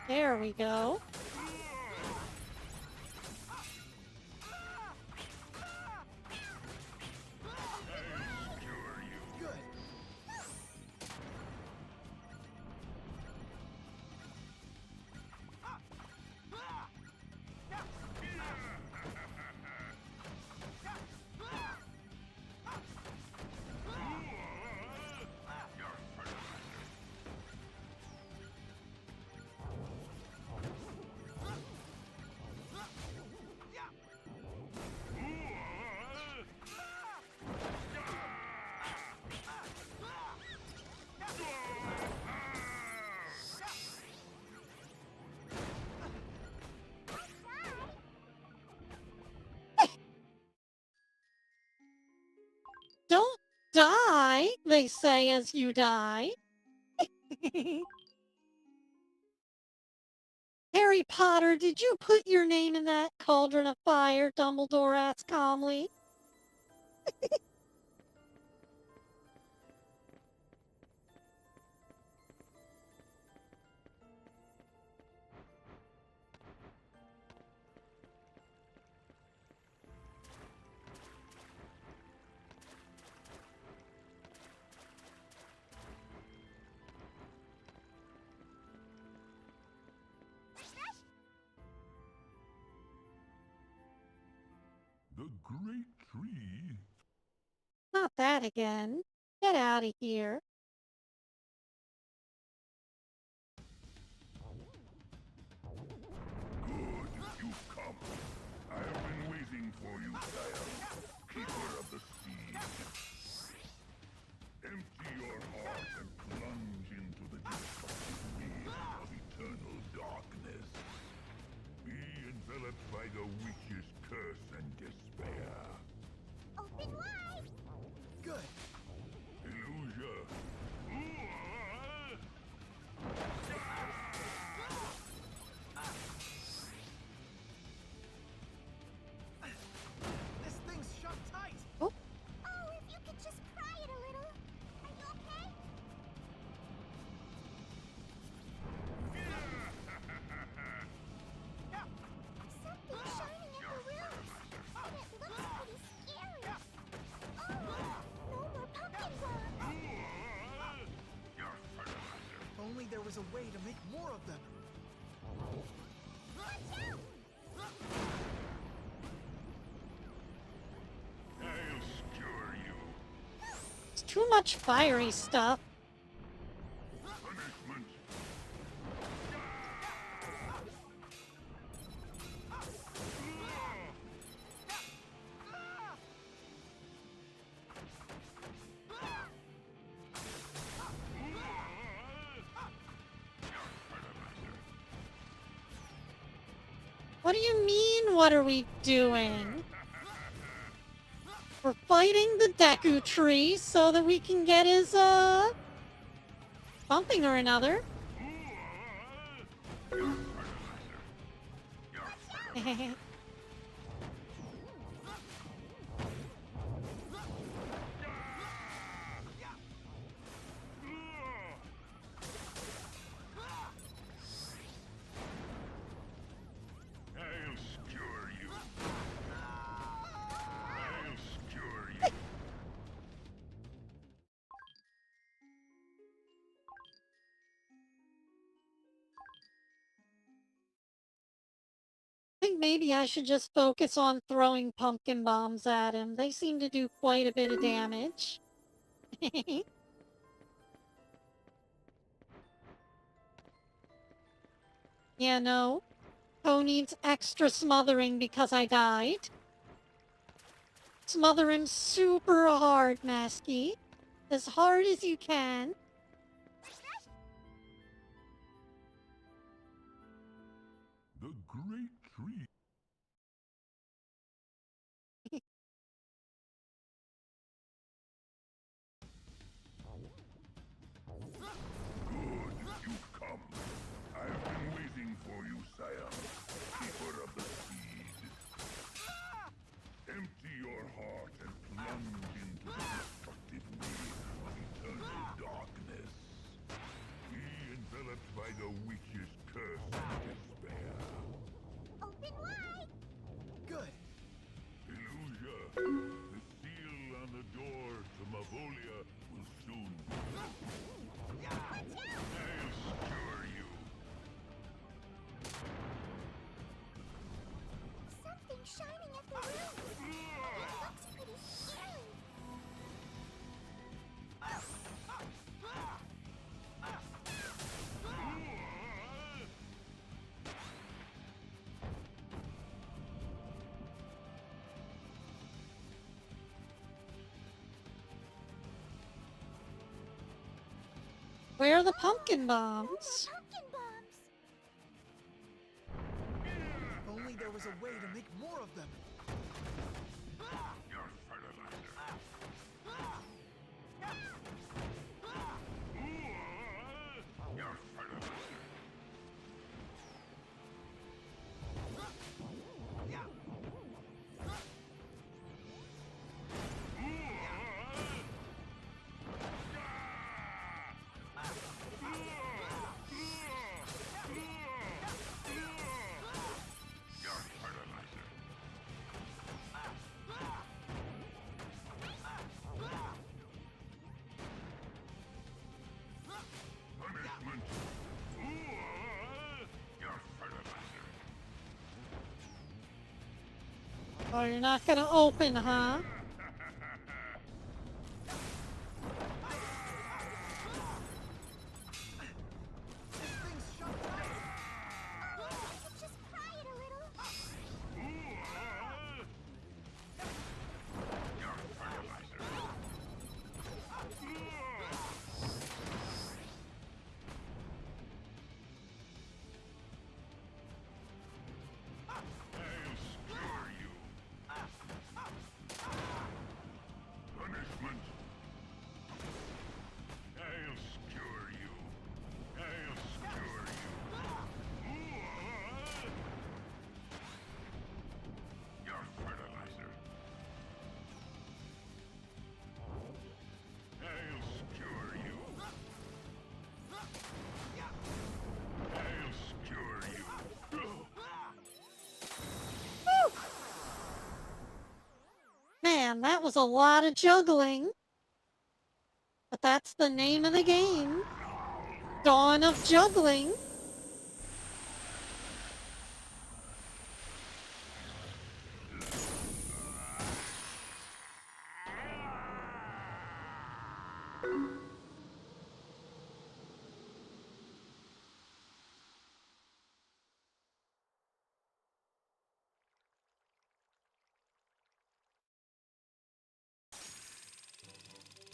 There we go. die, they say as you die. Harry Potter, did you put your name in that cauldron of fire? Dumbledore asked calmly.
The great tree.
Not that again. Get out of here.
Good, you've come. I have been waiting for you, sire. Keeper of the seed. Empty your heart and plunge into the destructive wave of eternal darkness. Be enveloped by the witch's curse and despair.
Open wide!
Good.
Illusia.
This thing's shut tight.
Oh, if you could just pry it a little. Are you okay? Something's shining in the rooms, and it looks pretty scary. Oh, no more pumpkin bombs.
If only there was a way to make more of them.
Watch out!
I'll skewer you.
It's too much fiery stuff.
Punishment.
What do you mean, what are we doing? We're fighting the Deku Tree so that we can get his, something or another.
I'll skewer you. I'll skewer you.
I think maybe I should just focus on throwing pumpkin bombs at him. They seem to do quite a bit of damage. Yeah, no. Poe needs extra smothering because I died. Smother him super hard, Masky. As hard as you can.
The great tree. Good, you've come. I've been waiting for you, sire. Keeper of the seed. Empty your heart and plunge into the destructive wave of eternal darkness. Be enveloped by the witch's curse and despair.
Open wide!
Good.
Illusia, the seal on the door to Mavolia will soon be broken. I'll skewer you.
Something shining at the room. It looks pretty scary.
Where are the pumpkin bombs?
Pumpkin bombs!
If only there was a way to make more of them.
Your fertilizer.
Oh, you're not gonna open, huh?
Just pry it a little.
Punishment. I'll skewer you. I'll skewer you. Your fertilizer. I'll skewer you. I'll skewer you.
Man, that was a lot of juggling. But that's the name of the game. Dawn of Juggling.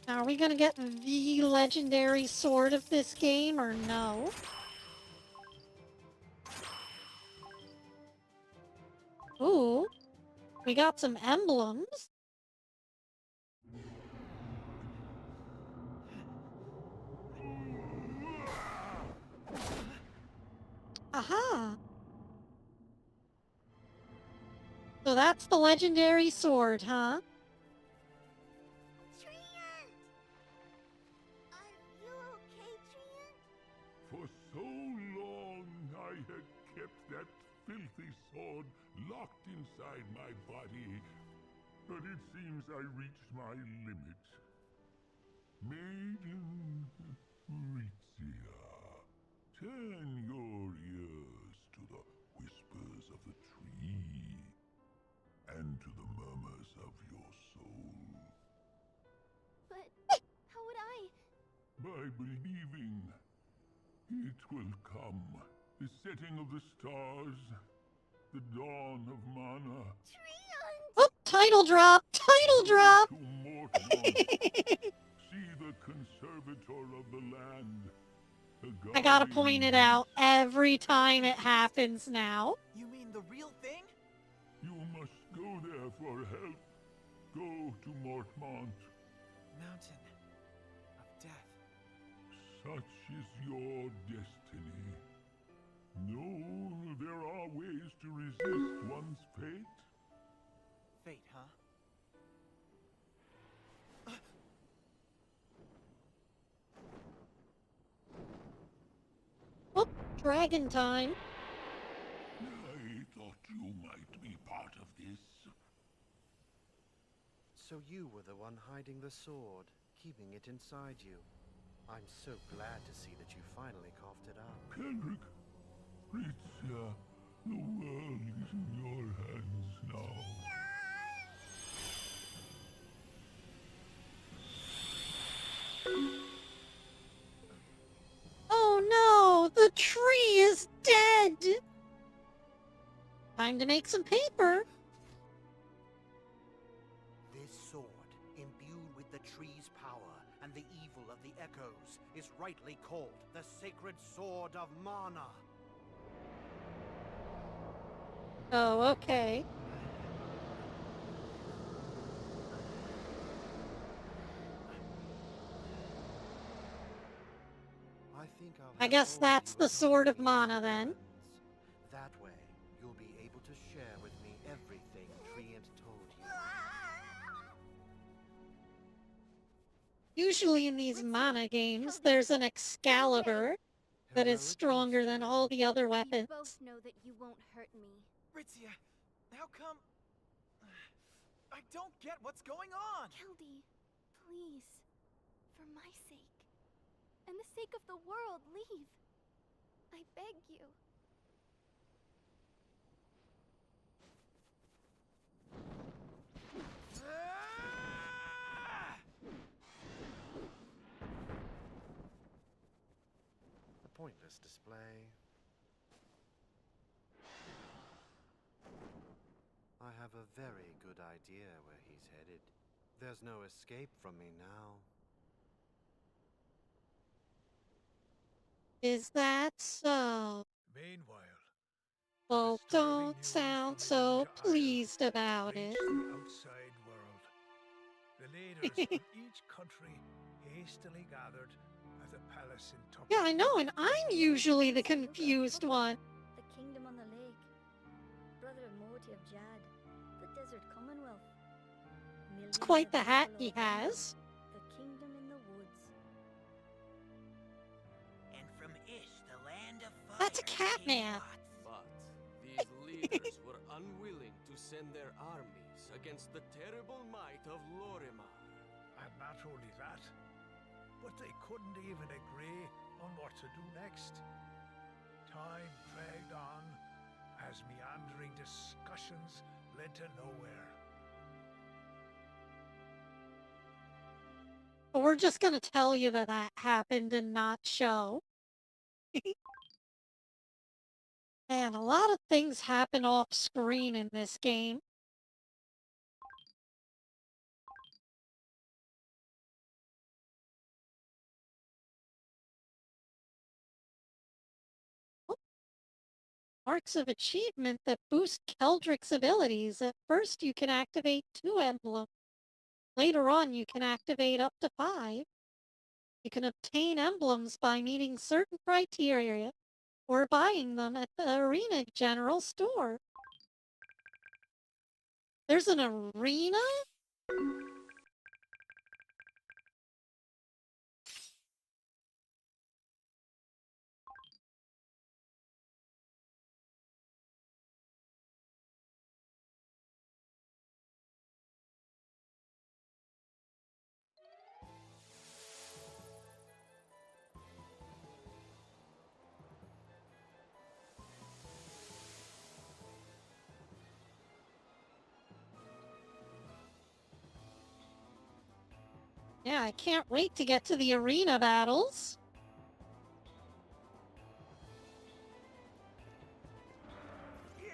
Now, are we gonna get the legendary sword of this game or no? Ooh, we got some emblems. Aha! So that's the legendary sword, huh?
Treant! Are you okay, Treant?
For so long I had kept that filthy sword locked inside my body, but it seems I reached my limit. Maiden Ritzia, turn your ears to the whispers of the tree and to the murmurs of your soul.
But how would I?
By believing, it will come. The setting of the stars, the dawn of mana.
Treant!
Oh, title drop! Title drop!
To Mortmont, see the conservator of the land. The
I gotta
guardian
point it
beast.
out every time it happens now.
You mean the real thing?
You must go there for help. Go to Mortmont.
Mountain of Death.
Such is your destiny. No, there are ways to resist one's fate.
Fate, huh?
Oh, dragon time.
I thought you might be part of this.
So you were the one hiding the sword, keeping it inside you. I'm so glad to see that you finally coughed it up.
Kendrick, Ritzia, the world is in your hands now.
Oh no, the tree is dead! Time to make some paper.
This sword, imbued with the tree's power and the evil of the echoes, is rightly called the Sacred Sword of Mana.
Oh, okay. I guess that's the Sword of Mana then.
That way, you'll be able to share with me everything Treant told you.
Usually in these Mana games, there's an Excalibur that is stronger than all the other
You
weapons.
both know that you won't hurt me.
Ritzia, how come... I don't get what's going on!
Kildy, please. For my sake. And the sake of the world, leave. I beg you.
pointless display. I have a very good idea where he's headed. There's no escape from me now.
Is that so?
Meanwhile,
Folk
disturbing
don't
news
sound
from
so
Ninja Isle
pleased about it.
reached the outside world. The leaders of each country hastily gathered at the palace in Tokyo.
Yeah, I know, and I'm usually the confused one.
The kingdom on the lake. Brother of Morty of Jad. The desert commonwealth.
It's quite the hat he
buffalo
has.
The kingdom in the woods.
And from Ish, the land of fire.
That's a cat man.
But these leaders were unwilling to send their armies against the terrible might of Lorimar.
And not only that, but they couldn't even agree on what to do next. Time dragged on as meandering discussions led to nowhere.
But we're just gonna tell you that that happened and not show. Man, a lot of things happen off screen in this game. Marks of achievement that boost Keldrick's abilities. At first you can activate 2 emblems. Later on you can activate up to 5. You can obtain emblems by meeting certain criteria or buying them at the Arena General Store. There's an arena? Yeah, I can't wait to get to the arena battles.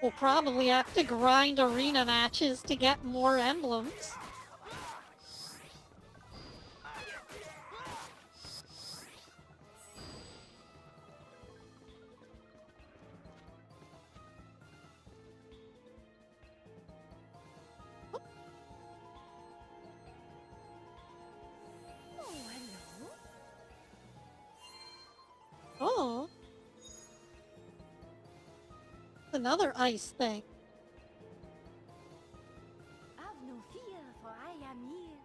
We'll probably have to grind arena matches to get more emblems.
Oh, hello.
Oh. Another ice thing.
Have no fear, for I am here.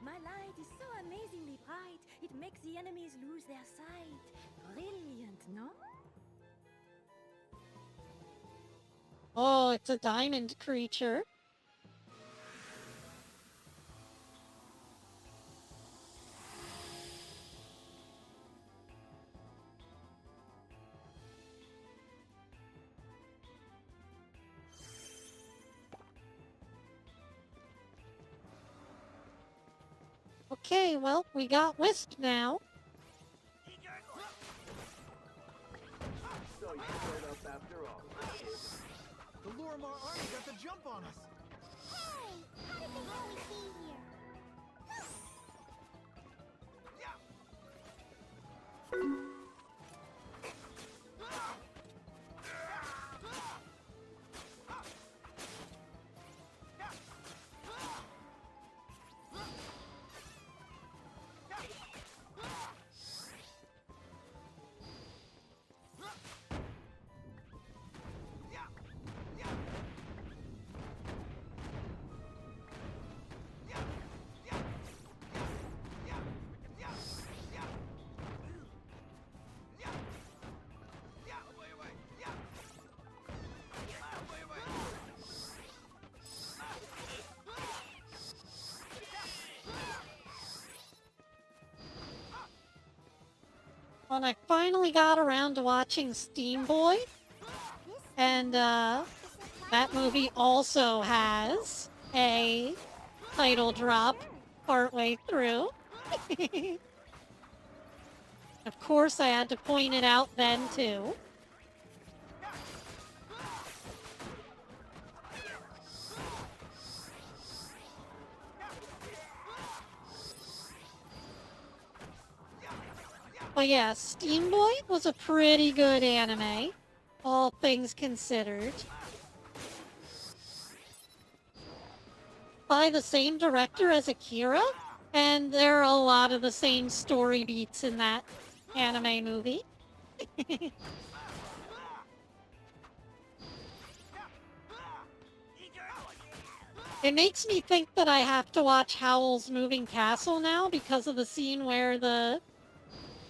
My light is so amazingly bright, it makes the enemies lose their sight. Brilliant, no?
Oh, it's a diamond creature. Okay, well, we got Wisp now.
So you showed up after all. The Lorimar army got the jump on us.
Hey! How did they know we'd be here?
When I finally got around to watching Steam Boy, and that movie also has a title drop partway through. Of course, I had to point it out then, too. But yeah, Steamboy was a pretty good anime, all things considered. By the same director as Akira, and there are a lot of the same story beats in that anime movie. It makes me think that I have to watch Howl's Moving Castle now because of the scene where the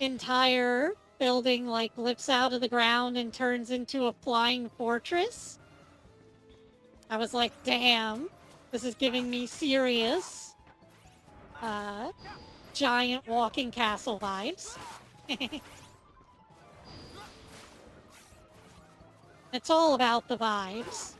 entire building, like, lifts out of the ground and turns into a flying fortress. I was like, damn, this is giving me serious, giant walking castle vibes. It's all about the vibes.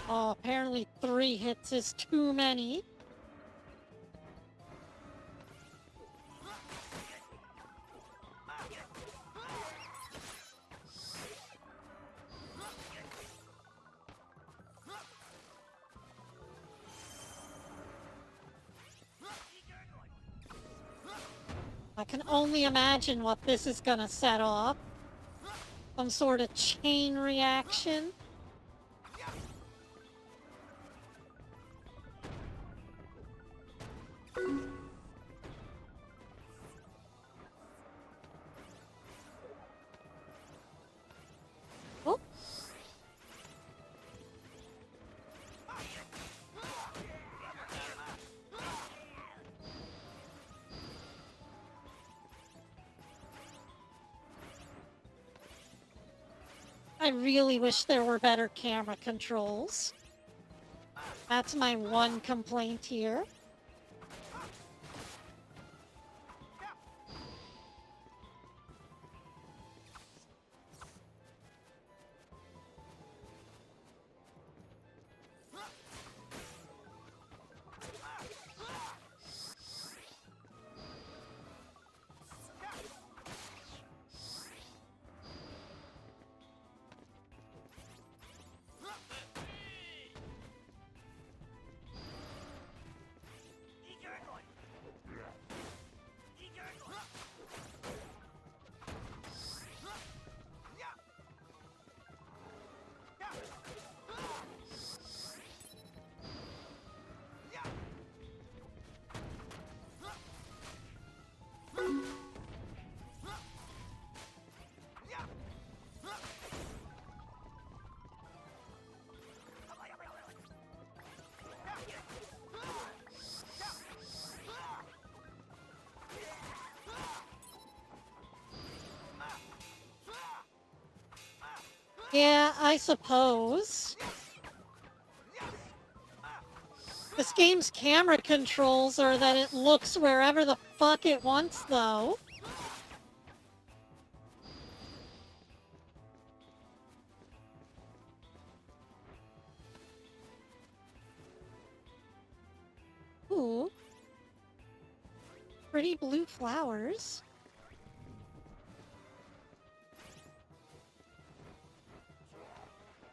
Oh, apparently 3 hits is too many. I can only imagine what this is gonna set off. Some sort of chain reaction. Oh. I really wish there were better camera controls. That's my one complaint here. Yeah, I suppose. This game's camera controls are that it looks wherever the fuck it wants, though. Ooh. Pretty blue flowers.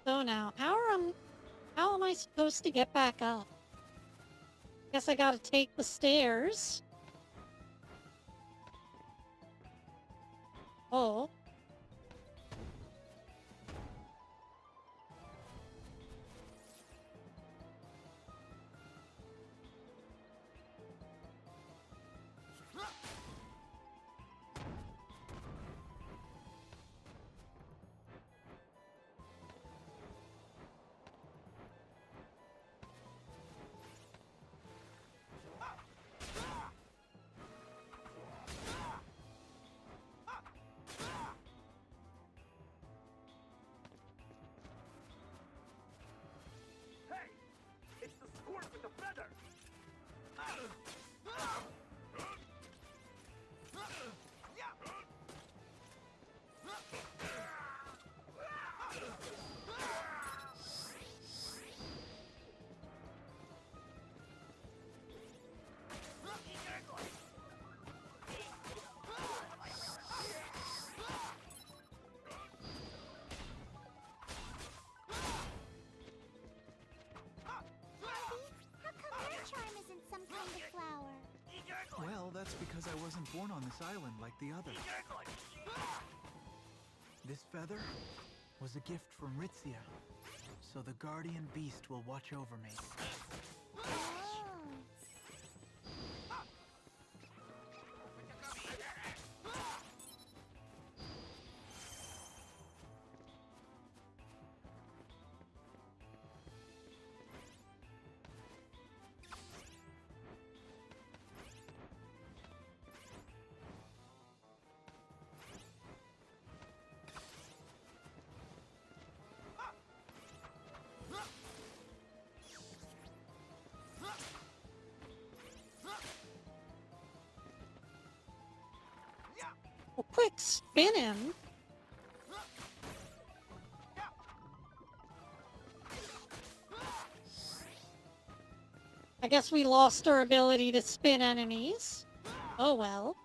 So now, how am I supposed to get back up? Guess I gotta take the stairs.
It's because I wasn't born on this island like the others. This feather was a gift from Ritzia, so the guardian beast will watch over me.
Well, quick, spin him. I guess we lost our ability to spin enemies. Oh well.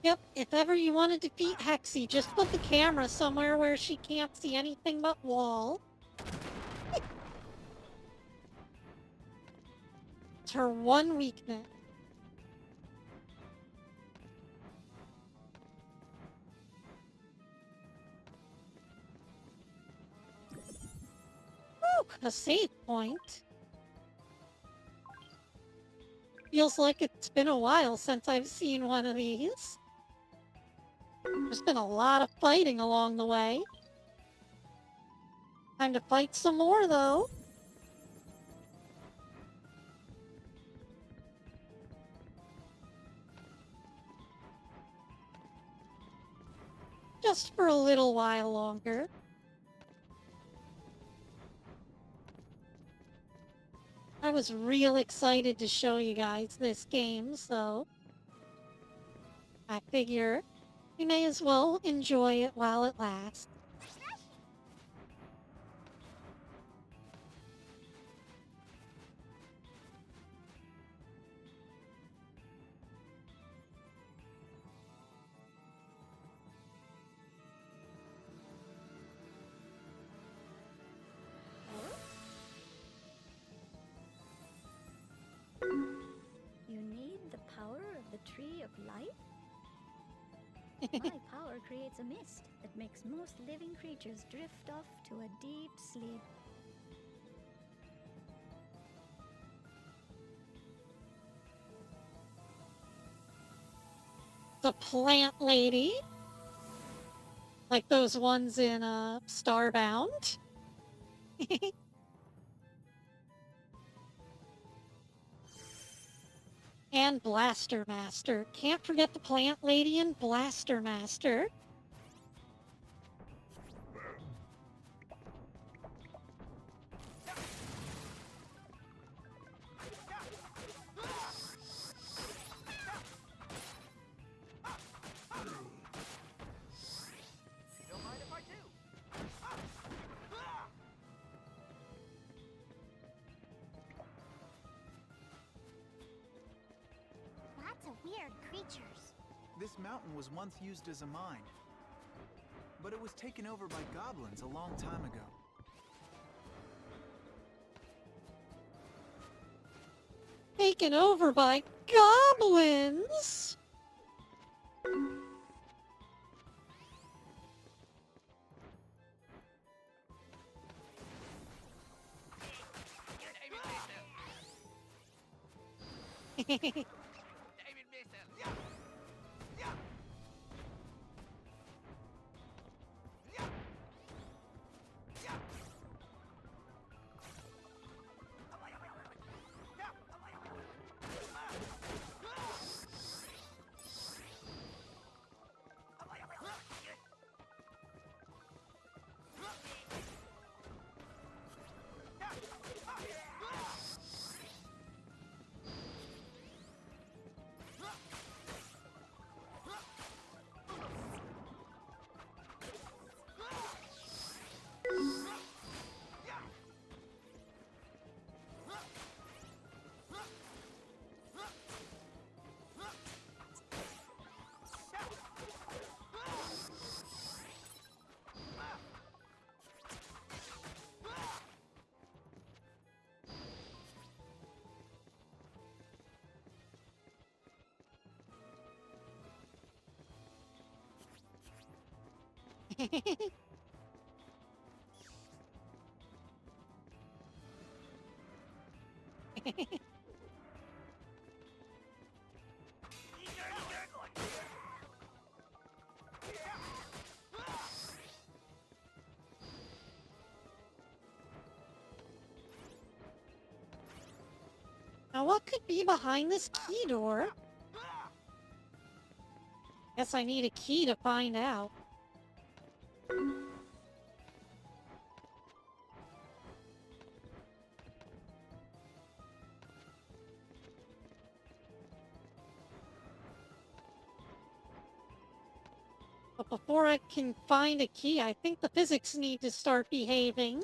Yep, if ever you want to defeat Hexi, just put the camera somewhere where she can't see anything but wall. It's her one weakness. Whew, a save point. Feels like it's been a while since I've seen one of these. There's been a lot of fighting along the way. Time to fight some more, though. Just for a little while longer. I was real excited to show you guys this game, so I figure we may as well enjoy it while it lasts.
You need the power of the Tree of Life? My power creates a mist that makes most living creatures drift off to a deep sleep.
The plant lady. Like those ones in Starbound. And Blaster Master. Can't forget the plant lady and Blaster Master.
Don't mind if I do.
Lots of weird creatures.
This mountain was once used as a mine, but it was taken over by goblins a long time ago.
taken over by goblins? Now what could be behind this key door? Guess I need a key to find out. But before I can find a key, I think the physics need to start behaving.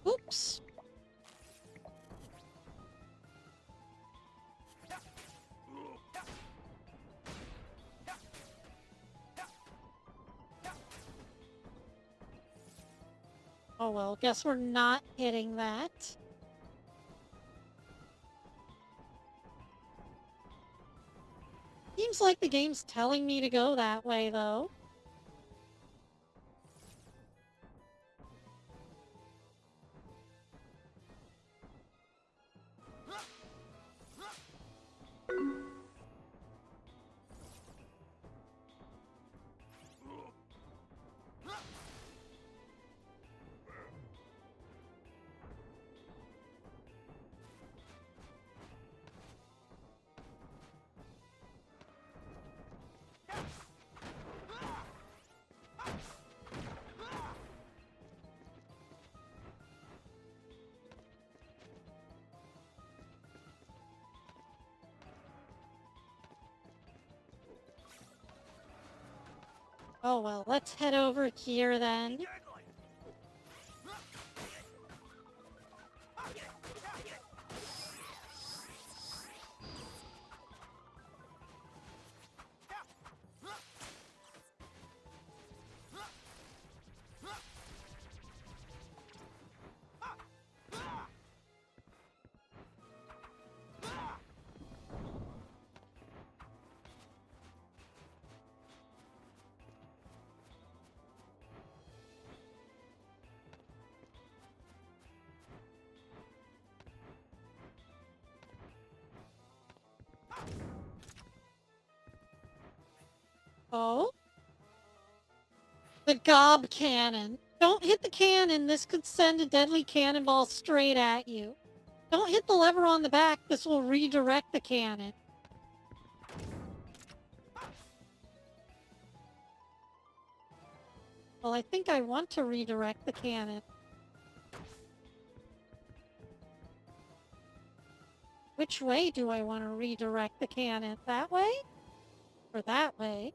Oops. Oh well, guess we're not hitting that. Seems like the game's telling me to go that way, though. Oh well, let's head over here then. Oh? The gob cannon. Don't hit the cannon, this could send a deadly cannonball straight at you. Don't hit the lever on the back, this will redirect the cannon. Well, I think I want to redirect the cannon. Which way do I want to redirect the cannon? That way? Or that way?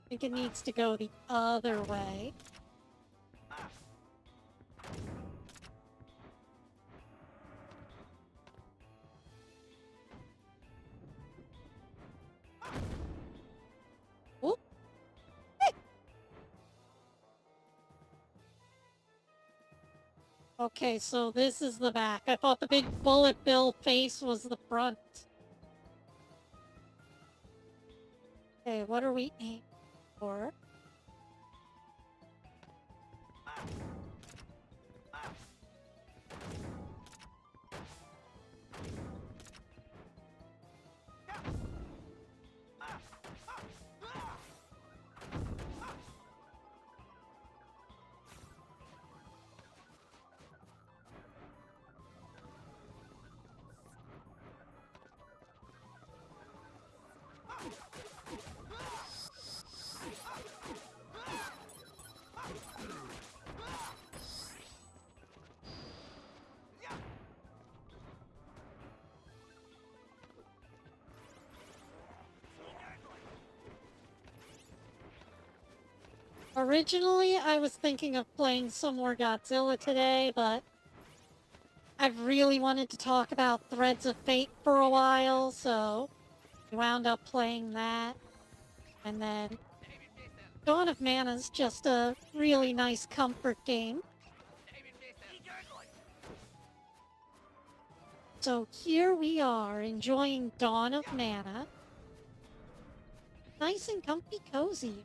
I think it needs to go the other way. Oop. Okay, so this is the back. I thought the big bullet bill face was the front. Okay, what are we aiming for? Originally, I was thinking of playing some more Godzilla today, but I've really wanted to talk about Threads of Fate for a while, so we wound up playing that. And then Dawn of Mana's just a really nice comfort game. So here we are, enjoying Dawn of Mana. Nice and comfy cozy.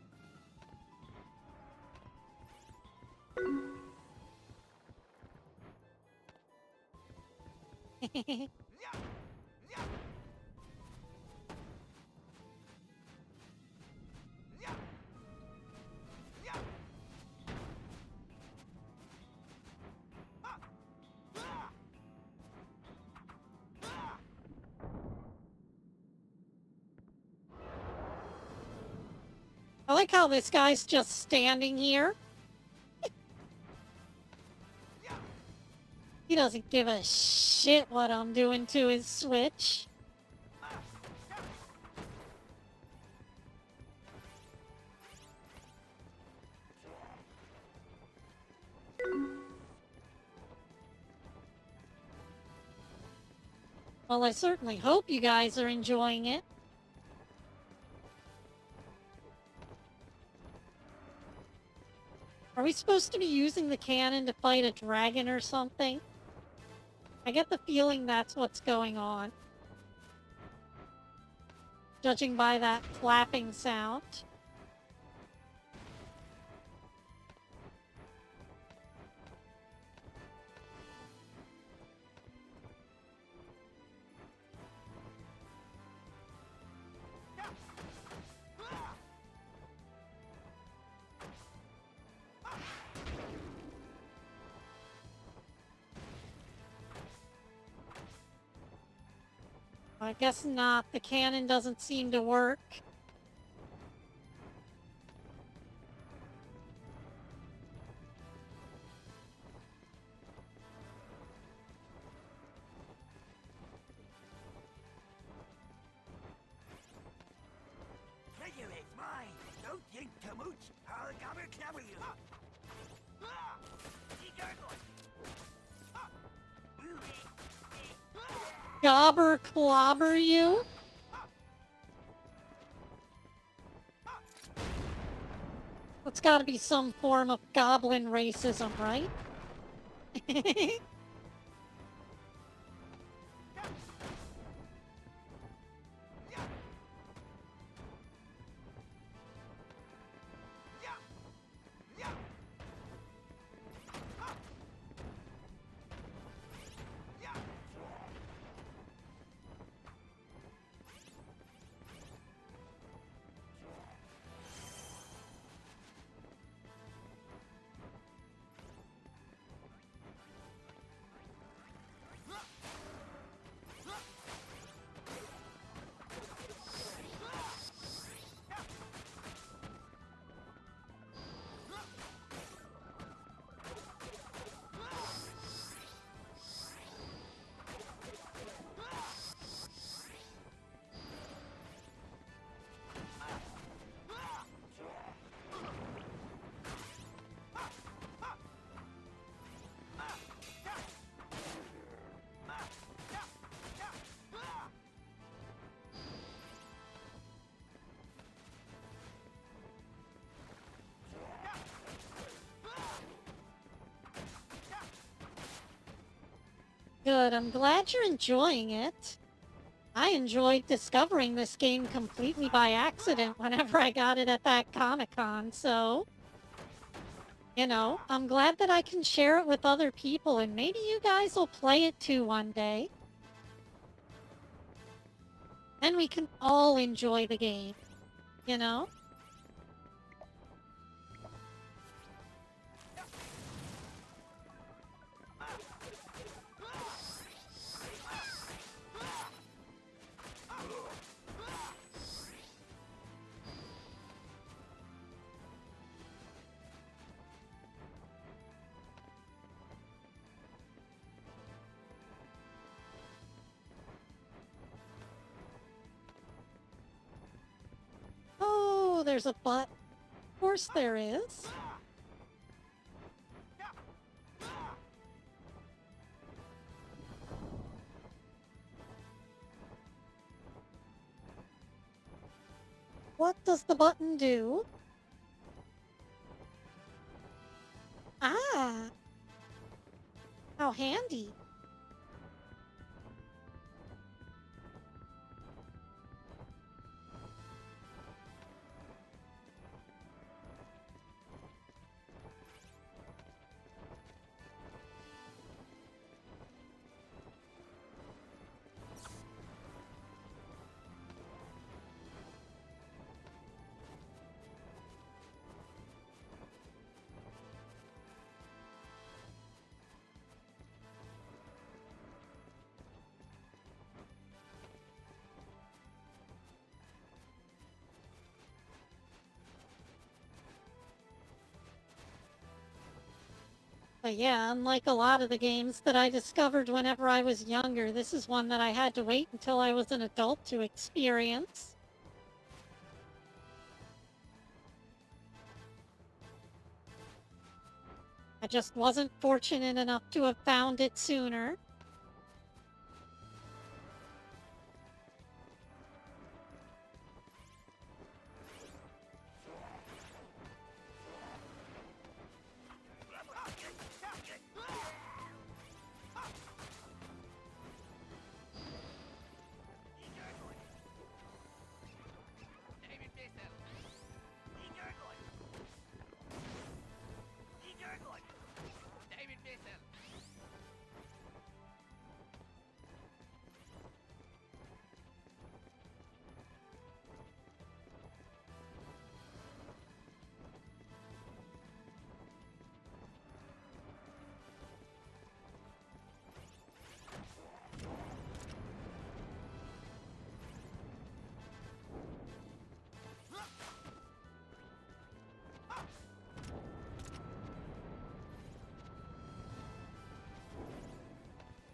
I like how this guy's just standing here. He doesn't give a shit what I'm doing to his Switch. Well, I certainly hope you guys are enjoying it. Are we supposed to be using the cannon to fight a dragon or something? I get the feeling that's what's going on. Judging by that flapping sound. I guess not. The cannon doesn't seem to work.
Treasure is mine. Don't think too much. I'll gobble clobber you.
Gobber clobber you? That's gotta be some form of goblin racism, right? Good, I'm glad you're enjoying it. I enjoyed discovering this game completely by accident whenever I got it at that Comic-Con, so... You know, I'm glad that I can share it with other people, and maybe you guys will play it too one day. Then we can all enjoy the game, you know? Oh, there's a butt. Of course there is. What does the button do? Ah! How handy. But yeah, unlike a lot of the games that I discovered whenever I was younger, this is one that I had to wait until I was an adult to experience. I just wasn't fortunate enough to have found it sooner.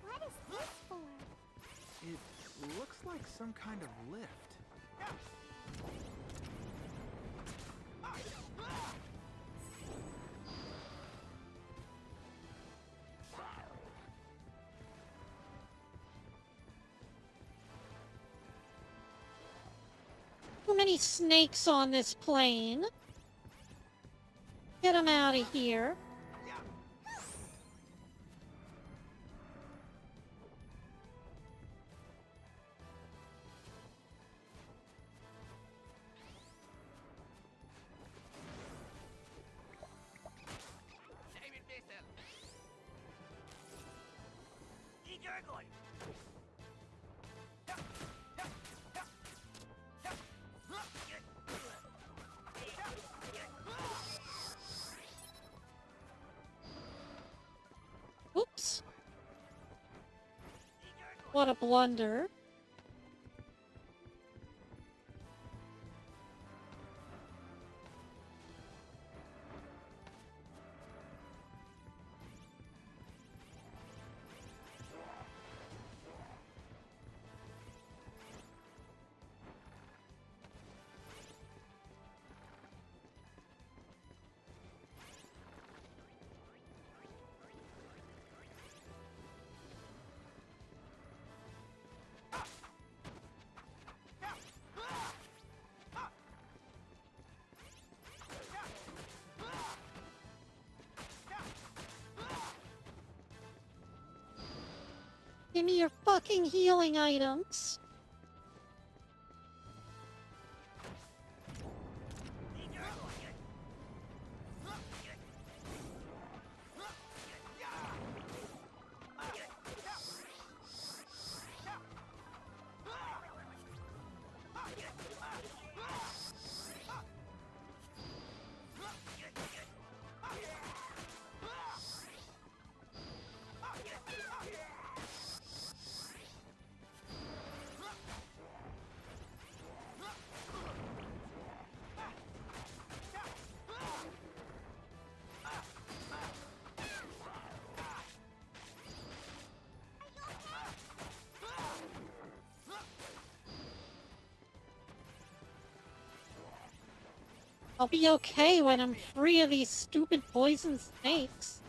What is this for?
It looks like some kind of lift.
Too many snakes on this plane. Get them out of here. Oops. What a blunder. Give me your fucking healing items. I'll be okay when I'm free of these stupid poison snakes.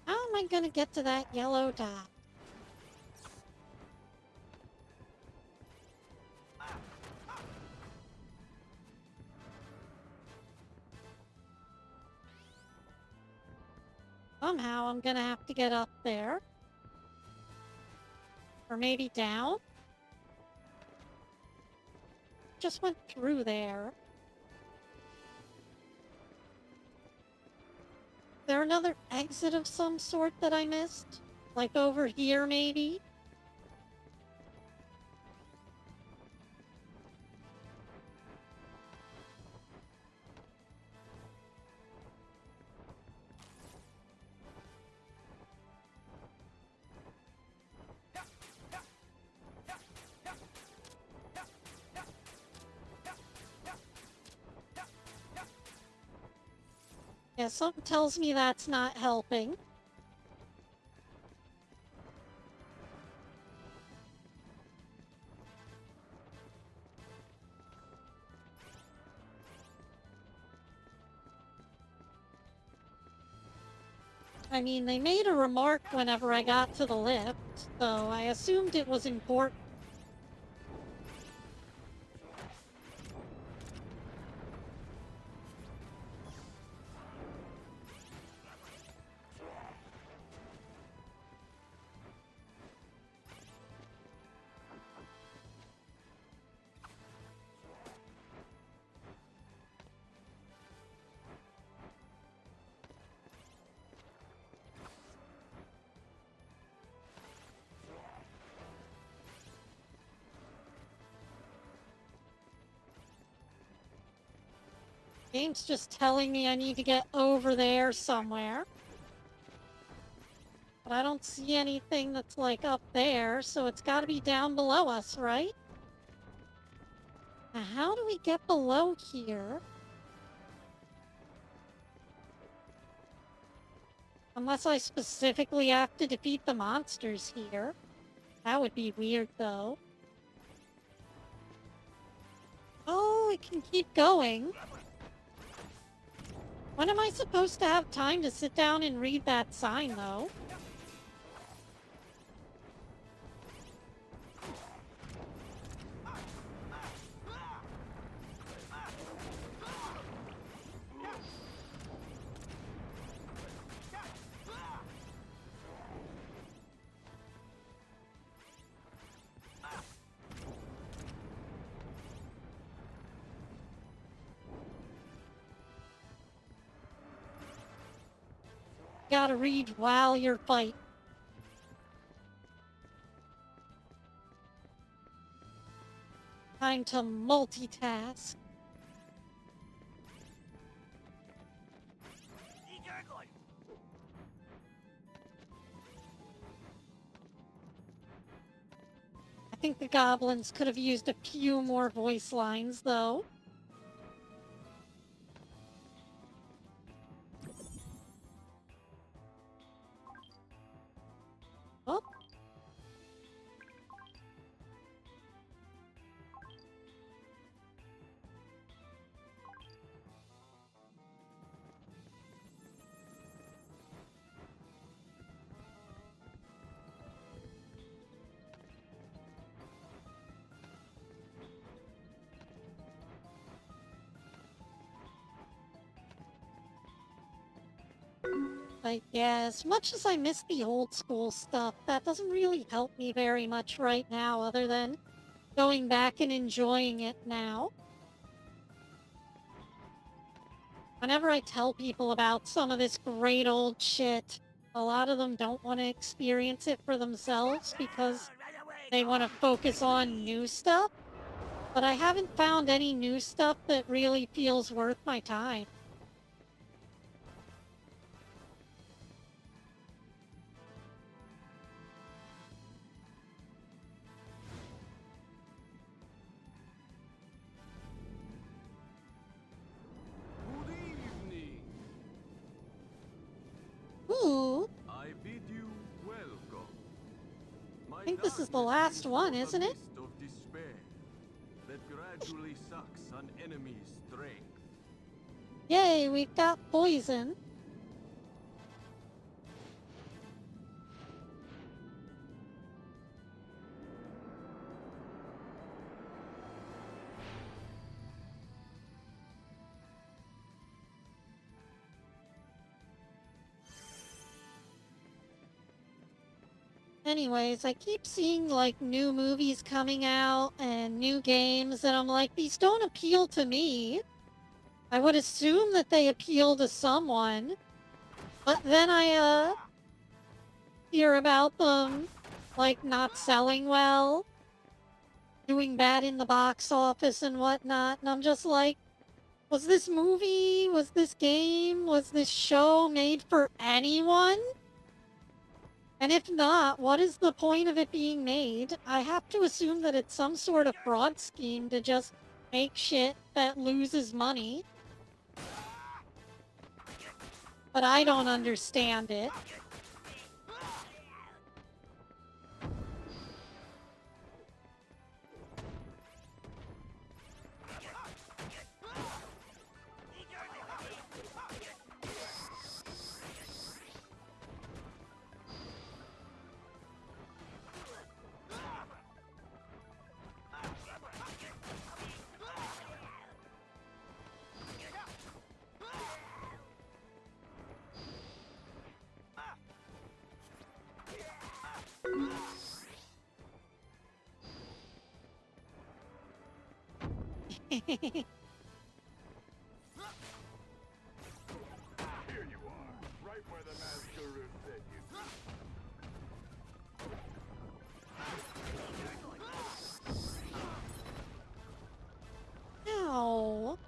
How am I gonna get to that yellow dot? Somehow I'm gonna have to get up there. Or maybe down? Just went through there. Is there another exit of some sort that I missed? Like over here, maybe? Yeah, something tells me that's not helping. I mean, they made a remark whenever I got to the lift, so I assumed it was important. Game's just telling me I need to get over there somewhere. But I don't see anything that's like up there, so it's gotta be down below us, right? Now, how do we get below here? Unless I specifically have to defeat the monsters here. That would be weird, though. Oh, it can keep going. When am I supposed to have time to sit down and read that sign, though? Gotta read while you're fighting. Time to multitask. I think the goblins could have used a few more voice lines, though. Oh. But yeah, as much as I miss the old school stuff, that doesn't really help me very much right now, other than going back and enjoying it now. Whenever I tell people about some of this great old shit, a lot of them don't want to experience it for themselves because they want to focus on new stuff. But I haven't found any new stuff that really feels worth my time.
Good evening.
Ooh,
I bid you welcome.
I think this is the last one, isn't it?
Mist of despair that gradually sucks an enemy's strength.
Yay, we've got poison. Anyways, I keep seeing like new movies coming out and new games, and I'm like, these don't appeal to me. I would assume that they appeal to someone, but then I hear about them like not selling well, doing bad in the box office and whatnot, and I'm just like, was this movie, was this game, was this show made for anyone? And if not, what is the point of it being made? I have to assume that it's some sort of fraud scheme to just make shit that loses money. But I don't understand it.
Here you are, right where the master said you'd be.
Ow.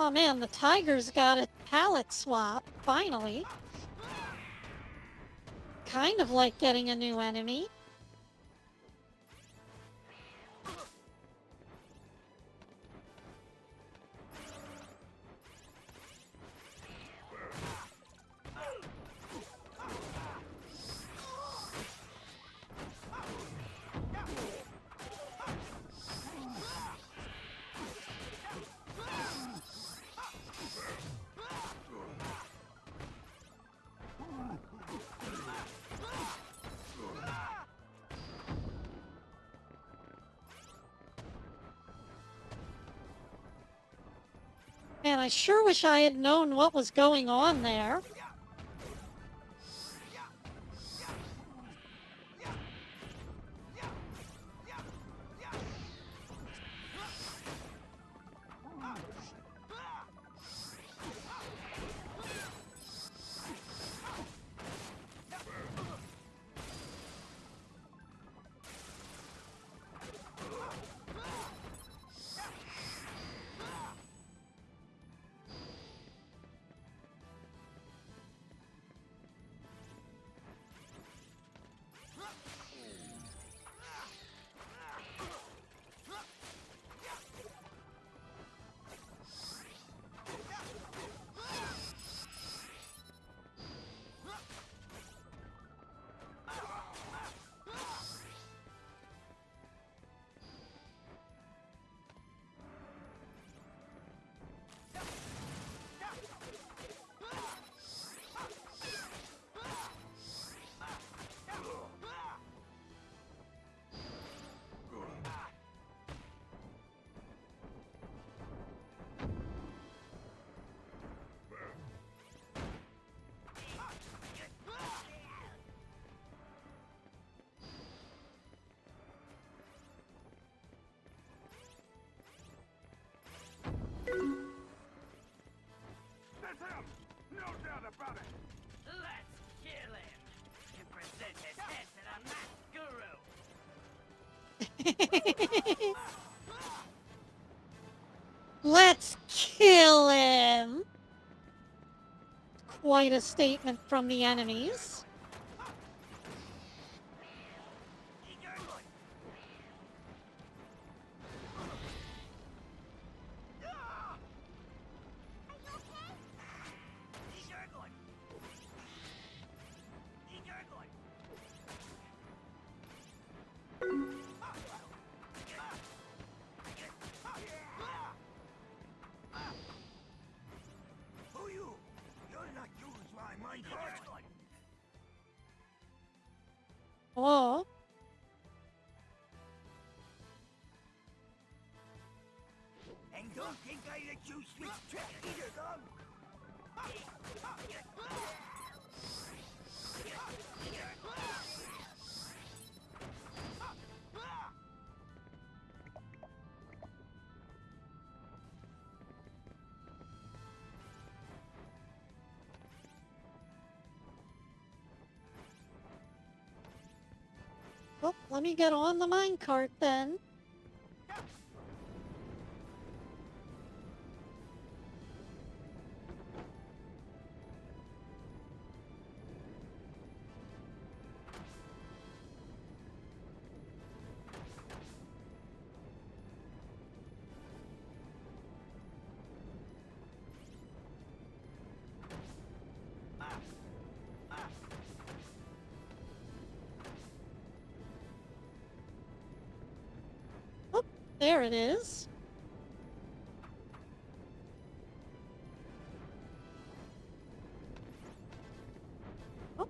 Oh man, the tiger's got a palette swap, finally. Kind of like getting a new enemy. Man, I sure wish I had known what was going on there. Let's kill him! Quite a statement from the enemies.
Who you? You'll not use my minecart.
Oh.
And don't think I let you switch tricks either, dog.
Well, let me get on the minecart then. Oh, there it is. Oh.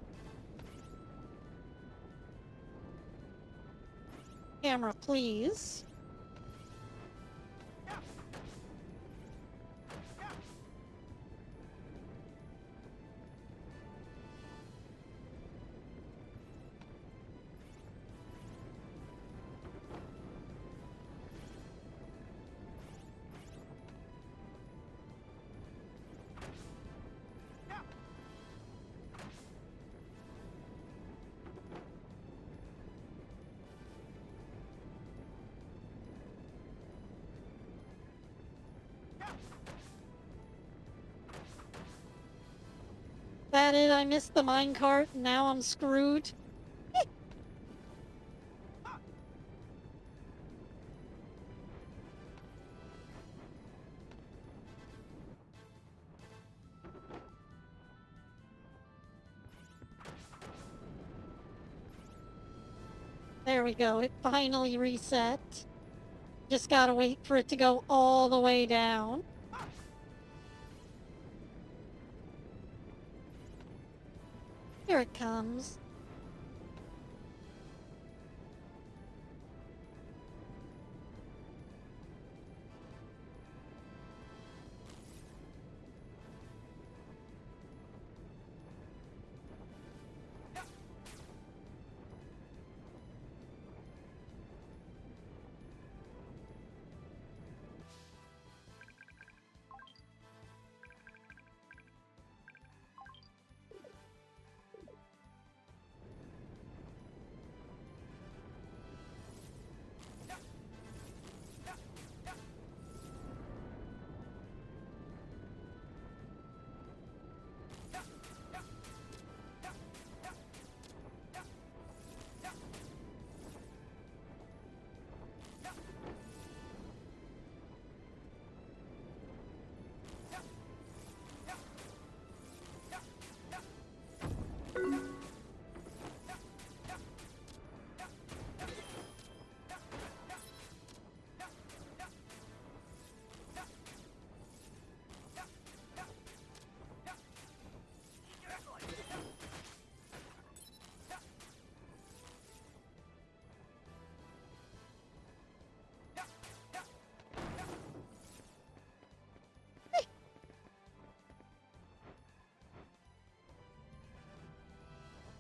Camera, please. That it, I missed the minecart, and now I'm screwed. There we go, it finally reset. Just gotta wait for it to go all the way down. Here it comes.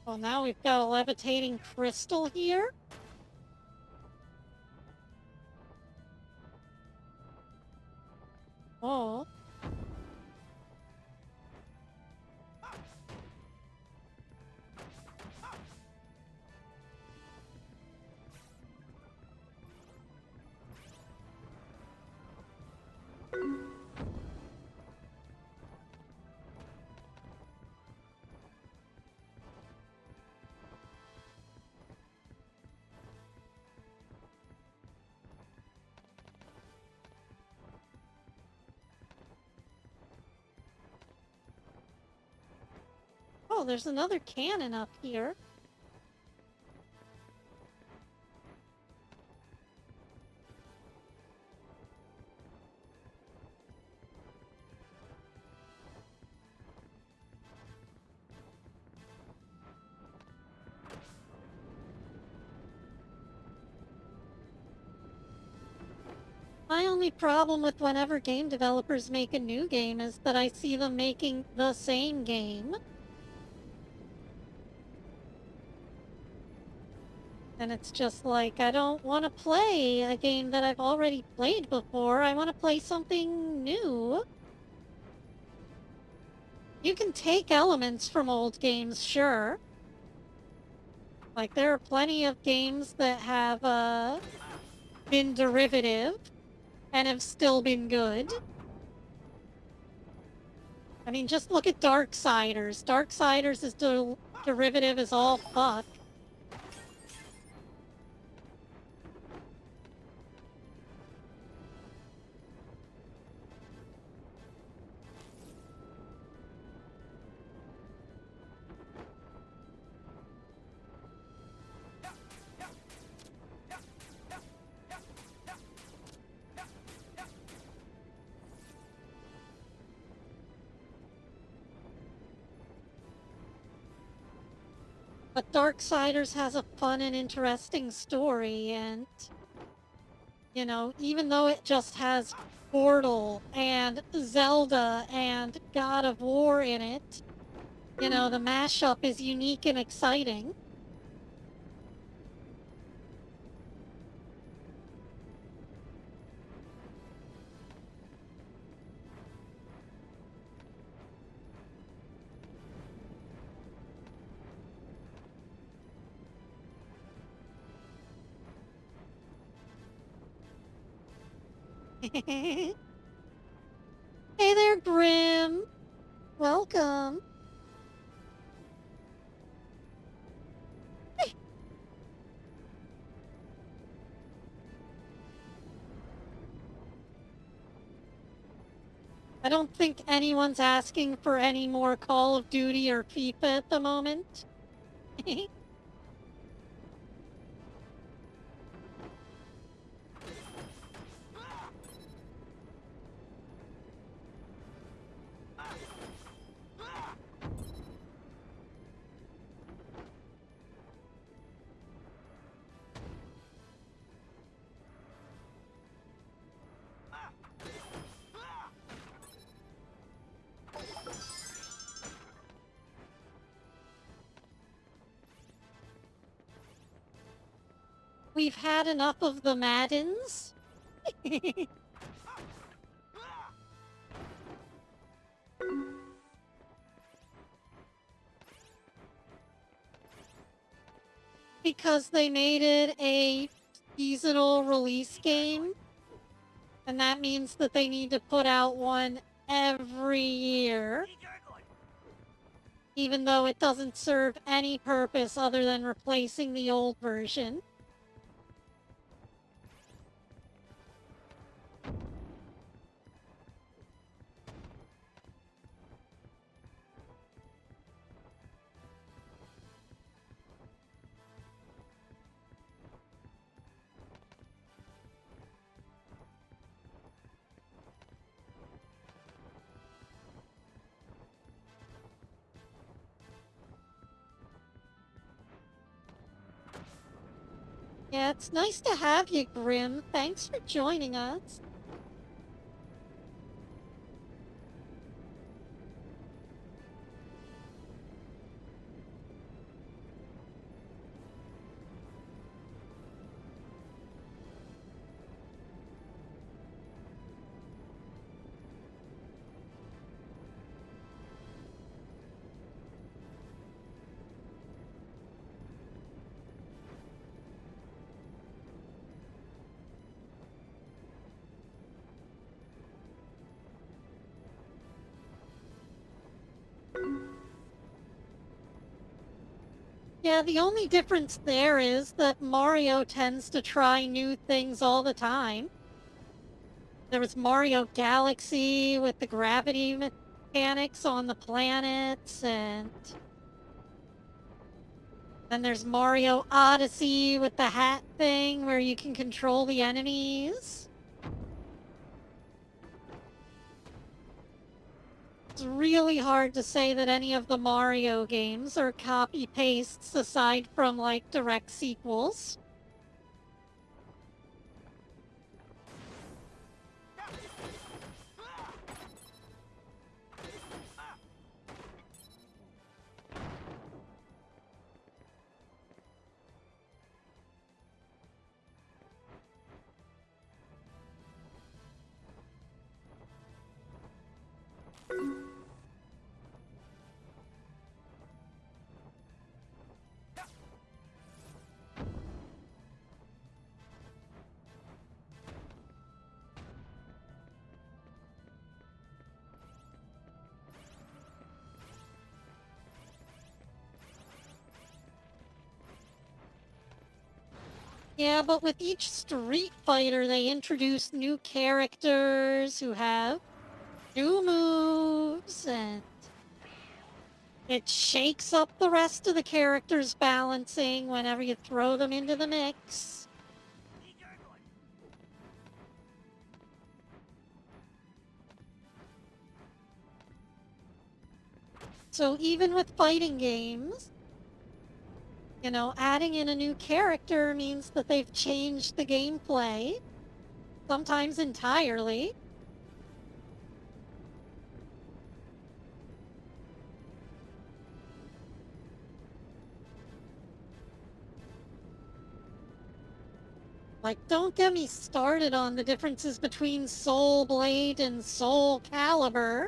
Well, now we've got a levitating crystal here. Oh. Oh, there's another cannon up here. My only problem with whenever game developers make a new game is that I see them making the same game. And it's just like, I don't want to play a game that I've already played before. I want to play something new. You can take elements from old games, sure. Like, there are plenty of games that have been derivative and have still been good. I mean, just look at Darksiders. Darksiders is derivative as all fuck. But Darksiders has a fun and interesting story, and, you know, even though it just has Portal and Zelda and God of War in it, you know, the mashup is unique and exciting. Hey there, Grim. Welcome. I don't think anyone's asking for any more Call of Duty or FIFA at the moment. We've had enough of the Maddens. Because they made it a seasonal release game. And that means that they need to put out one every year. Even though it doesn't serve any purpose other than replacing the old version. Yeah, it's nice to have you, Grim. Thanks for joining us. Yeah, the only difference there is that Mario tends to try new things all the time. There was Mario Galaxy with the gravity mechanics on the planets, and Then there's Mario Odyssey with the hat thing where you can control the enemies. It's really hard to say that any of the Mario games are copy-pastes aside from, like, direct sequels. Yeah, but with each Street Fighter, they introduce new characters who have new moves, and it shakes up the rest of the characters' balancing whenever you throw them into the mix. So even with fighting games, you know, adding in a new character means that they've changed the gameplay, sometimes entirely. Like, don't get me started on the differences between Soul Blade and Soul Calibur.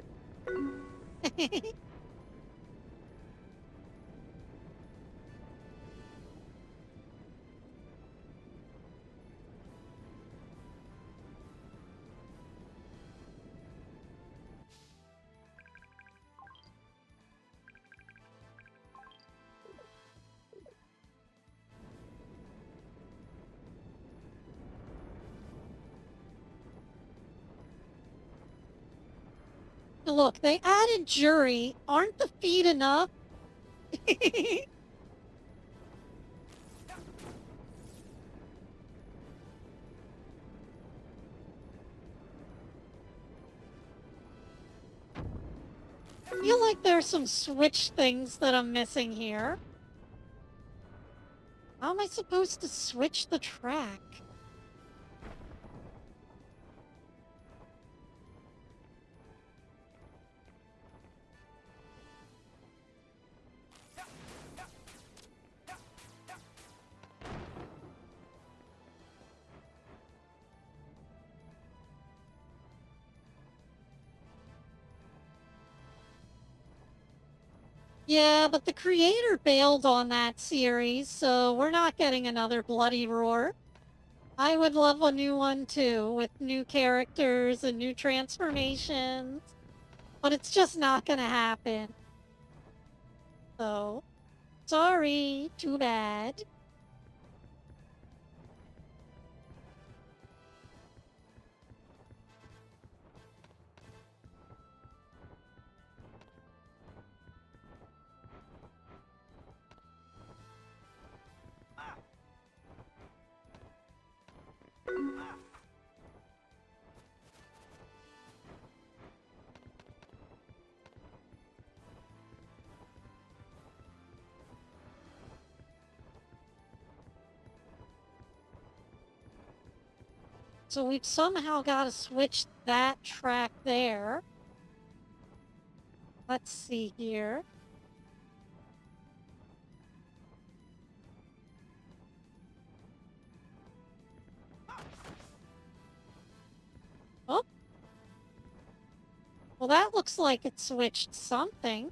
Look, they added jury. Aren't the feet enough? I feel like there's some switch things that I'm missing here. How am I supposed to switch the track? Yeah, but the creator bailed on that series, so we're not getting another Bloody Roar. I would love a new one too, with new characters and new transformations, but it's just not gonna happen. So, sorry, too bad. So we've somehow got to switch that track there. Let's see here. Oh. Well, that looks like it switched something.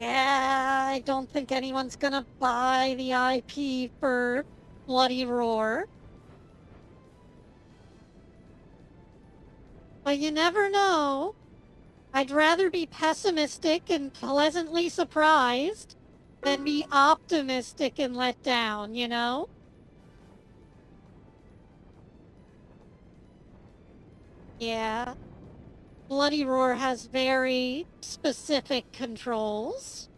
Yeah, I don't think anyone's gonna buy the IP for Bloody Roar. But you never know. I'd rather be pessimistic and pleasantly surprised than be optimistic and let down, you know? Yeah. Bloody Roar has very specific controls.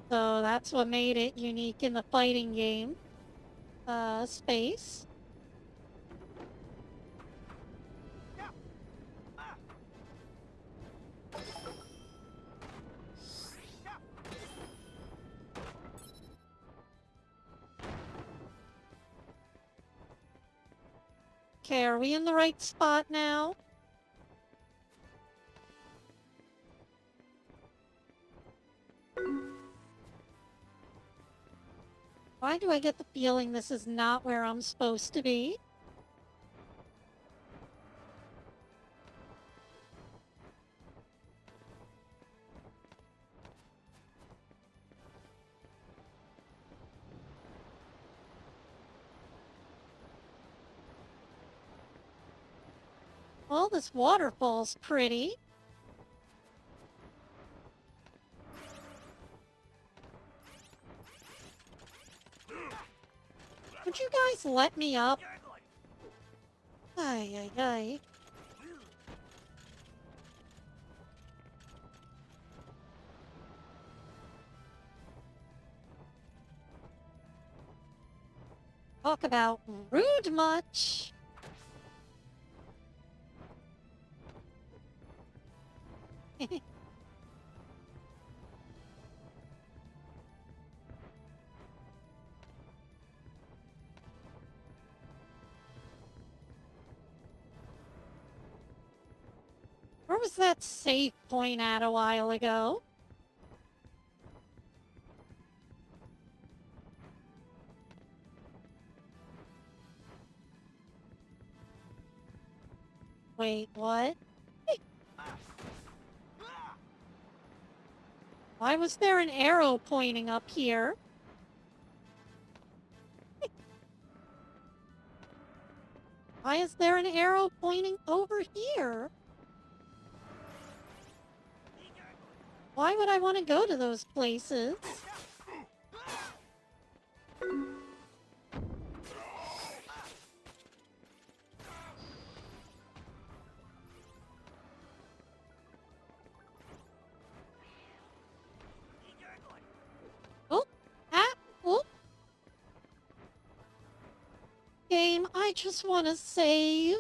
So that's what made it unique in the fighting game space. Okay, are we in the right spot now? Why do I get the feeling this is not where I'm supposed to be? Well, this waterfall's pretty. Would you guys let me up? Ay, ay, ay. Talk about rude much. Where was that safe point at a while ago? Wait, what? Why was there an arrow pointing up here? Why is there an arrow pointing over here? Why would I want to go to those places? Oh, ah, oh. Game, I just want to save.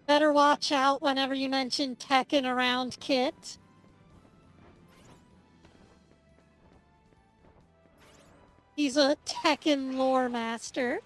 Better watch out whenever you mention Tekken around Kit. He's a Tekken lore master.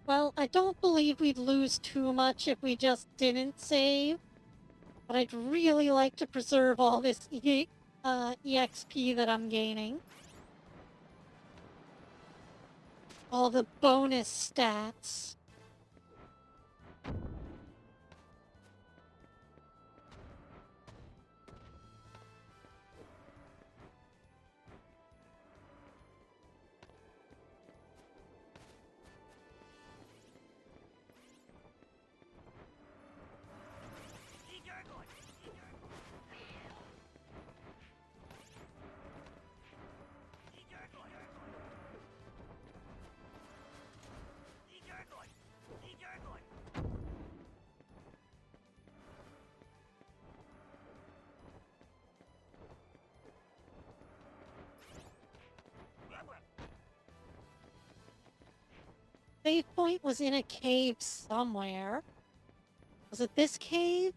Well, I don't believe we'd lose too much if we just didn't save. But I'd really like to preserve all this EXP that I'm gaining. All the bonus stats. Save point was in a cave somewhere. Was it this cave?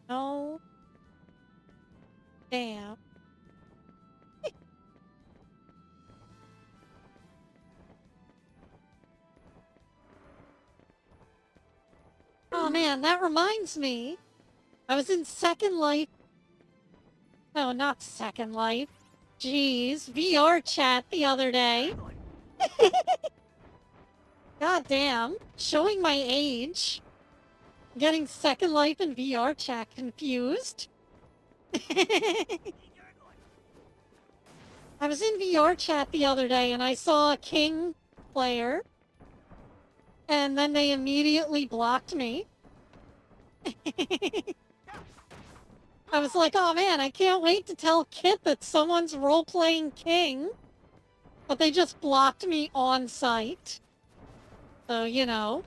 No. Damn. Oh man, that reminds me. I was in Second Life. No, not Second Life. Jeez, VR chat the other day. God damn, showing my age. Getting Second Life and VR chat confused. I was in VR chat the other day and I saw a King player. And then they immediately blocked me. I was like, oh man, I can't wait to tell Kit that someone's role-playing King. But they just blocked me on site. So, you know.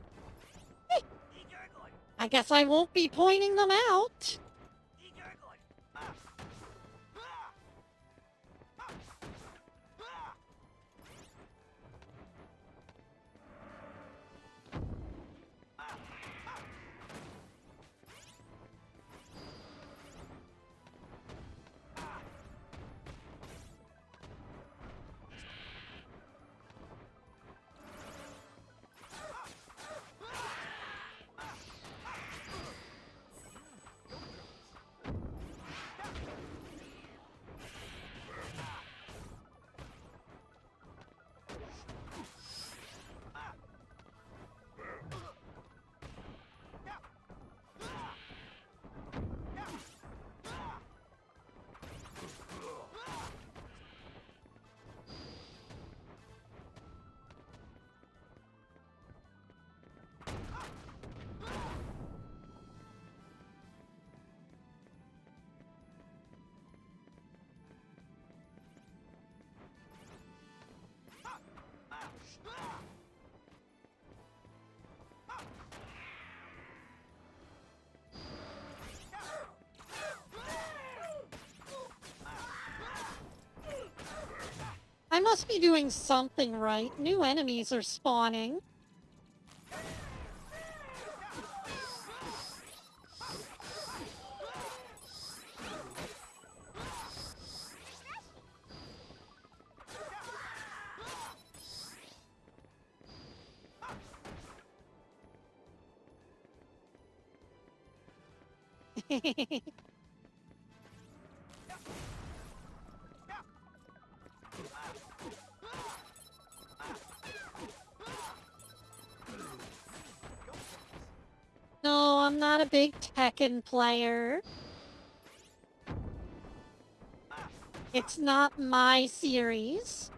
I guess I won't be pointing them out. I must be doing something right. New enemies are spawning. No, I'm not a big Tekken player. It's not my series.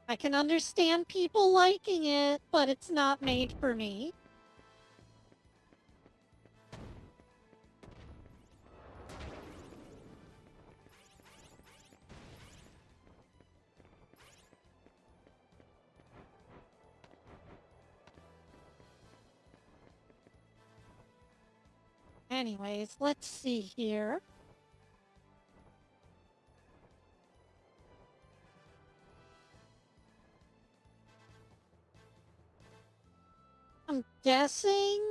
I can understand people liking it, but it's not made for me. Anyways, let's see here. I'm guessing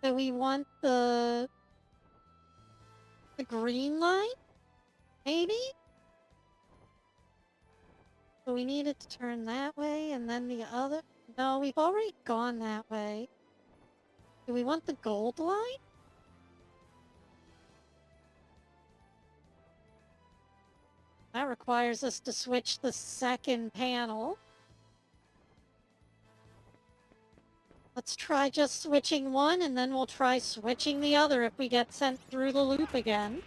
that we want the green line? Maybe? So we needed to turn that way and then the other... No, we've already gone that way. Do we want the gold line? That requires us to switch the second panel. Let's try just switching one, and then we'll try switching the other if we get sent through the loop again.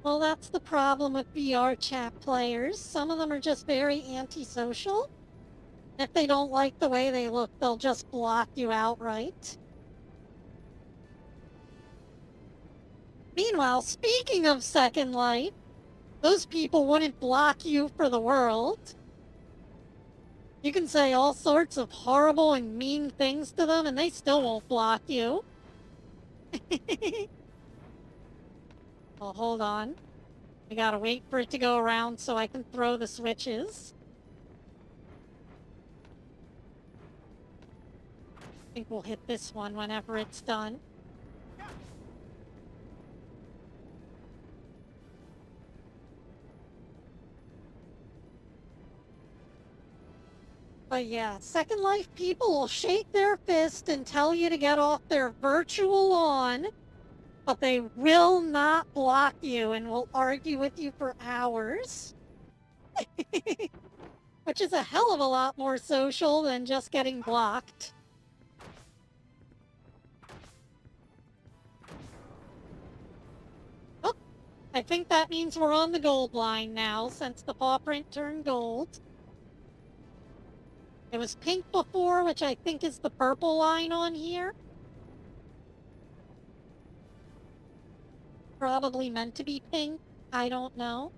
Well, that's the problem with VR chat players. Some of them are just very antisocial. If they don't like the way they look, they'll just block you outright. Meanwhile, speaking of Second Life, those people wouldn't block you for the world. You can say all sorts of horrible and mean things to them, and they still won't block you. Well, hold on. I gotta wait for it to go around so I can throw the switches. I think we'll hit this one whenever it's done. But yeah, Second Life people will shake their fist and tell you to get off their virtual lawn, but they will not block you and will argue with you for hours. Which is a hell of a lot more social than just getting blocked. Oh, I think that means we're on the gold line now, since the paw print turned gold. It was pink before, which I think is the purple line on here. Probably meant to be pink. I don't know.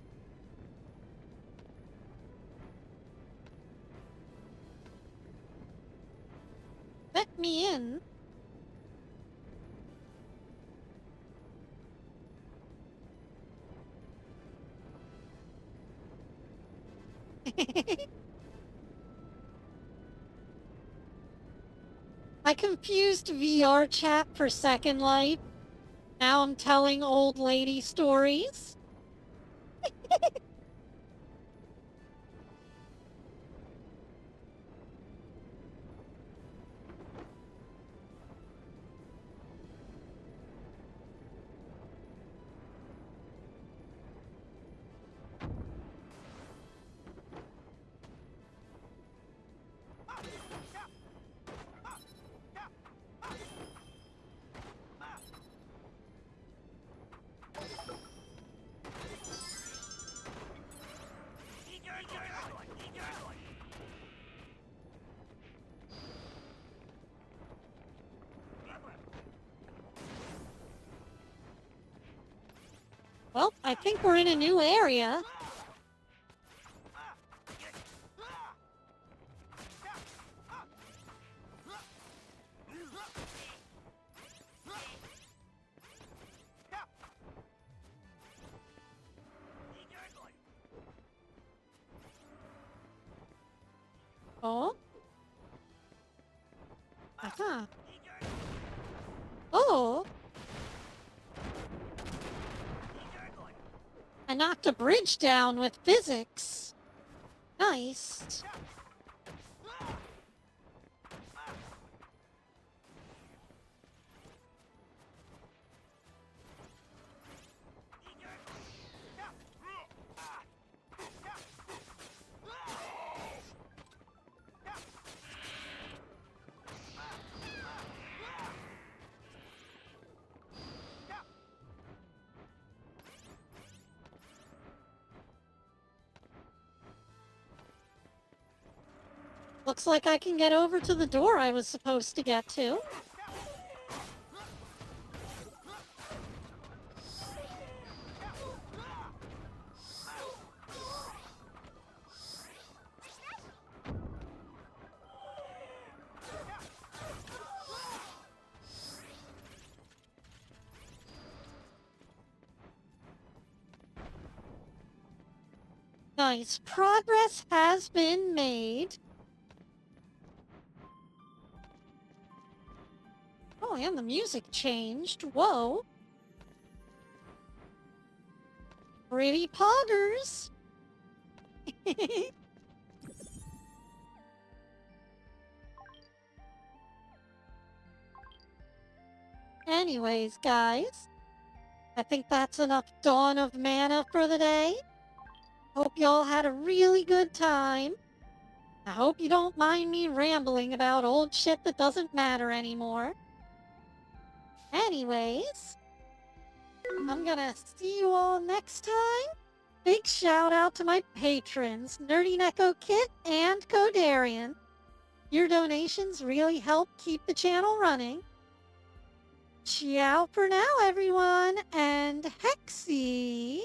Let me in. I confused VR chat for Second Life. Now I'm telling old lady stories. Well, I think we're in a new area. Oh? Aha. Oh! I knocked a bridge down with physics. Nice. Looks like I can get over to the door I was supposed to get to. Nice. Progress has been made. Oh, and the music changed. Whoa. Pretty poggers. Anyways, guys, I think that's enough Dawn of Mana for the day. Hope y'all had a really good time. I hope you don't mind me rambling about old shit that doesn't matter anymore. Anyways, I'm gonna see you all next time. Big shout out to my patrons, Nerdy Neko Kit and Kodarian. Your donations really help keep the channel running. Ciao for now, everyone, and Hexi